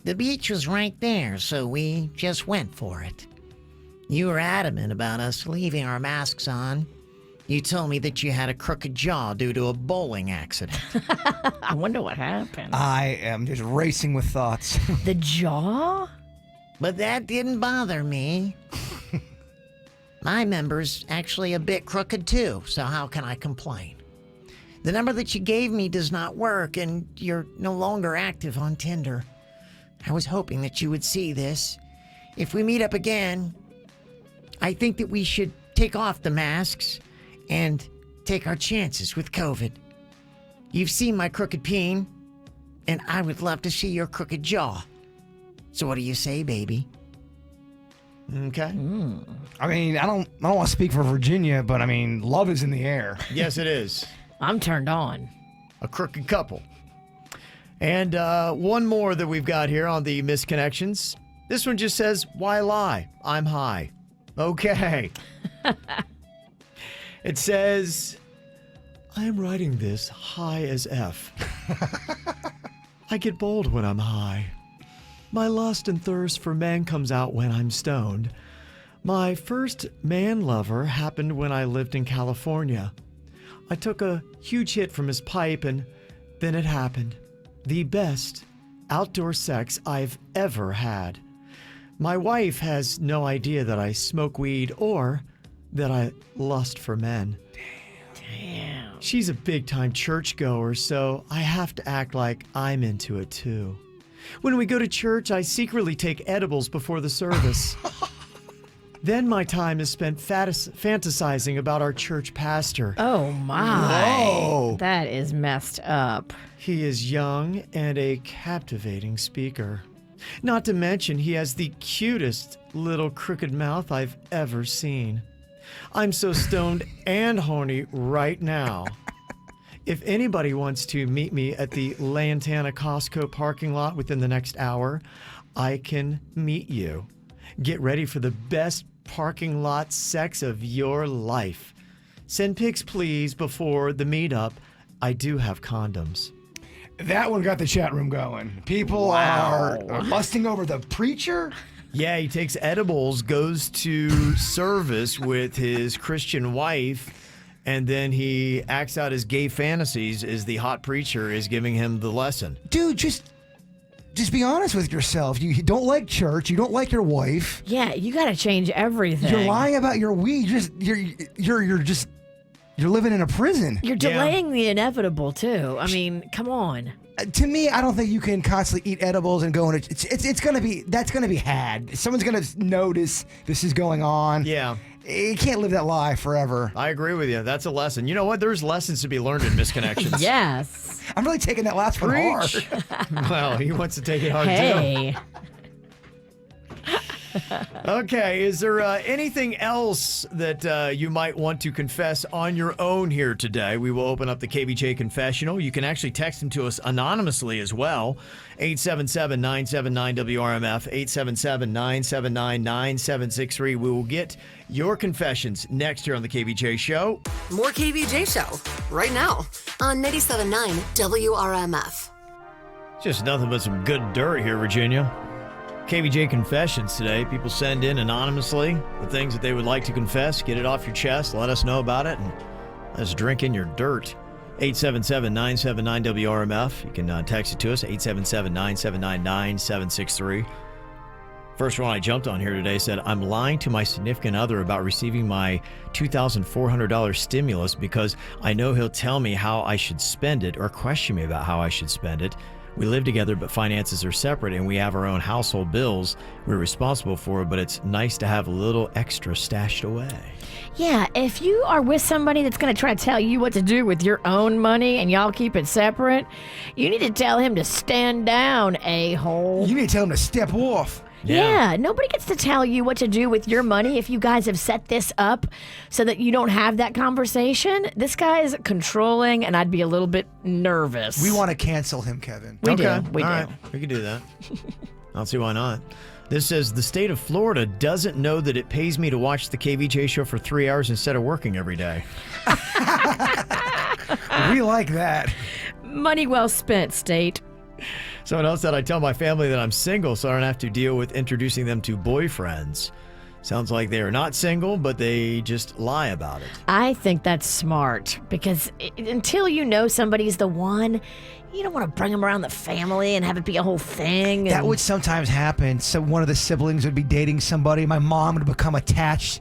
The beach was right there, so we just went for it. You were adamant about us leaving our masks on. You told me that you had a crooked jaw due to a bowling accident. I wonder what happened. I am just racing with thoughts. The jaw? But that didn't bother me. My member's actually a bit crooked too, so how can I complain? The number that you gave me does not work, and you're no longer active on Tinder. I was hoping that you would see this. If we meet up again, I think that we should take off the masks and take our chances with COVID. You've seen my crooked peen, and I would love to see your crooked jaw. So what do you say, baby? Okay. I mean, I don't want to speak for Virginia, but I mean, love is in the air. Yes, it is. I'm turned on. A crooked couple. And one more that we've got here on the misconnections. This one just says, why lie? I'm high. Okay. It says, I am writing this high as F. I get bold when I'm high. My lust and thirst for man comes out when I'm stoned. My first man lover happened when I lived in California. I took a huge hit from his pipe and then it happened. The best outdoor sex I've ever had. My wife has no idea that I smoke weed or that I lust for men. Damn. She's a big-time churchgoer, so I have to act like I'm into it too. When we go to church, I secretly take edibles before the service. Then my time is spent fantasizing about our church pastor. Oh my. Whoa. That is messed up. He is young and a captivating speaker. Not to mention, he has the cutest little crooked mouth I've ever seen. I'm so stoned and horny right now. If anybody wants to meet me at the Lantana Costco parking lot within the next hour, I can meet you. Get ready for the best parking lot sex of your life. Send pics, please, before the meetup. I do have condoms. That one got the chat room going. People are lusting over the preacher. Yeah, he takes edibles, goes to service with his Christian wife, and then he acts out his gay fantasies as the hot preacher is giving him the lesson. Dude, just be honest with yourself. You don't like church. You don't like your wife. Yeah, you got to change everything. You're lying about your weed. You're just You're living in a prison. You're delaying the inevitable, too. I mean, come on. To me, I don't think you can constantly eat edibles and go into. It's that's gonna be had. Someone's gonna notice this is going on. Yeah. You can't live that lie forever. I agree with you. That's a lesson. You know what? There's lessons to be learned in misconnections. Yes. I'm really taking that last one hard. Well, he wants to take it hard Hey. too. Okay, is there anything else that you might want to confess on your own here today? We will open up the KVJ confessional. You can actually text them to us anonymously as well. 877-979-WRMF, 877-979-9763. We will get your confessions next here on the KVJ Show. More KVJ Show right now on 97.9 WRMF. Just nothing but some good dirt here, Virginia. KVJ confessions today. People send in anonymously the things that they would like to confess. Get it off your chest. Let us know about it. And let's drink in your dirt. 877-979-WRMF. You can text it to us. 877-979-9763. First one I jumped on here today said, I'm lying to my significant other about receiving my $2,400 stimulus because I know he'll tell me how I should spend it or question me about how I should spend it. We live together, but finances are separate, and we have our own household bills we're responsible for, but it's nice to have a little extra stashed away. Yeah, if you are with somebody that's going to try to tell you what to do with your own money and y'all keep it separate, you need to tell him to stand down, a-hole. You need to tell him to step off. Yeah, nobody gets to tell you what to do with your money if you guys have set this up so that you don't have that conversation. This guy is controlling, and I'd be a little bit nervous. We want to cancel him, Kevin. We do. All right. We can do that. I don't see why not. This says, the state of Florida doesn't know that it pays me to watch the KVJ show for 3 hours instead of working every day. We like that. Money well spent, state. Someone else said, I tell my family that I'm single so I don't have to deal with introducing them to boyfriends. Sounds like they are not single, but they just lie about it. I think that's smart because until you know somebody's the one, you don't want to bring them around the family and have it be a whole thing. That would sometimes happen. So one of the siblings would be dating somebody. My mom would become attached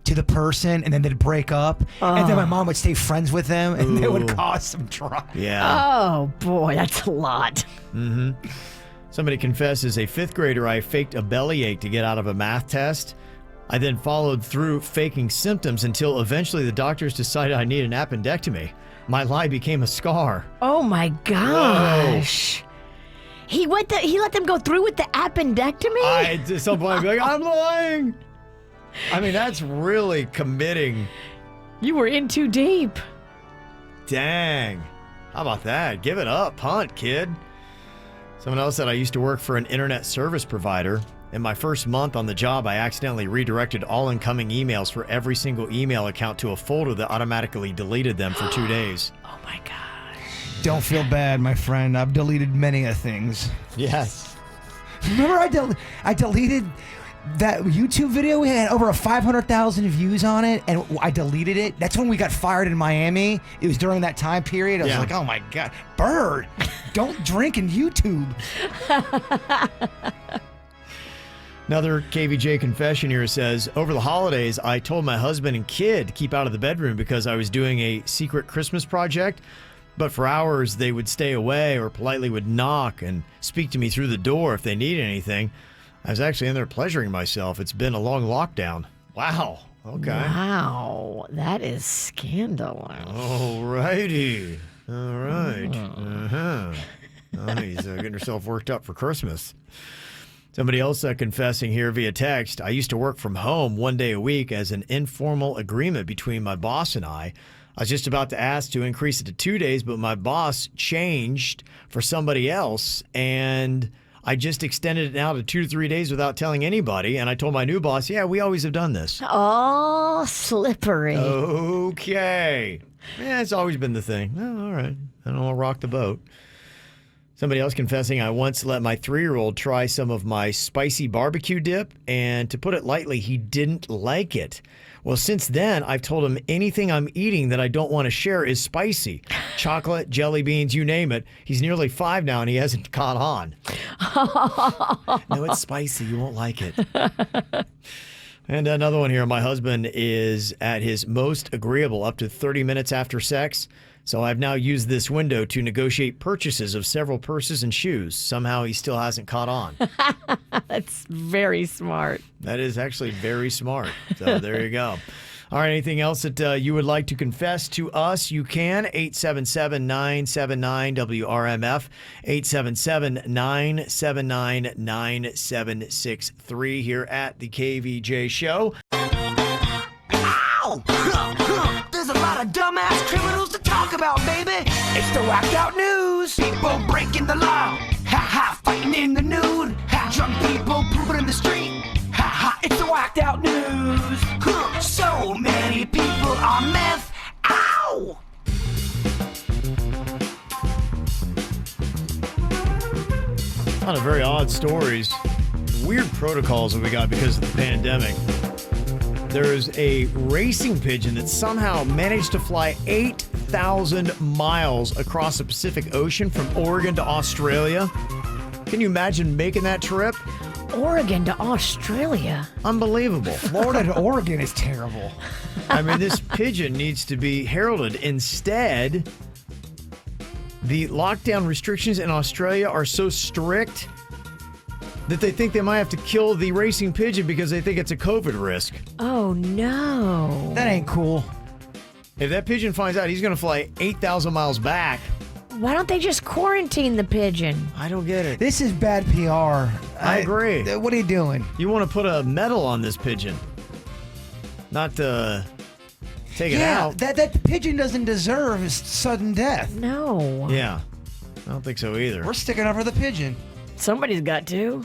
to the person, and then they'd break up. And then my mom would stay friends with them, and it would cause some drama. Yeah. Oh, boy, that's a lot. Mm-hmm. Somebody confesses, a fifth grader, I faked a bellyache to get out of a math test. I then followed through faking symptoms until eventually the doctors decided I need an appendectomy. My lie became a scar. Oh, my gosh. Whoa. He let them go through with the appendectomy? At some point, I'd be like, I'm lying. I mean, that's really committing. You were in too deep. Dang. How about that? Give it up, punt, kid. Someone else said, I used to work for an internet service provider. In my first month on the job, I accidentally redirected all incoming emails for every single email account to a folder that automatically deleted them for 2 days. Oh, my gosh. Don't feel bad, my friend. I've deleted many things. Yes. Remember I deleted that YouTube video? We had over 500,000 views on it, and I deleted it. That's when we got fired in Miami. It was during that time period. I was like, oh my God, Bird, don't drink in YouTube. Another KVJ confession here says, over the holidays, I told my husband and kid to keep out of the bedroom because I was doing a secret Christmas project. But for hours, they would stay away or politely would knock and speak to me through the door if they needed anything. I was actually in there pleasuring myself. It's been a long lockdown. Wow. Okay. Wow. That is scandalous. All righty. All right. Uh-huh. Oh, he's getting herself worked up for Christmas. Somebody else confessing here via text. I used to work from home 1 day a week as an informal agreement between my boss and I. I was just about to ask to increase it to 2 days, but my boss changed for somebody else, and I just extended it now to 2 to 3 days without telling anybody. And I told my new boss, yeah, we always have done this. Oh, slippery. Okay. Yeah, it's always been the thing. Oh, all right. I don't want to rock the boat. Somebody else confessing, I once let my 3-year-old try some of my spicy barbecue dip, and to put it lightly, he didn't like it. Well, since then, I've told him anything I'm eating that I don't want to share is spicy. Chocolate, jelly beans, you name it. He's nearly 5 now, and he hasn't caught on. No, it's spicy. You won't like it. And another one here. My husband is at his most agreeable up to 30 minutes after sex. So I've now used this window to negotiate purchases of several purses and shoes. Somehow he still hasn't caught on. That's very smart. That is actually very smart. So there you go. All right, anything else that you would like to confess to us, you can. 877-979-WRMF, 877-979-9763 here at the KVJ Show. Ow! There's a lot of dumbass criminals to talk about, baby. It's the whacked out news. People breaking the law. Ha ha, fighting in the nude. Ha, drunk people pooping in the street. Ha ha, it's the whacked out news. Huh, so many people on meth. Ow! A lot of very odd stories, weird protocols that we got because of the pandemic. There's a racing pigeon that somehow managed to fly 8,000 miles across the Pacific Ocean from Oregon to Australia. Can you imagine making that trip? Oregon to Australia. Unbelievable. Florida to Oregon is terrible. I mean, this pigeon needs to be heralded. Instead, the lockdown restrictions in Australia are so strict that they think they might have to kill the racing pigeon because they think it's a COVID risk. Oh, no. That ain't cool. If that pigeon finds out he's going to fly 8,000 miles back. Why don't they just quarantine the pigeon? I don't get it. This is bad PR. I agree. What are you doing? You want to put a medal on this pigeon. Not to take it out. That pigeon doesn't deserve sudden death. No. Yeah. I don't think so either. We're sticking up for the pigeon. Somebody's got to.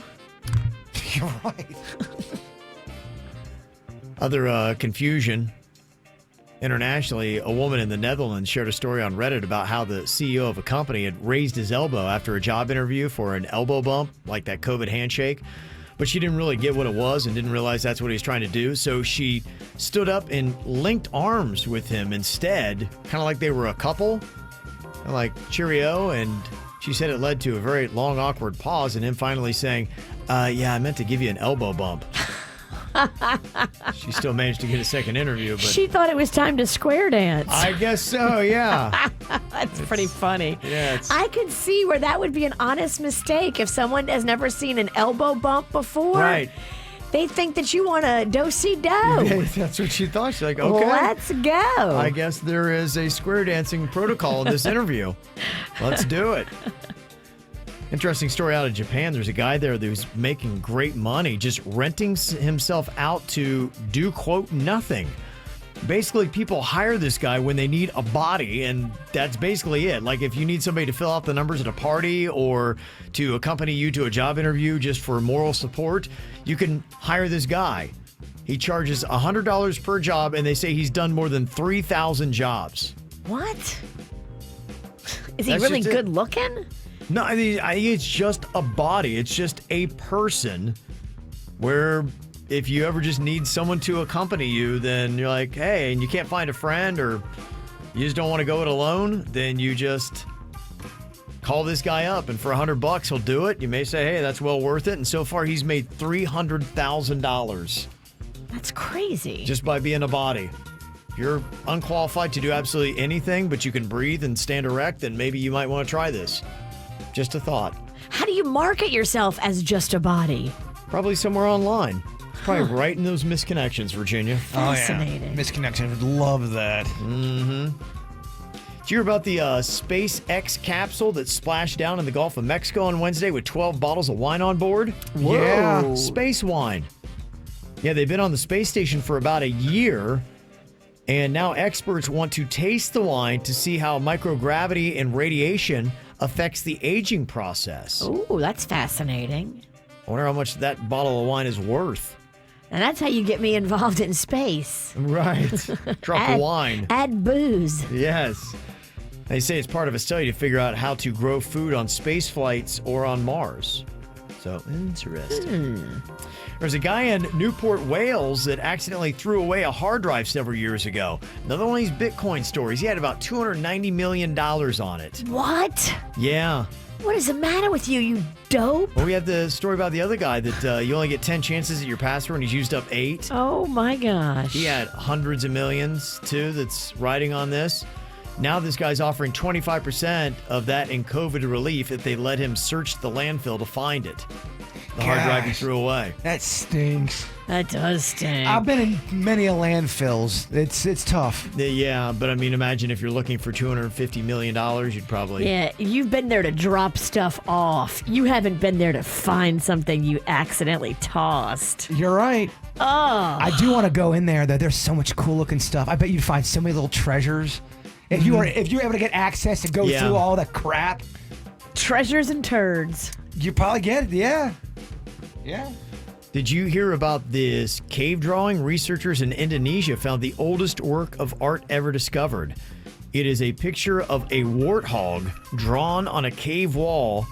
You're right. Other confusion. Internationally, a woman in the Netherlands shared a story on Reddit about how the CEO of a company had raised his elbow after a job interview for an elbow bump, like that COVID handshake. But she didn't really get what it was and didn't realize that's what he was trying to do. So she stood up and linked arms with him instead, kind of like they were a couple, like cheerio. And she said it led to a very long, awkward pause and him finally saying, yeah, I meant to give you an elbow bump. She still managed to get a second interview, but She thought it was time to square dance. I guess so, yeah. That's pretty funny. Yeah, I could see where that would be an honest mistake if someone has never seen an elbow bump before. Right. They think that you want a do-si-do. That's what she thought. She's like, okay. Let's go. I guess there is a square dancing protocol in this interview. Let's do it. Interesting story out of Japan. There's a guy there that was making great money just renting himself out to do, quote, nothing. Basically, people hire this guy when they need a body, and that's basically it. Like if you need somebody to fill out the numbers at a party or to accompany you to a job interview just for moral support, you can hire this guy. He charges $100 per job, and they say he's done more than 3,000 jobs. What? Is he That's really just it. good looking? No, I think it's just a body. It's just a person where if you ever just need someone to accompany you, then you're like, hey, and you can't find a friend or you just don't want to go it alone, then you just call this guy up and for $100 he'll do it. You may say, hey, that's well worth it. And so far he's made $300,000. That's crazy. Just by being a body. If you're unqualified to do absolutely anything, but you can breathe and stand erect, then maybe you might want to try this. Just a thought. How do you market yourself as just a body? Probably somewhere online. Probably right in those misconnections, Virginia. Fascinating. Oh, yeah. Misconnection. Would love that. Mm-hmm. Did you hear about the SpaceX capsule that splashed down in the Gulf of Mexico on Wednesday with 12 bottles of wine on board? Whoa. Yeah. Space wine. Yeah, they've been on the space station for about a year, and now experts want to taste the wine to see how microgravity and radiation affects the aging process. Ooh, that's fascinating. I wonder how much that bottle of wine is worth. And that's how you get me involved in space. Right. Drop of wine. Add booze. Yes. They say it's part of a study to figure out how to grow food on space flights or on Mars. So, interesting. There's a guy in Newport, Wales that accidentally threw away a hard drive several years ago. Another one of these Bitcoin stories. He had about $290 million on it. What? Yeah. What is the matter with you, you dope? Well, we have the story about the other guy that you only get 10 chances at your password and he's used up 8. Oh, my gosh. He had hundreds of millions, too, that's riding on this. Now this guy's offering 25% of that in COVID relief if they let him search the landfill to find it. The hard drive he threw away. That stinks. That does stink. I've been in many landfills. It's tough. Yeah, but I mean, imagine if you're looking for $250 million, you'd probably... Yeah, you've been there to drop stuff off. You haven't been there to find something you accidentally tossed. You're right. Oh. I do want to go in there, though. There's so much cool looking stuff. I bet you'd find so many little treasures. If you're able to get access to go through all the crap. Treasures and turds. You probably get it, yeah. Did you hear about this cave drawing? Researchers in Indonesia found the oldest work of art ever discovered. It is a picture of a warthog drawn on a cave wall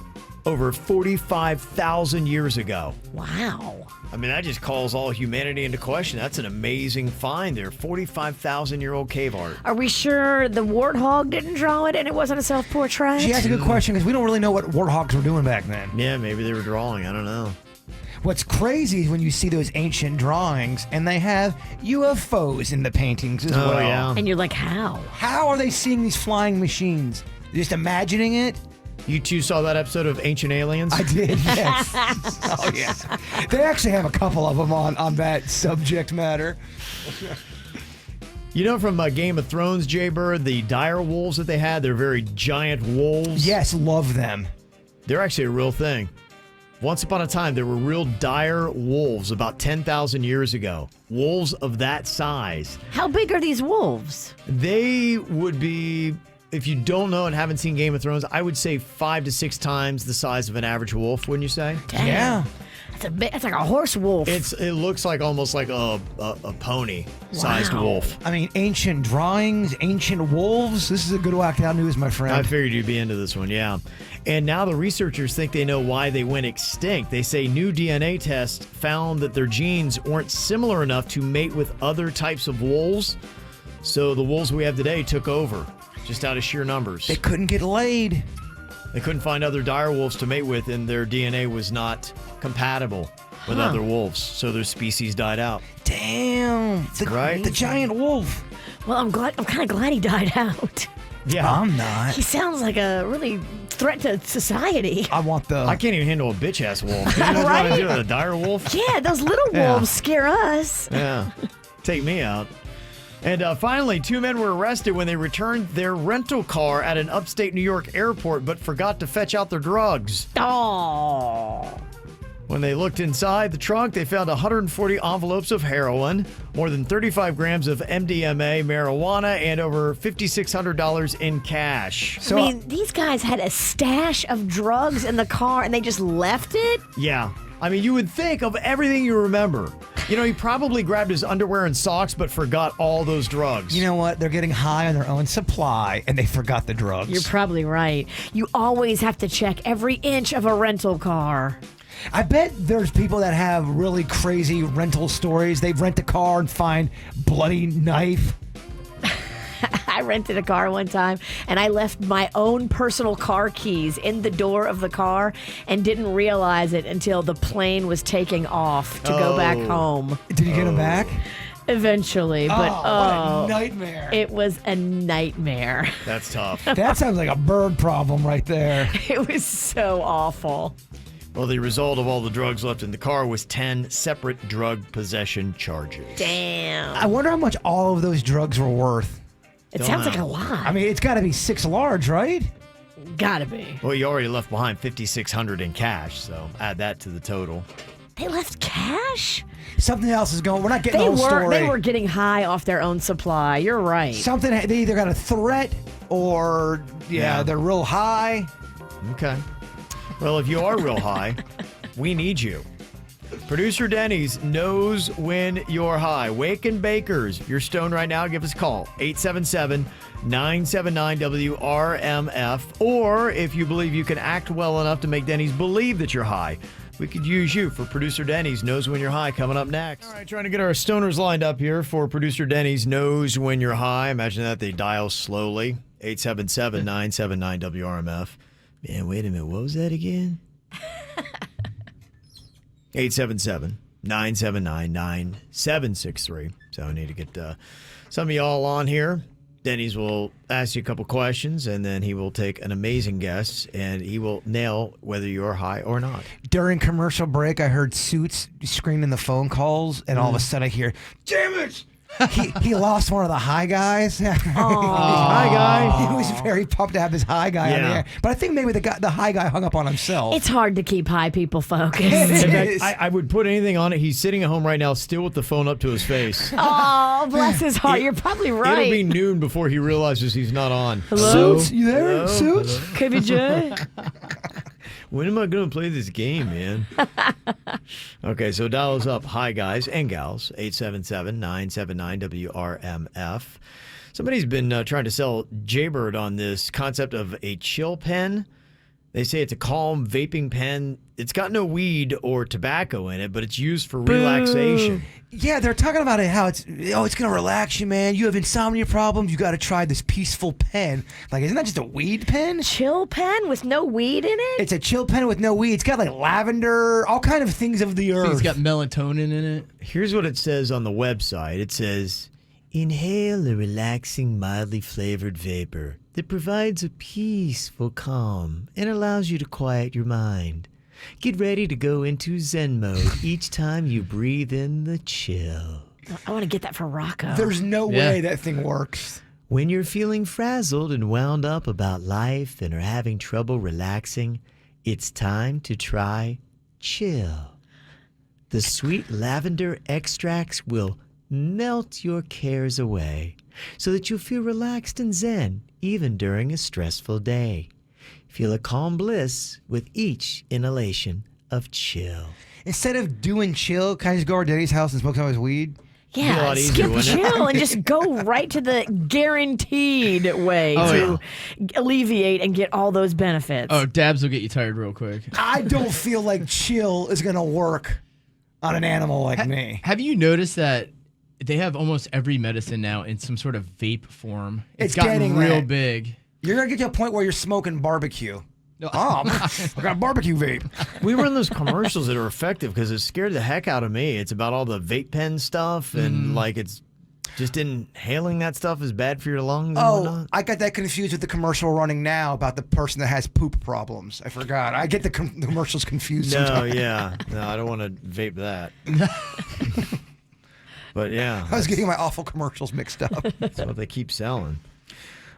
over 45,000 years ago. Wow. I mean, that just calls all humanity into question. That's an amazing find there. 45,000-year-old cave art. Are we sure the warthog didn't draw it and it wasn't a self-portrait? She asked a good question because we don't really know what warthogs were doing back then. Yeah, maybe they were drawing. I don't know. What's crazy is when you see those ancient drawings and they have UFOs in the paintings as well. Yeah. And you're like, how? How are they seeing these flying machines? Just imagining it? You two saw that episode of Ancient Aliens? I did, yes. Oh, yes. They actually have a couple of them on that subject matter. You know from Game of Thrones, Jay Bird, the dire wolves that they had, they're very giant wolves. Yes, love them. They're actually a real thing. Once upon a time, there were real dire wolves about 10,000 years ago. Wolves of that size. How big are these wolves? They would be, if you don't know and haven't seen Game of Thrones, I would say 5 to 6 times the size of an average wolf, wouldn't you say? Damn. Yeah. It's like a horse wolf. It looks like almost like a pony-sized wolf. I mean, ancient drawings, ancient wolves. This is a good whacked-out news, my friend. I figured you'd be into this one, yeah. And now the researchers think they know why they went extinct. They say new DNA tests found that their genes weren't similar enough to mate with other types of wolves. So the wolves we have today took over, just out of sheer numbers. They couldn't get laid. They couldn't find other dire wolves to mate with, and their DNA was not compatible with other wolves. So their species died out. Damn. Right? The giant wolf. Well, I'm kind of glad he died out. Yeah. I'm not. He sounds like a really threat to society. I can't even handle a bitch-ass wolf. You know what I do with a dire wolf? Yeah, those little wolves scare us. Yeah. Take me out. And finally, 2 men were arrested when they returned their rental car at an upstate New York airport, but forgot to fetch out their drugs. Oh. When they looked inside the trunk, they found 140 envelopes of heroin, more than 35 grams of MDMA, marijuana, and over $5,600 in cash. I mean, these guys had a stash of drugs in the car and they just left it? Yeah. I mean, you would think of everything you remember. You know, he probably grabbed his underwear and socks, but forgot all those drugs. You know what? They're getting high on their own supply, and they forgot the drugs. You're probably right. You always have to check every inch of a rental car. I bet there's people that have really crazy rental stories. They rent a car and find bloody knife. I rented a car one time and I left my own personal car keys in the door of the car and didn't realize it until the plane was taking off to go back home. Did you get them back? Eventually, but what a nightmare. It was a nightmare. That's tough. That sounds like a bird problem right there. It was so awful. Well, the result of all the drugs left in the car was 10 separate drug possession charges. Damn. I wonder how much all of those drugs were worth. It sounds like a lot. I mean, it's got to be 6 large, right? Gotta be. Well, you already left behind $5,600 in cash, so add that to the total. They left cash? Something else is going. We're not getting the whole story. They were getting high off their own supply. You're right. Something. They either got a threat or they're real high. Okay. Well, if you are real high, we need you. Producer Denny's knows when you're high. Wake and Bakers, if you're stoned right now, give us a call. 877-979-WRMF. Or if you believe you can act well enough to make Denny's believe that you're high, we could use you for Producer Denny's Knows When You're High coming up next. All right, trying to get our stoners lined up here for Producer Denny's Knows When You're High. Imagine that they dial slowly. 877-979-WRMF. Man, wait a minute. What was that again? 877-979-9763. So I need to get some of y'all on here. Denny's will ask you a couple questions, and then he will take an amazing guest, and he will nail whether you're high or not. During commercial break, I heard Suits screaming the phone calls, and all of a sudden I hear, "Damn it!" He lost one of the high guys. High guy. He was very pumped to have his high guy on the air. But I think maybe the high guy hung up on himself. It's hard to keep high people focused. In fact, I would put anything on it. He's sitting at home right now, still with the phone up to his face. Oh, bless his heart. You're probably right. It'll be noon before he realizes he's not on. Hello? Suits, you there? Hello? Suits? KVJ? When am I going to play this game, man? Okay, so dial us up. Hi, guys and gals. 877-979-WRMF. Somebody's been trying to sell Jaybird on this concept of a chill pen. They say it's a calm vaping pen. It's got no weed or tobacco in it, but it's used for relaxation. Yeah, they're talking about it, how it's going to relax you, man. You have insomnia problems. You got to try this peaceful pen. Like, isn't that just a weed pen? Chill pen with no weed in it? It's a chill pen with no weed. It's got like lavender, all kind of things of the earth. It's got melatonin in it. Here's what it says on the website. It says, inhale a relaxing, mildly flavored vapor that provides a peaceful calm and allows you to quiet your mind. Get ready to go into Zen mode each time you breathe in the chill. I want to get that for Rocco. There's no way that thing works. When you're feeling frazzled and wound up about life and are having trouble relaxing, it's time to try Chill. The sweet lavender extracts will melt your cares away so that you'll feel relaxed and zen even during a stressful day. Feel a calm bliss with each inhalation of Chill. Instead of doing chill, can I just go over to Denny's house and smoke some of his weed? Yeah, skip chill and just go right to the guaranteed way to alleviate and get all those benefits. Oh, dabs will get you tired real quick. I don't feel like chill is going to work on an animal like me. Have you noticed that they have almost every medicine now in some sort of vape form? It's gotten getting real that. big. You're going to get to a point where you're smoking barbecue. I got barbecue vape. We run those commercials that are effective because it scared the heck out of me. It's about all the vape pen stuff and like it's just inhaling that stuff is bad for your lungs and whatnot. I got that confused with the commercial running now about the person that has poop problems. I forgot. I get the commercials confused sometimes. No, I don't want to vape that. But yeah. I was getting my awful commercials mixed up. That's what they keep selling.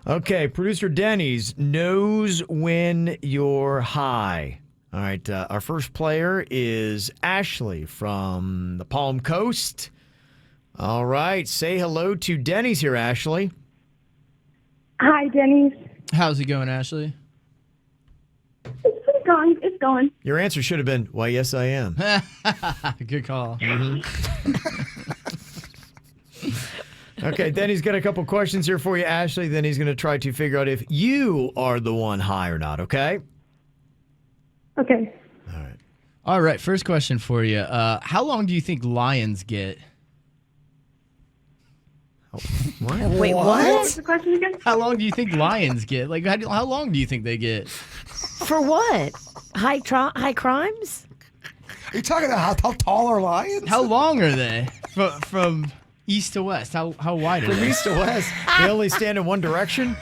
Okay, producer Denny's knows when you're high. All right, our first player is Ashley from the Palm Coast. All right, say hello to Denny's here, Ashley. Hi, Denny's. How's it going, Ashley? It's going. It's going. Your answer should have been, why, yes, I am. Good call. Okay, then he's got a couple questions here for you, Ashley. Then he's going to try to figure out if you are the one high or not, okay? Okay. All right, first question for you. How long do you think lions get? What? Wait, what? What's the question again? How long do you think lions get? Like, how long do you think they get? For what? High crimes? Are you talking about how tall are lions? How long are they? From east to west? How wide are From they? east to west, they only stand in one direction?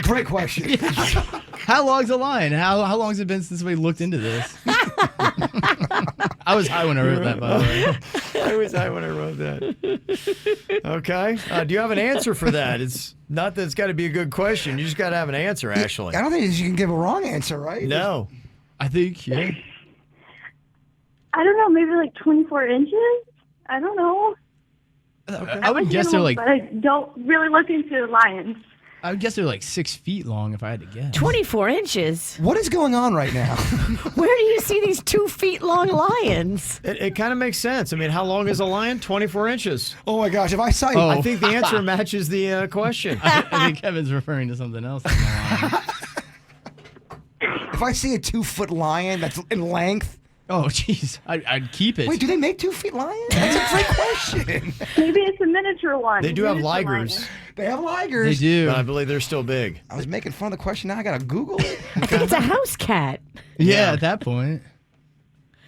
Great question. How long's a lion? How long's it been since we looked into this? I was high when I wrote that, by the way. I was high when I wrote that. Okay. Do you have an answer for that? It's not that it's got to be a good question. You just got to have an answer, Ashley. I don't think you can give a wrong answer, right? No. I think, yeah. I don't know. Maybe like 24 inches. I don't know. I would guess they're like. But I don't really look into lions. I would guess they're like 6 feet long if I had to guess. 24 inches? What is going on right now? Where do you see these 2 feet long lions? It kind of makes sense. I mean, how long is a lion? 24 inches. Oh my gosh! If I saw you, I think the answer matches the question. I think Kevin's referring to something else. If I see a 2 foot lion that's in length, Oh, jeez. I'd keep it. Wait, do they make 2 feet lions? That's a great question. Maybe it's a miniature one. They do have Miniature ligers. lion. They have ligers. They do. But I believe they're still big. I was making fun of the question. Now I gotta Google it. I think it's a house cat. Yeah, at that point.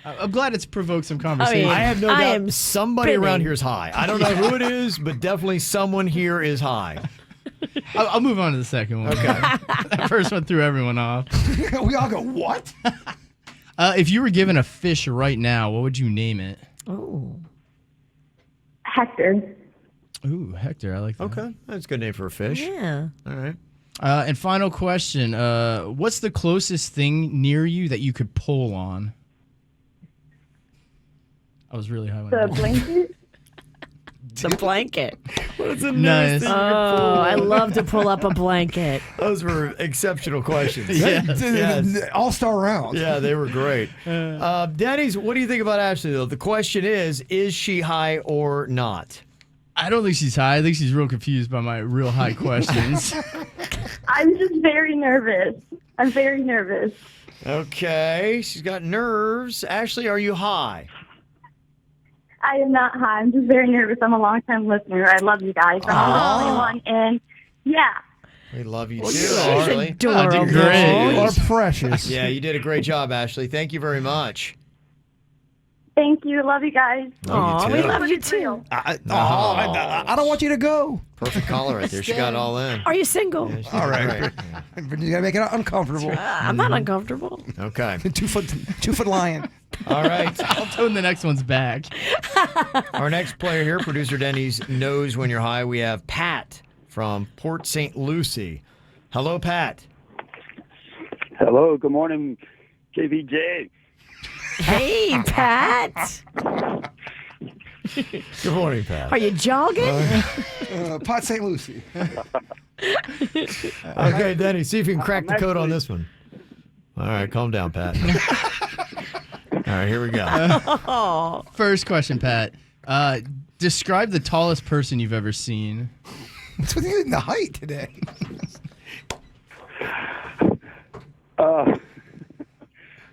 I'm glad it's provoked some conversation. I have no I doubt am somebody spinning. around here is high. I don't know who it is, but definitely someone here is high. I'll move on to the second one. Okay. That first one threw everyone off. We all go, what? If you were given a fish right now, what would you name it? Oh. Hector. Ooh, Hector. I like that. Okay. That's a good name for a fish. Yeah. All right. And final question. What's the closest thing near you that you could pull on? I was really high when I The was- blanket. The blanket. What's the Nice. nearest thing you can Oh, pull? I love to pull up a blanket. Those were exceptional questions. Yes. All-star round. Yeah, they were great. Denny's, what do you think about Ashley, though? The question is she high or not? I don't think she's high. I think she's real confused by my real high questions. I'm just very nervous. I'm very nervous. Okay, she's got nerves. Ashley, are you high? I am not high. I'm just very nervous. I'm a long-time listener. I love you guys. I'm the only one, and yeah. We love you Well, too, she's Ashley. adorable. I did great. You are precious. Yeah, you did a great job, Ashley. Thank you very much. Thank you. Love you guys. Love you we too. love you too. I don't want you to go. Perfect caller right there. She got all in. Are you single? Yeah, she's All right. great. You gotta make it uncomfortable. I'm not uncomfortable. Okay. 2 foot lion. All right. I'll tone the next one's back. Our next player here, producer Denny's knows when you're high. We have Pat from Port St. Lucie. Hello, Pat. Hello, good morning, KVJ. Hey, Pat. Good morning, Pat. Are you jogging? Pot St. Lucie. Okay, Denny, see if you can crack the code on this one. All right, calm down, Pat. All right, here we go. First question, Pat. Describe the tallest person you've ever seen. What's with you in the height today?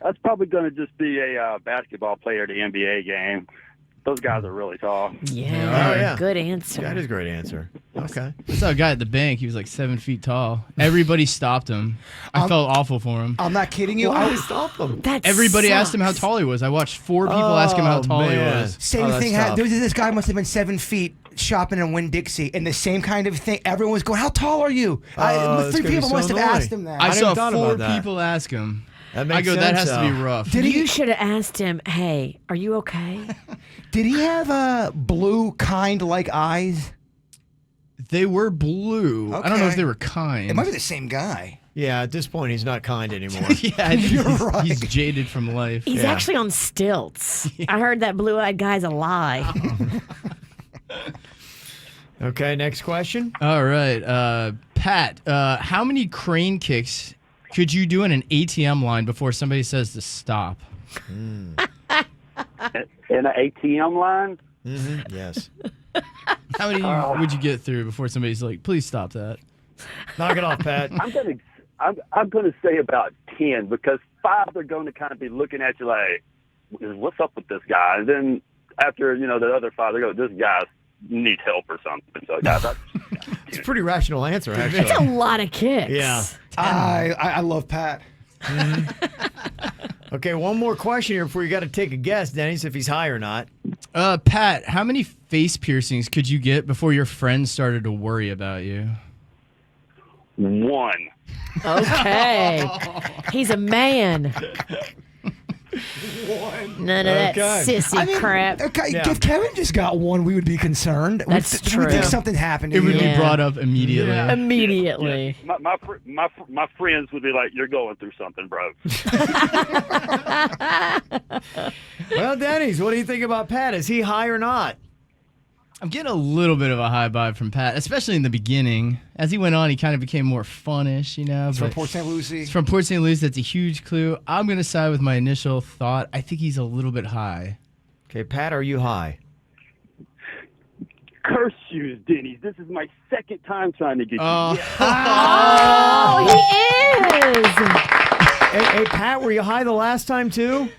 That's probably going to just be a basketball player at the NBA game. Those guys are really tall. Yeah, Oh, yeah. good answer. That is a great answer. Okay. I saw a guy at the bank. He was like 7 feet tall. Everybody stopped him. I felt awful for him. I'm not kidding you. Why I did was he stop them? That Everybody asked him how sucks. tall he was. I watched 4 people ask him how tall he man. was. Same that's thing. tough. This guy must have been 7 feet shopping in Winn-Dixie, and the same kind of thing. Everyone was going, "How tall are you?" that's 3 gonna be people so must have annoying. asked him that. I I saw never thought 4 about that. people ask him. That makes I go, that sense, has to be though. rough. Did You he? should have asked him, hey, are you okay? Did he have blue kind-like eyes? They were blue. I don't know if Okay. they were kind. It might be the same guy. Yeah, at this point, he's not kind anymore. Yeah, I think You're he's, right. he's jaded from life. He's Yeah. actually on stilts. I heard that blue-eyed guy's a lie. Okay, next question. All right, Pat. How many crane kicks could you do in an ATM line before somebody says to stop? In an ATM line? Mm-hmm. Yes. How many would you get through before somebody's like, please stop that? Knock it off, Pat. I'm gonna say about 10 because 5 are going to kind of be looking at you like, what's up with this guy? And then after the other 5, they go, this guy needs help or something. So yeah, that's It's a pretty rational answer, actually. That's a lot of kicks. Yeah. I love Pat. Okay, one more question here before you got to take a guess, Denny's, if he's high or not. Pat, how many face piercings could you get before your friends started to worry about you? 1. Okay. He's a man. None of that Okay. sissy crap. Okay, Yeah. if Kevin just got one, we would be concerned. That's We true. think something happened to It would you. be Yeah. brought up immediately. Yeah. Immediately. My friends would be like, you're going through something, bro. Well, Denny's, what do you think about Pat? Is he high or not? I'm getting a little bit of a high vibe from Pat, especially in the beginning. As he went on, he kind of became more funnish, It's from but- Port St. Lucie. It's from Port St. Lucie. That's a huge clue. I'm going to side with my initial thought. I think he's a little bit high. Okay, Pat, are you high? Curse you, Denny's. This is my second time trying to get you. Oh, he is. Hey, Pat, were you high the last time, too?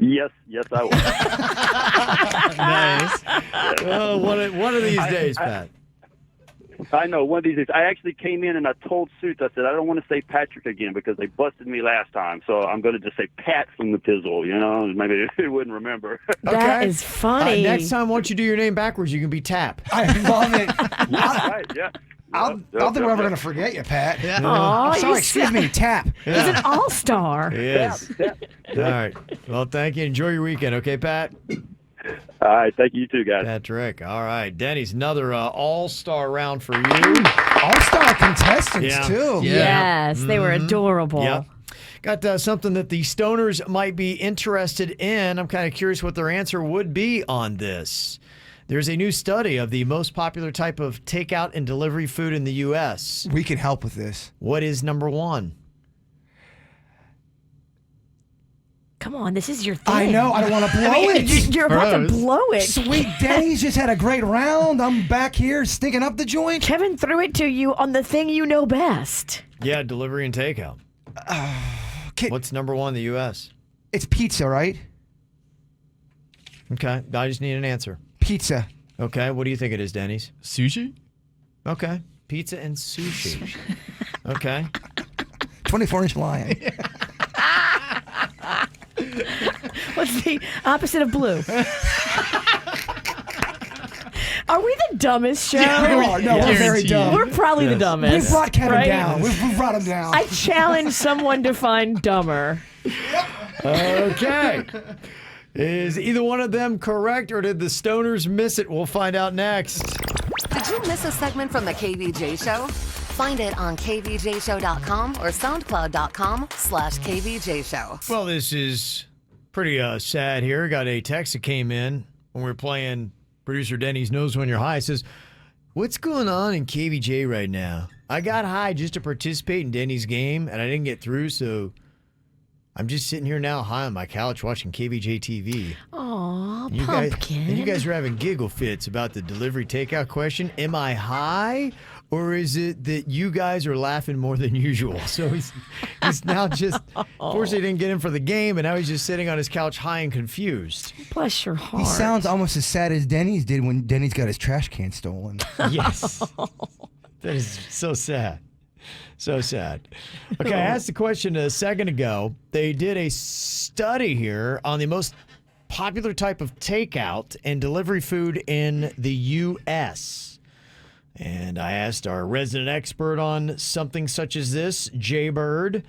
Yes, I will. Nice. Oh, one of these days, Pat. I know, one of these days. I actually came in and I told Suits, I said, I don't want to say Patrick again because they busted me last time. So I'm going to just say Pat from the Pizzle, maybe they wouldn't remember. That is funny. Next time, once you do your name backwards, you can be Tap. I love it. Right, yeah. I don't think we're ever going to forget you, Pat. Yeah. I'm sorry, excuse me, Tap. He's an all-star. He is. All right. Well, thank you. Enjoy your weekend, okay, Pat? All right. Thank you, too, guys. Patrick. All right. Denny's, another all-star round for you. All-star contestants, too. Yes, they were adorable. Yep. Got something that the stoners might be interested in. I'm kind of curious what their answer would be on this. There's a new study of the most popular type of takeout and delivery food in the U.S. We can help with this. What is number one? Come on, this is your thing. I know. I don't want to blow it. You're about to blow it. Sweet Denny's just had a great round. I'm back here stinking up the joint. Kevin threw it to you on the thing you know best. Yeah, delivery and takeout. What's number one in the U.S.? It's pizza, right? Okay. I just need an answer. Pizza. Okay. What do you think it is, Denny's? Sushi? Okay. Pizza and sushi. Okay. 24-inch lion. What's the opposite of blue? Are we the dumbest show? Yeah, we are. No, we're very dumb. We're probably the dumbest. We've brought Kevin right? down. We've brought him down. I challenge someone to find dumber. Okay. Is either one of them correct, or did the stoners miss it? We'll find out next. Did you miss a segment from the KVJ Show? Find it on kvjshow.com or soundcloud.com/KVJ Show. Well, this is pretty sad here. Got a text that came in when we were playing Producer Denny's Knows When You're High. It says, what's going on in KVJ right now? I got high just to participate in Denny's game, and I didn't get through, so I'm just sitting here now high on my couch watching KVJ TV. Aw, And pumpkin. you guys are having giggle fits about the delivery takeout question. Am I high, or is it that you guys are laughing more than usual? So he's now just, fortunately he didn't get in for the game, and now he's just sitting on his couch high and confused. Bless your heart. He sounds almost as sad as Denny's did when Denny's got his trash can stolen. Yes. That is so sad. So sad. Okay, I asked the question a second ago. They did a study here on the most popular type of takeout and delivery food in the U.S. And I asked our resident expert on something such as this, Jay Bird.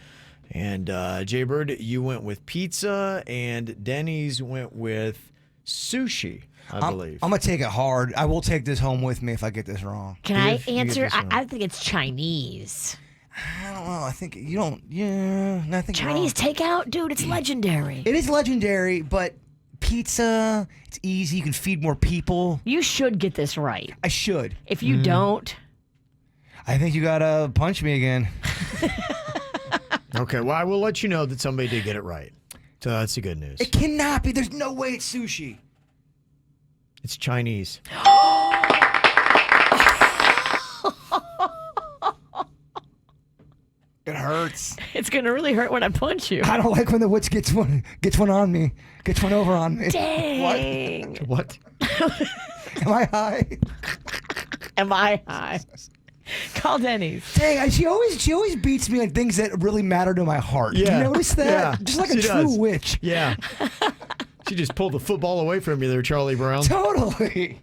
And Jay Bird, you went with pizza, and Denny's went with sushi, I believe. I'm going to take it hard. I will take this home with me if I get this wrong. Can I answer? I think it's Chinese. I don't know. I think you don't. Yeah. I think Chinese takeout? Dude, it's legendary. It is legendary, but pizza, it's easy. You can feed more people. You should get this right. I should. If you don't, I think you got to punch me again. Okay, well, I will let you know that somebody did get it right. So that's the good news. It cannot be. There's no way it's sushi. It's Chinese. It hurts. it's going to really hurt when I punch you. I don't like when the witch gets one on me. Gets one over on me. Dang. What? Am I high? Am I high? Call Denny's. Dang, she always beats me on things that really matter to my heart. Yeah. Do you notice that? Yeah. Just like a She true does. witch. Yeah. She just pulled the football away from you there, Charlie Brown. Totally.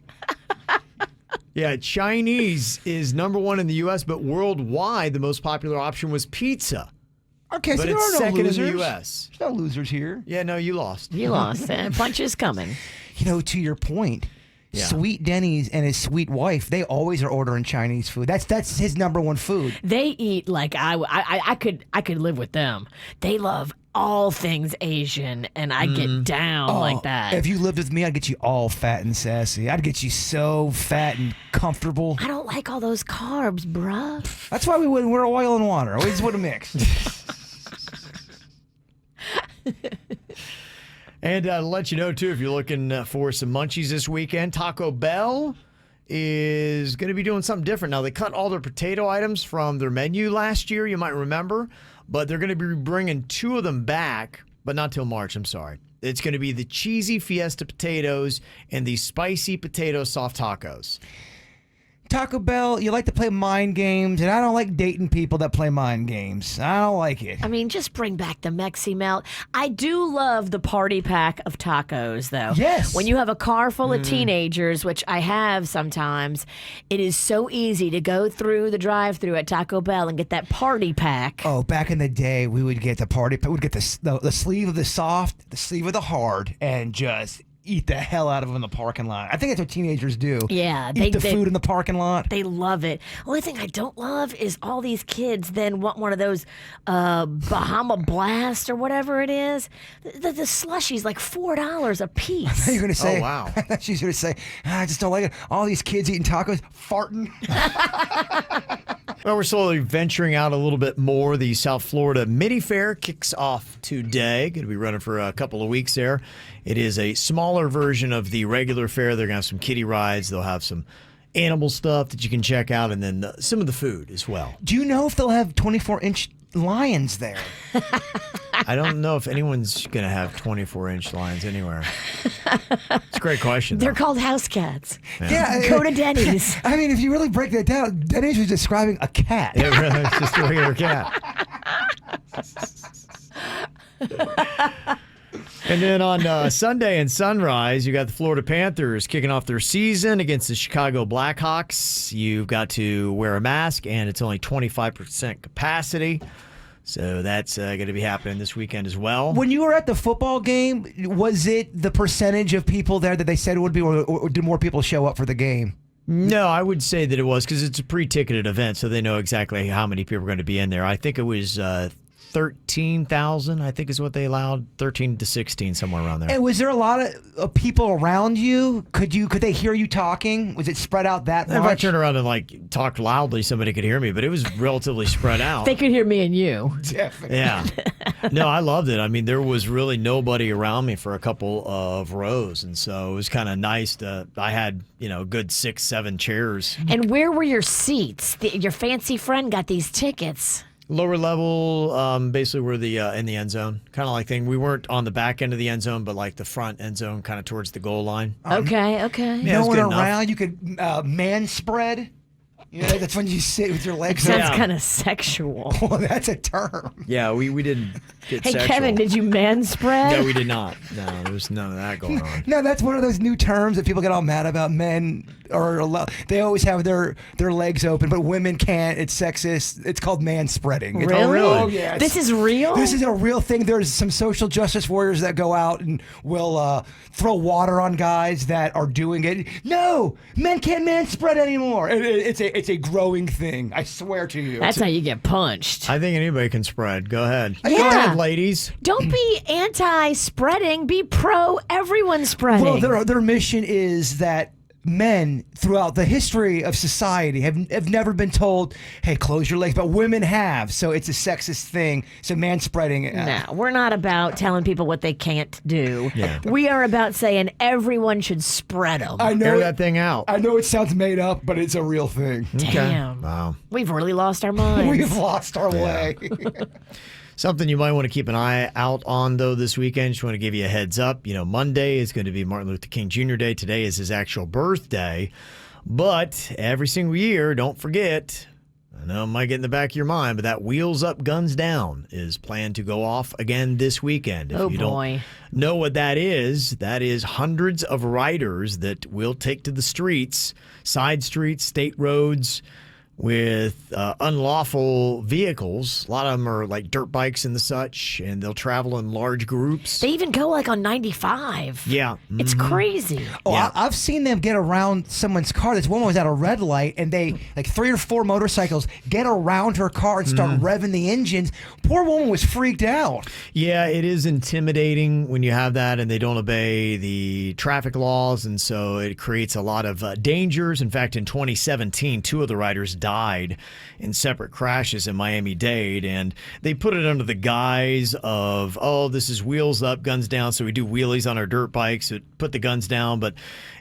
Yeah, Chinese is number one in the U.S., but worldwide, the most popular option was pizza. Okay, so but there it's are no second losers. in the U.S. There's no losers here. Yeah, no, you lost. You lost. Punch is coming. You know, to your point, Yeah. Sweet Denny's and his sweet wife, they always are ordering Chinese food. That's his number one food. They eat like I could live with them. They love all things Asian, and I get down like that. If you lived with me, I'd get you all fat and sassy. I'd get you so fat and comfortable. I don't like all those carbs, bruh. That's why we're oil and water. Always would have mixed. And to let you know, too, if you're looking for some munchies this weekend, Taco Bell is going to be doing something different. Now, they cut all their potato items from their menu last year, you might remember, but they're going to be bringing 2 of them back, but not till March, I'm sorry. It's going to be the cheesy fiesta potatoes and the spicy potato soft tacos. Taco Bell, you like to play mind games, and I don't like dating people that play mind games. I don't like it. I mean, just bring back the Mexi Melt. I do love the party pack of tacos, though. Yes. When you have a car full of teenagers, which I have sometimes, it is so easy to go through the drive-thru at Taco Bell and get that party pack. Oh, back in the day, we would get the party pack. We'd get the sleeve of the soft, the sleeve of the hard, and just eat the hell out of them in the parking lot. I think that's what teenagers do. Yeah. Eat the food in the parking lot. They love it. Only thing I don't love is all these kids then want one of those Bahama Blast or whatever it is. The slushies like $4 a piece. You're going to say, oh, wow. She's going to say, I just don't like it. All these kids eating tacos, farting. Well, we're slowly venturing out a little bit more. The South Florida Mini Fair kicks off today. Going to be running for a couple of weeks there. It is a smaller version of the regular fair. They're going to have some kiddie rides. They'll have some animal stuff that you can check out, and then some of the food as well. Do you know if they'll have 24-inch lions there? I don't know if anyone's going to have 24-inch lions anywhere. It's a great question. They're called house cats. Yeah. Go to Denny's. I mean, if you really break that down, Denny's was describing a cat. It really is just a regular cat. And then on Sunday and Sunrise, you got the Florida Panthers kicking off their season against the Chicago Blackhawks. You've got to wear a mask, and it's only 25% capacity. So that's going to be happening this weekend as well. When you were at the football game, was it the percentage of people there that they said it would be, or did more people show up for the game? No, I would say that it was because it's a pre-ticketed event, so they know exactly how many people are going to be in there. I think it was 13,000, I think is what they allowed, 13 to 16, somewhere around there. And was there a lot of people around you? Could they hear you talking? Was it spread out that much? If I turned around and talked loudly, somebody could hear me, but it was relatively spread out. They could hear me and you. Definitely. Yeah. No, I loved it. I mean, there was really nobody around me for a couple of rows, and so it was kind of nice I had, a good 6-7 chairs. And where were your seats? Your fancy friend got these tickets. Lower level, basically we're in the end zone, kind of like thing. We weren't on the back end of the end zone, but like the front end zone, kind of towards the goal line. Okay. Yeah, no one around. You could man spread. That's when you sit with your legs. Sounds kind of sexual. Well, that's a term. Yeah, we didn't get Hey, sexual. Kevin, did you man spread? No, we did not. No, there was none of that going on. No, that's one of those new terms that people get all mad about. Men they always have their legs open, but women can't. It's sexist. It's called man spreading. Really? Oh, yes. This is real? This is a real thing. There's some social justice warriors that go out and will throw water on guys that are doing it. No, men can't man spread anymore. It's a growing thing. I swear to you. That's how you get punched. I think anybody can spread. Go ahead. Yeah. Go ahead, ladies. Don't be anti-spreading. Be pro everyone spreading. Well, their mission is that men throughout the history of society have never been told, hey, close your legs, but women have. So it's a sexist thing. So man spreading. No, we're not about telling people what they can't do. Yeah. We are about saying everyone should spread them. I know Air that thing out. I know it sounds made up, but it's a real thing. Damn. Wow. We've really lost our minds. We've lost our way. Something you might want to keep an eye out on, though, this weekend. Just want to give you a heads up. Monday is going to be Martin Luther King Jr. Day. Today is his actual birthday. But every single year, don't forget, I know it might get in the back of your mind, but that Wheels Up, Guns Down is planned to go off again this weekend. If you don't know what that is hundreds of riders that will take to the streets, side streets, state roads, with unlawful vehicles. A lot of them are like dirt bikes and the such, and they'll travel in large groups. They even go on 95. Yeah. Mm-hmm. It's crazy. Oh, Yeah. I've seen them get around someone's car. This woman was at a red light, and they, 3 or 4 motorcycles, get around her car and start revving the engines. Poor woman was freaked out. Yeah, it is intimidating when you have that and they don't obey the traffic laws, and so it creates a lot of dangers. In fact, in 2017, 2 of the riders died in separate crashes in Miami-Dade, and they put it under the guise of, this is wheels up, guns down, so we do wheelies on our dirt bikes, so put the guns down, but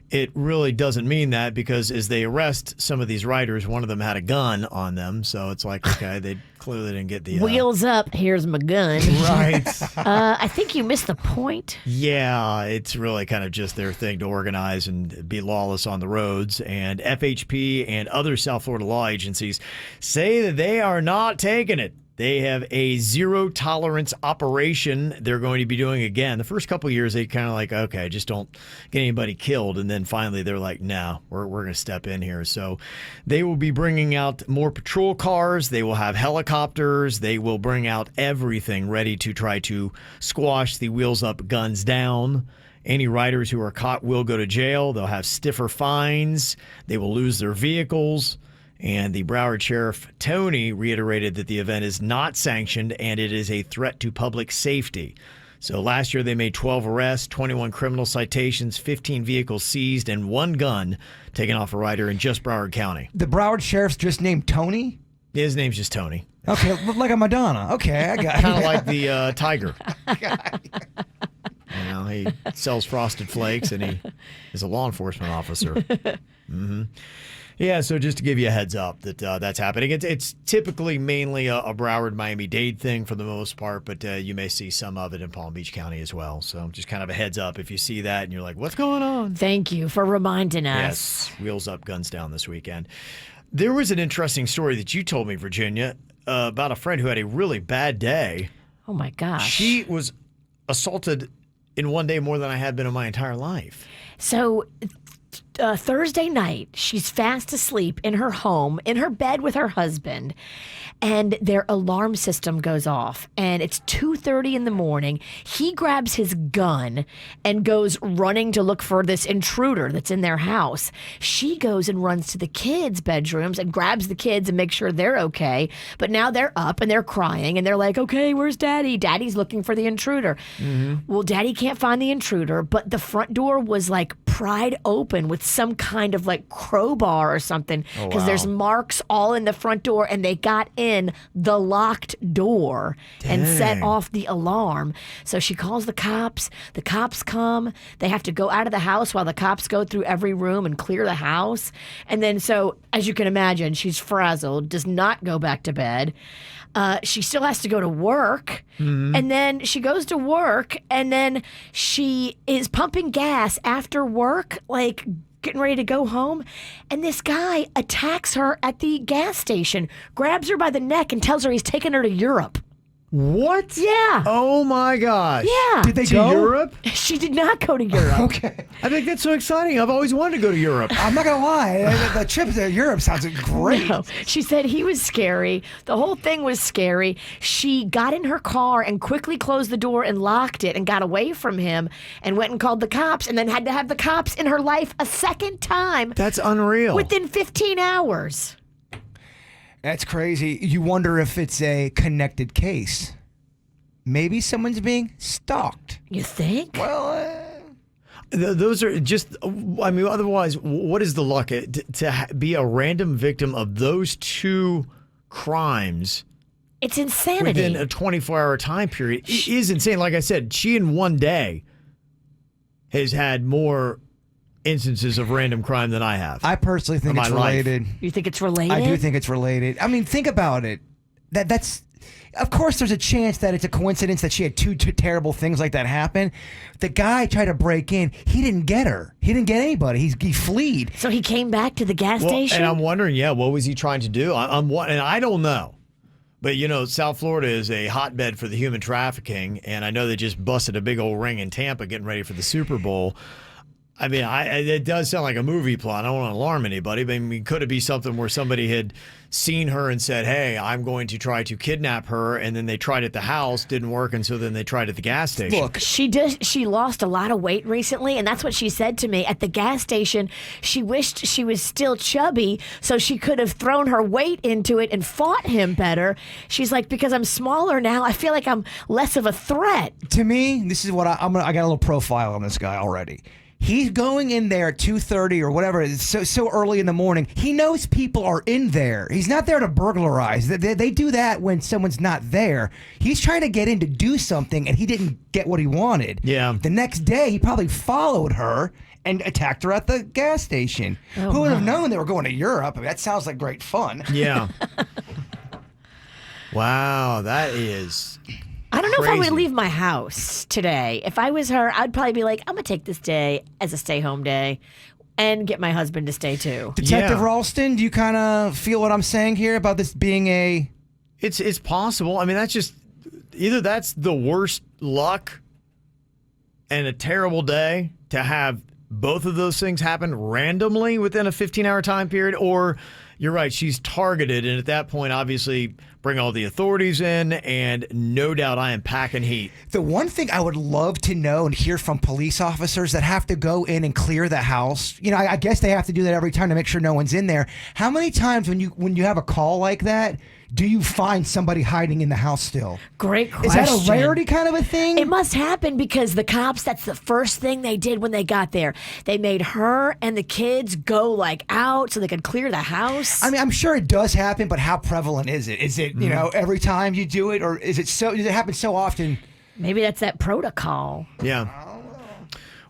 it really doesn't mean that, because as they arrest some of these riders, one of them had a gun on them. So it's like, okay, they clearly didn't get the... Wheels up, here's my gun. Right. I think you missed the point. Yeah, it's really kind of just their thing to organize and be lawless on the roads. And FHP and other South Florida law agencies say that they are not taking it. They have a zero tolerance operation they're going to be doing again. The first couple of years, they kind of like, okay, just don't get anybody killed. And then finally, they're like, no, we're going to step in here. So they will be bringing out more patrol cars. They will have helicopters. They will bring out everything ready to try to squash the wheels up, guns down. Any riders who are caught will go to jail. They'll have stiffer fines. They will lose their vehicles. And the Broward Sheriff, Tony, reiterated that the event is not sanctioned and it is a threat to public safety. So last year they made 12 arrests, 21 criminal citations, 15 vehicles seized, and 1 gun taken off a rider in just Broward County. The Broward Sheriff's just named Tony? His name's just Tony. Okay, like a Madonna. Okay, I got it. Kind of like the tiger. You know, he sells Frosted Flakes and he is a law enforcement officer. Mm-hmm. Yeah, so just to give you a heads up that that's happening. It's typically mainly a Broward, Miami-Dade thing for the most part, but you may see some of it in Palm Beach County as well. So just kind of a heads up if you see that and you're like, what's going on? Thank you for reminding us. Yes, wheels up, guns down this weekend. There was an interesting story that you told me, Virginia, about a friend who had a really bad day. Oh, my gosh. She was assaulted in one day more than I had been in my entire life. So... Thursday night, she's fast asleep in her home, in her bed with her husband, and their alarm system goes off, and it's 2:30 in the morning. He grabs his gun and goes running to look for this intruder that's in their house. She goes and runs to the kids' bedrooms and grabs the kids and makes sure they're okay, but now they're up and they're crying, and they're like, okay, where's Daddy? Daddy's looking for the intruder. Mm-hmm. Well, Daddy can't find the intruder, but the front door was like pried open with some kind of like crowbar or something, because there's marks all in the front door, and they got in the locked door and set off the alarm. So she calls the cops. The cops come. They have to go out of the house while the cops go through every room and clear the house. And then, so as you can imagine, she's frazzled, does not go back to bed. She still has to go to work. Mm-hmm. And then she goes to work, and then she is pumping gas after work, like getting ready to go home. And this guy attacks her at the gas station, grabs her by the neck, and tells her he's taking her to Europe. What? Yeah. Oh my gosh. Yeah. Did they to go? Europe? She did not go to Europe. Okay. I think that's so exciting. I've always wanted to go to Europe. I'm not going to lie. The trip to Europe sounds great. No. She said he was scary. The whole thing was scary. She got in her car and quickly closed the door and locked it and got away from him and went and called the cops, and then had to have the cops in her life a second time. That's unreal. Within 15 hours. That's crazy. You wonder if it's a connected case. Maybe someone's being stalked. You think? Well, those are just, I mean, otherwise, what is the luck to be a random victim of those two crimes? It's insanity. Within a 24-hour time period. It is insane. Like I said, she in one day has had more instances of random crime than I have. I personally think it's related. You think it's related? I do think it's related. I mean, think about it. That's, of course, there's a chance that it's a coincidence that she had two terrible things like that happen. The guy tried to break in. He didn't get her. He didn't get anybody. He fled. So he came back to the gas station? And I'm wondering, what was he trying to do? And I don't know. But, you know, South Florida is a hotbed for the human trafficking, and I know they just busted a big old ring in Tampa getting ready for the Super Bowl. I mean, it does sound like a movie plot. I don't want to alarm anybody, but I mean, could it be something where somebody had seen her and said, hey, I'm going to try to kidnap her, and then they tried at the house, didn't work, and so then they tried at the gas station? Look, she lost a lot of weight recently, and that's what she said to me. At the gas station, she wished she was still chubby so she could have thrown her weight into it and fought him better. She's like, because I'm smaller now, I feel like I'm less of a threat. To me, this is what I got a little profile on this guy already. He's going in there at 2:30 or whatever. It's so early in the morning. He knows people are in there. He's not there to burglarize. They do that when someone's not there. He's trying to get in to do something, and he didn't get what he wanted. Yeah. The next day, he probably followed her and attacked her at the gas station. Oh, Who would have my. known they were going to Europe? I mean, that sounds like great fun. Yeah. Wow, that is. I don't know if I would crazy. leave my house today. If I was her, I'd probably be like, I'm going to take this day as a stay-home day and get my husband to stay too. Detective Ralston, do you kind of feel what I'm saying here about this being a... It's possible. I mean, that's just either that's the worst luck and a terrible day to have both of those things happen randomly within a 15-hour time period, or you're right, she's targeted, and at that point, obviously, bring all the authorities in, and no doubt I am packing heat. The one thing I would love to know and hear from police officers that have to go in and clear the house, you know, I guess they have to do that every time to make sure no one's in there. How many times when you have a call like that, do you find somebody hiding in the house still? Great question. Is that a rarity kind of a thing? It must happen because the cops, that's the first thing they did when they got there. They made her and the kids go like out so they could clear the house. I mean, I'm sure it does happen, but how prevalent is it? Is it, you know, every time you do it, or does it happen so often? Maybe that's that protocol. Yeah.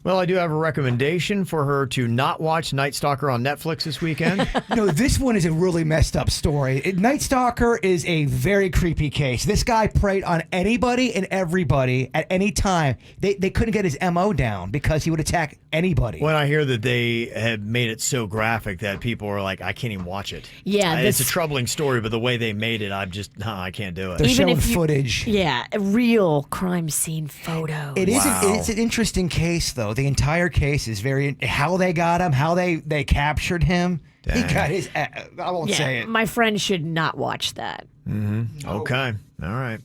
Well, I do have a recommendation for her to not watch Night Stalker on Netflix this weekend. No, this one is a really messed up story. Night Stalker is a very creepy case. This guy preyed on anybody and everybody at any time. They couldn't get his MO down because he would attack anybody. When I hear that they have made it so graphic that people are like, I can't even watch it. Yeah, It's a troubling story, but the way they made it, I can't do it. They're Even showing if you- footage. Yeah, real crime scene photos. It is. It's an interesting case, though. The entire case is very how they got him, how they captured him. He got his. I won't say it. My friend should not watch that. Mm-hmm. Okay. All right.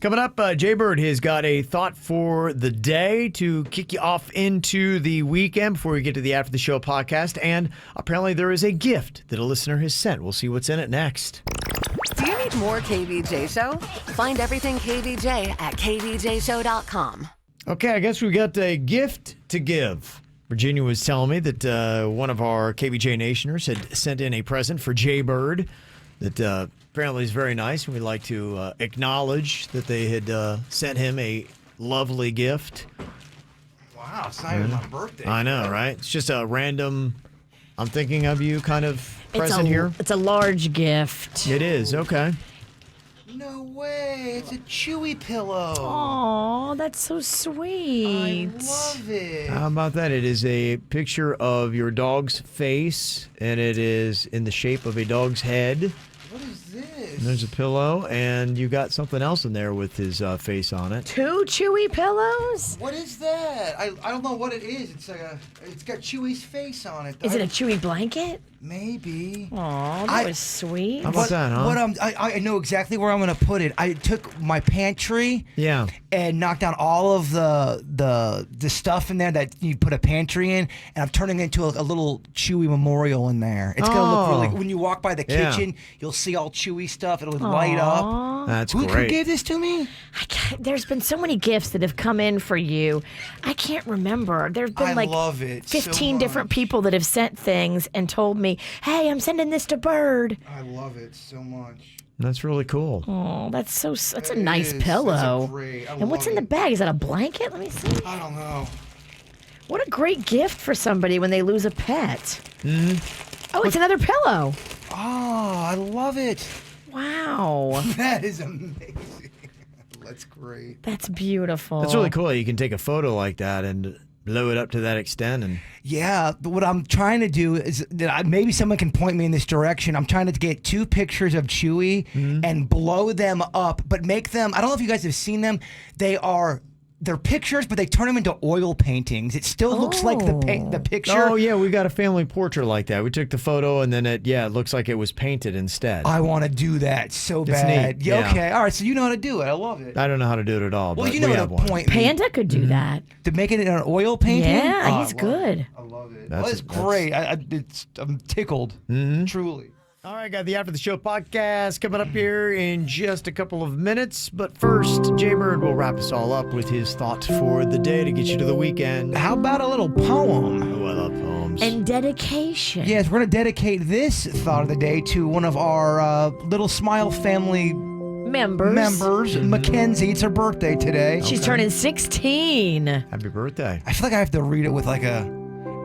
Coming up, Jay Bird has got a thought for the day to kick you off into the weekend before we get to the After the Show podcast. And apparently there is a gift that a listener has sent. We'll see what's in it next. Do you need more KVJ Show? Find everything KVJ at KVJShow.com. Okay, I guess we got a gift to give. Virginia was telling me that one of our KVJ Nationers had sent in a present for Jay Bird that apparently is very nice, and we'd like to acknowledge that they had sent him a lovely gift. Wow, it's not even my birthday. I know, right? It's just a random, I'm thinking of you kind of present here. It's a large gift. It is, okay. No way! It's a Chewy pillow. Oh, that's so sweet. I love it. How about that? It is a picture of your dog's face, and it is in the shape of a dog's head. What is this? And there's a pillow, and you got something else in there with his face on it. 2 Chewy pillows? What is that? I don't know what it is. It's like it's got Chewy's face on it. Is it a Chewy blanket? Maybe. Aw, that was sweet. How about that, huh? What I know exactly where I'm gonna put it. I took my pantry and knocked down all of the stuff in there that you put a pantry in, and I'm turning it into a little Chewy memorial in there. It's gonna look really. When you walk by the kitchen, you'll see all Chewy stuff. It'll light up. That's Who great. gave this to me? There's been so many gifts that have come in for you. I can't remember. There's been I love it so 15 different much. people that have sent things and told me, hey, I'm sending this to Bird. I love it so much. That's really cool. Oh, that's a nice pillow. And what's in the bag? Is that a blanket? Let me see. I don't know. What a great gift for somebody when they lose a pet. Mm-hmm. Oh, it's another pillow. Oh, I love it. Wow. That is amazing. That's great. That's beautiful. That's really cool. You can take a photo like that and blow it up to that extent. And Yeah, but what I'm trying to do is that maybe someone can point me in this direction. I'm trying to get 2 pictures of Chewy and blow them up, but make them, I don't know if you guys have seen them. They're pictures, but they turn them into oil paintings. It still looks like the picture. Oh, yeah, we got a family portrait like that. We took the photo, and then it looks like it was painted instead. I want to do that so It's bad. neat, Yeah, yeah. okay, all right, so you know how to do it. I love it. I don't know how to do it at all, Well, but you know we how have to one. point me. Panda could do that. To make it an oil painting? Yeah, Oh, he's I love good. it. I love it. That's- That's great. I'm tickled, truly. All right, got the After the Show podcast coming up here in just a couple of minutes. But first, Jay Bird will wrap us all up with his thought for the day to get you to the weekend. How about a little poem? Oh, I love poems. And dedication. Yes, we're going to dedicate this thought of the day to one of our Little Smile family members. Mackenzie. It's her birthday today. She's turning 16. Happy birthday. I feel like I have to read it with like a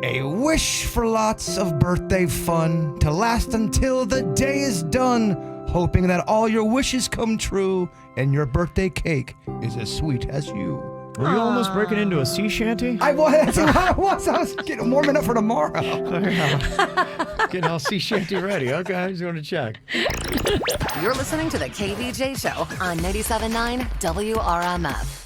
A wish for lots of birthday fun to last until the day is done. Hoping that all your wishes come true and your birthday cake is as sweet as you. Were you almost breaking into a sea shanty? I was. I was getting warming up for tomorrow. Getting all sea shanty ready. Okay, I just want to check. You're listening to the KVJ Show on 97.9 WRMF.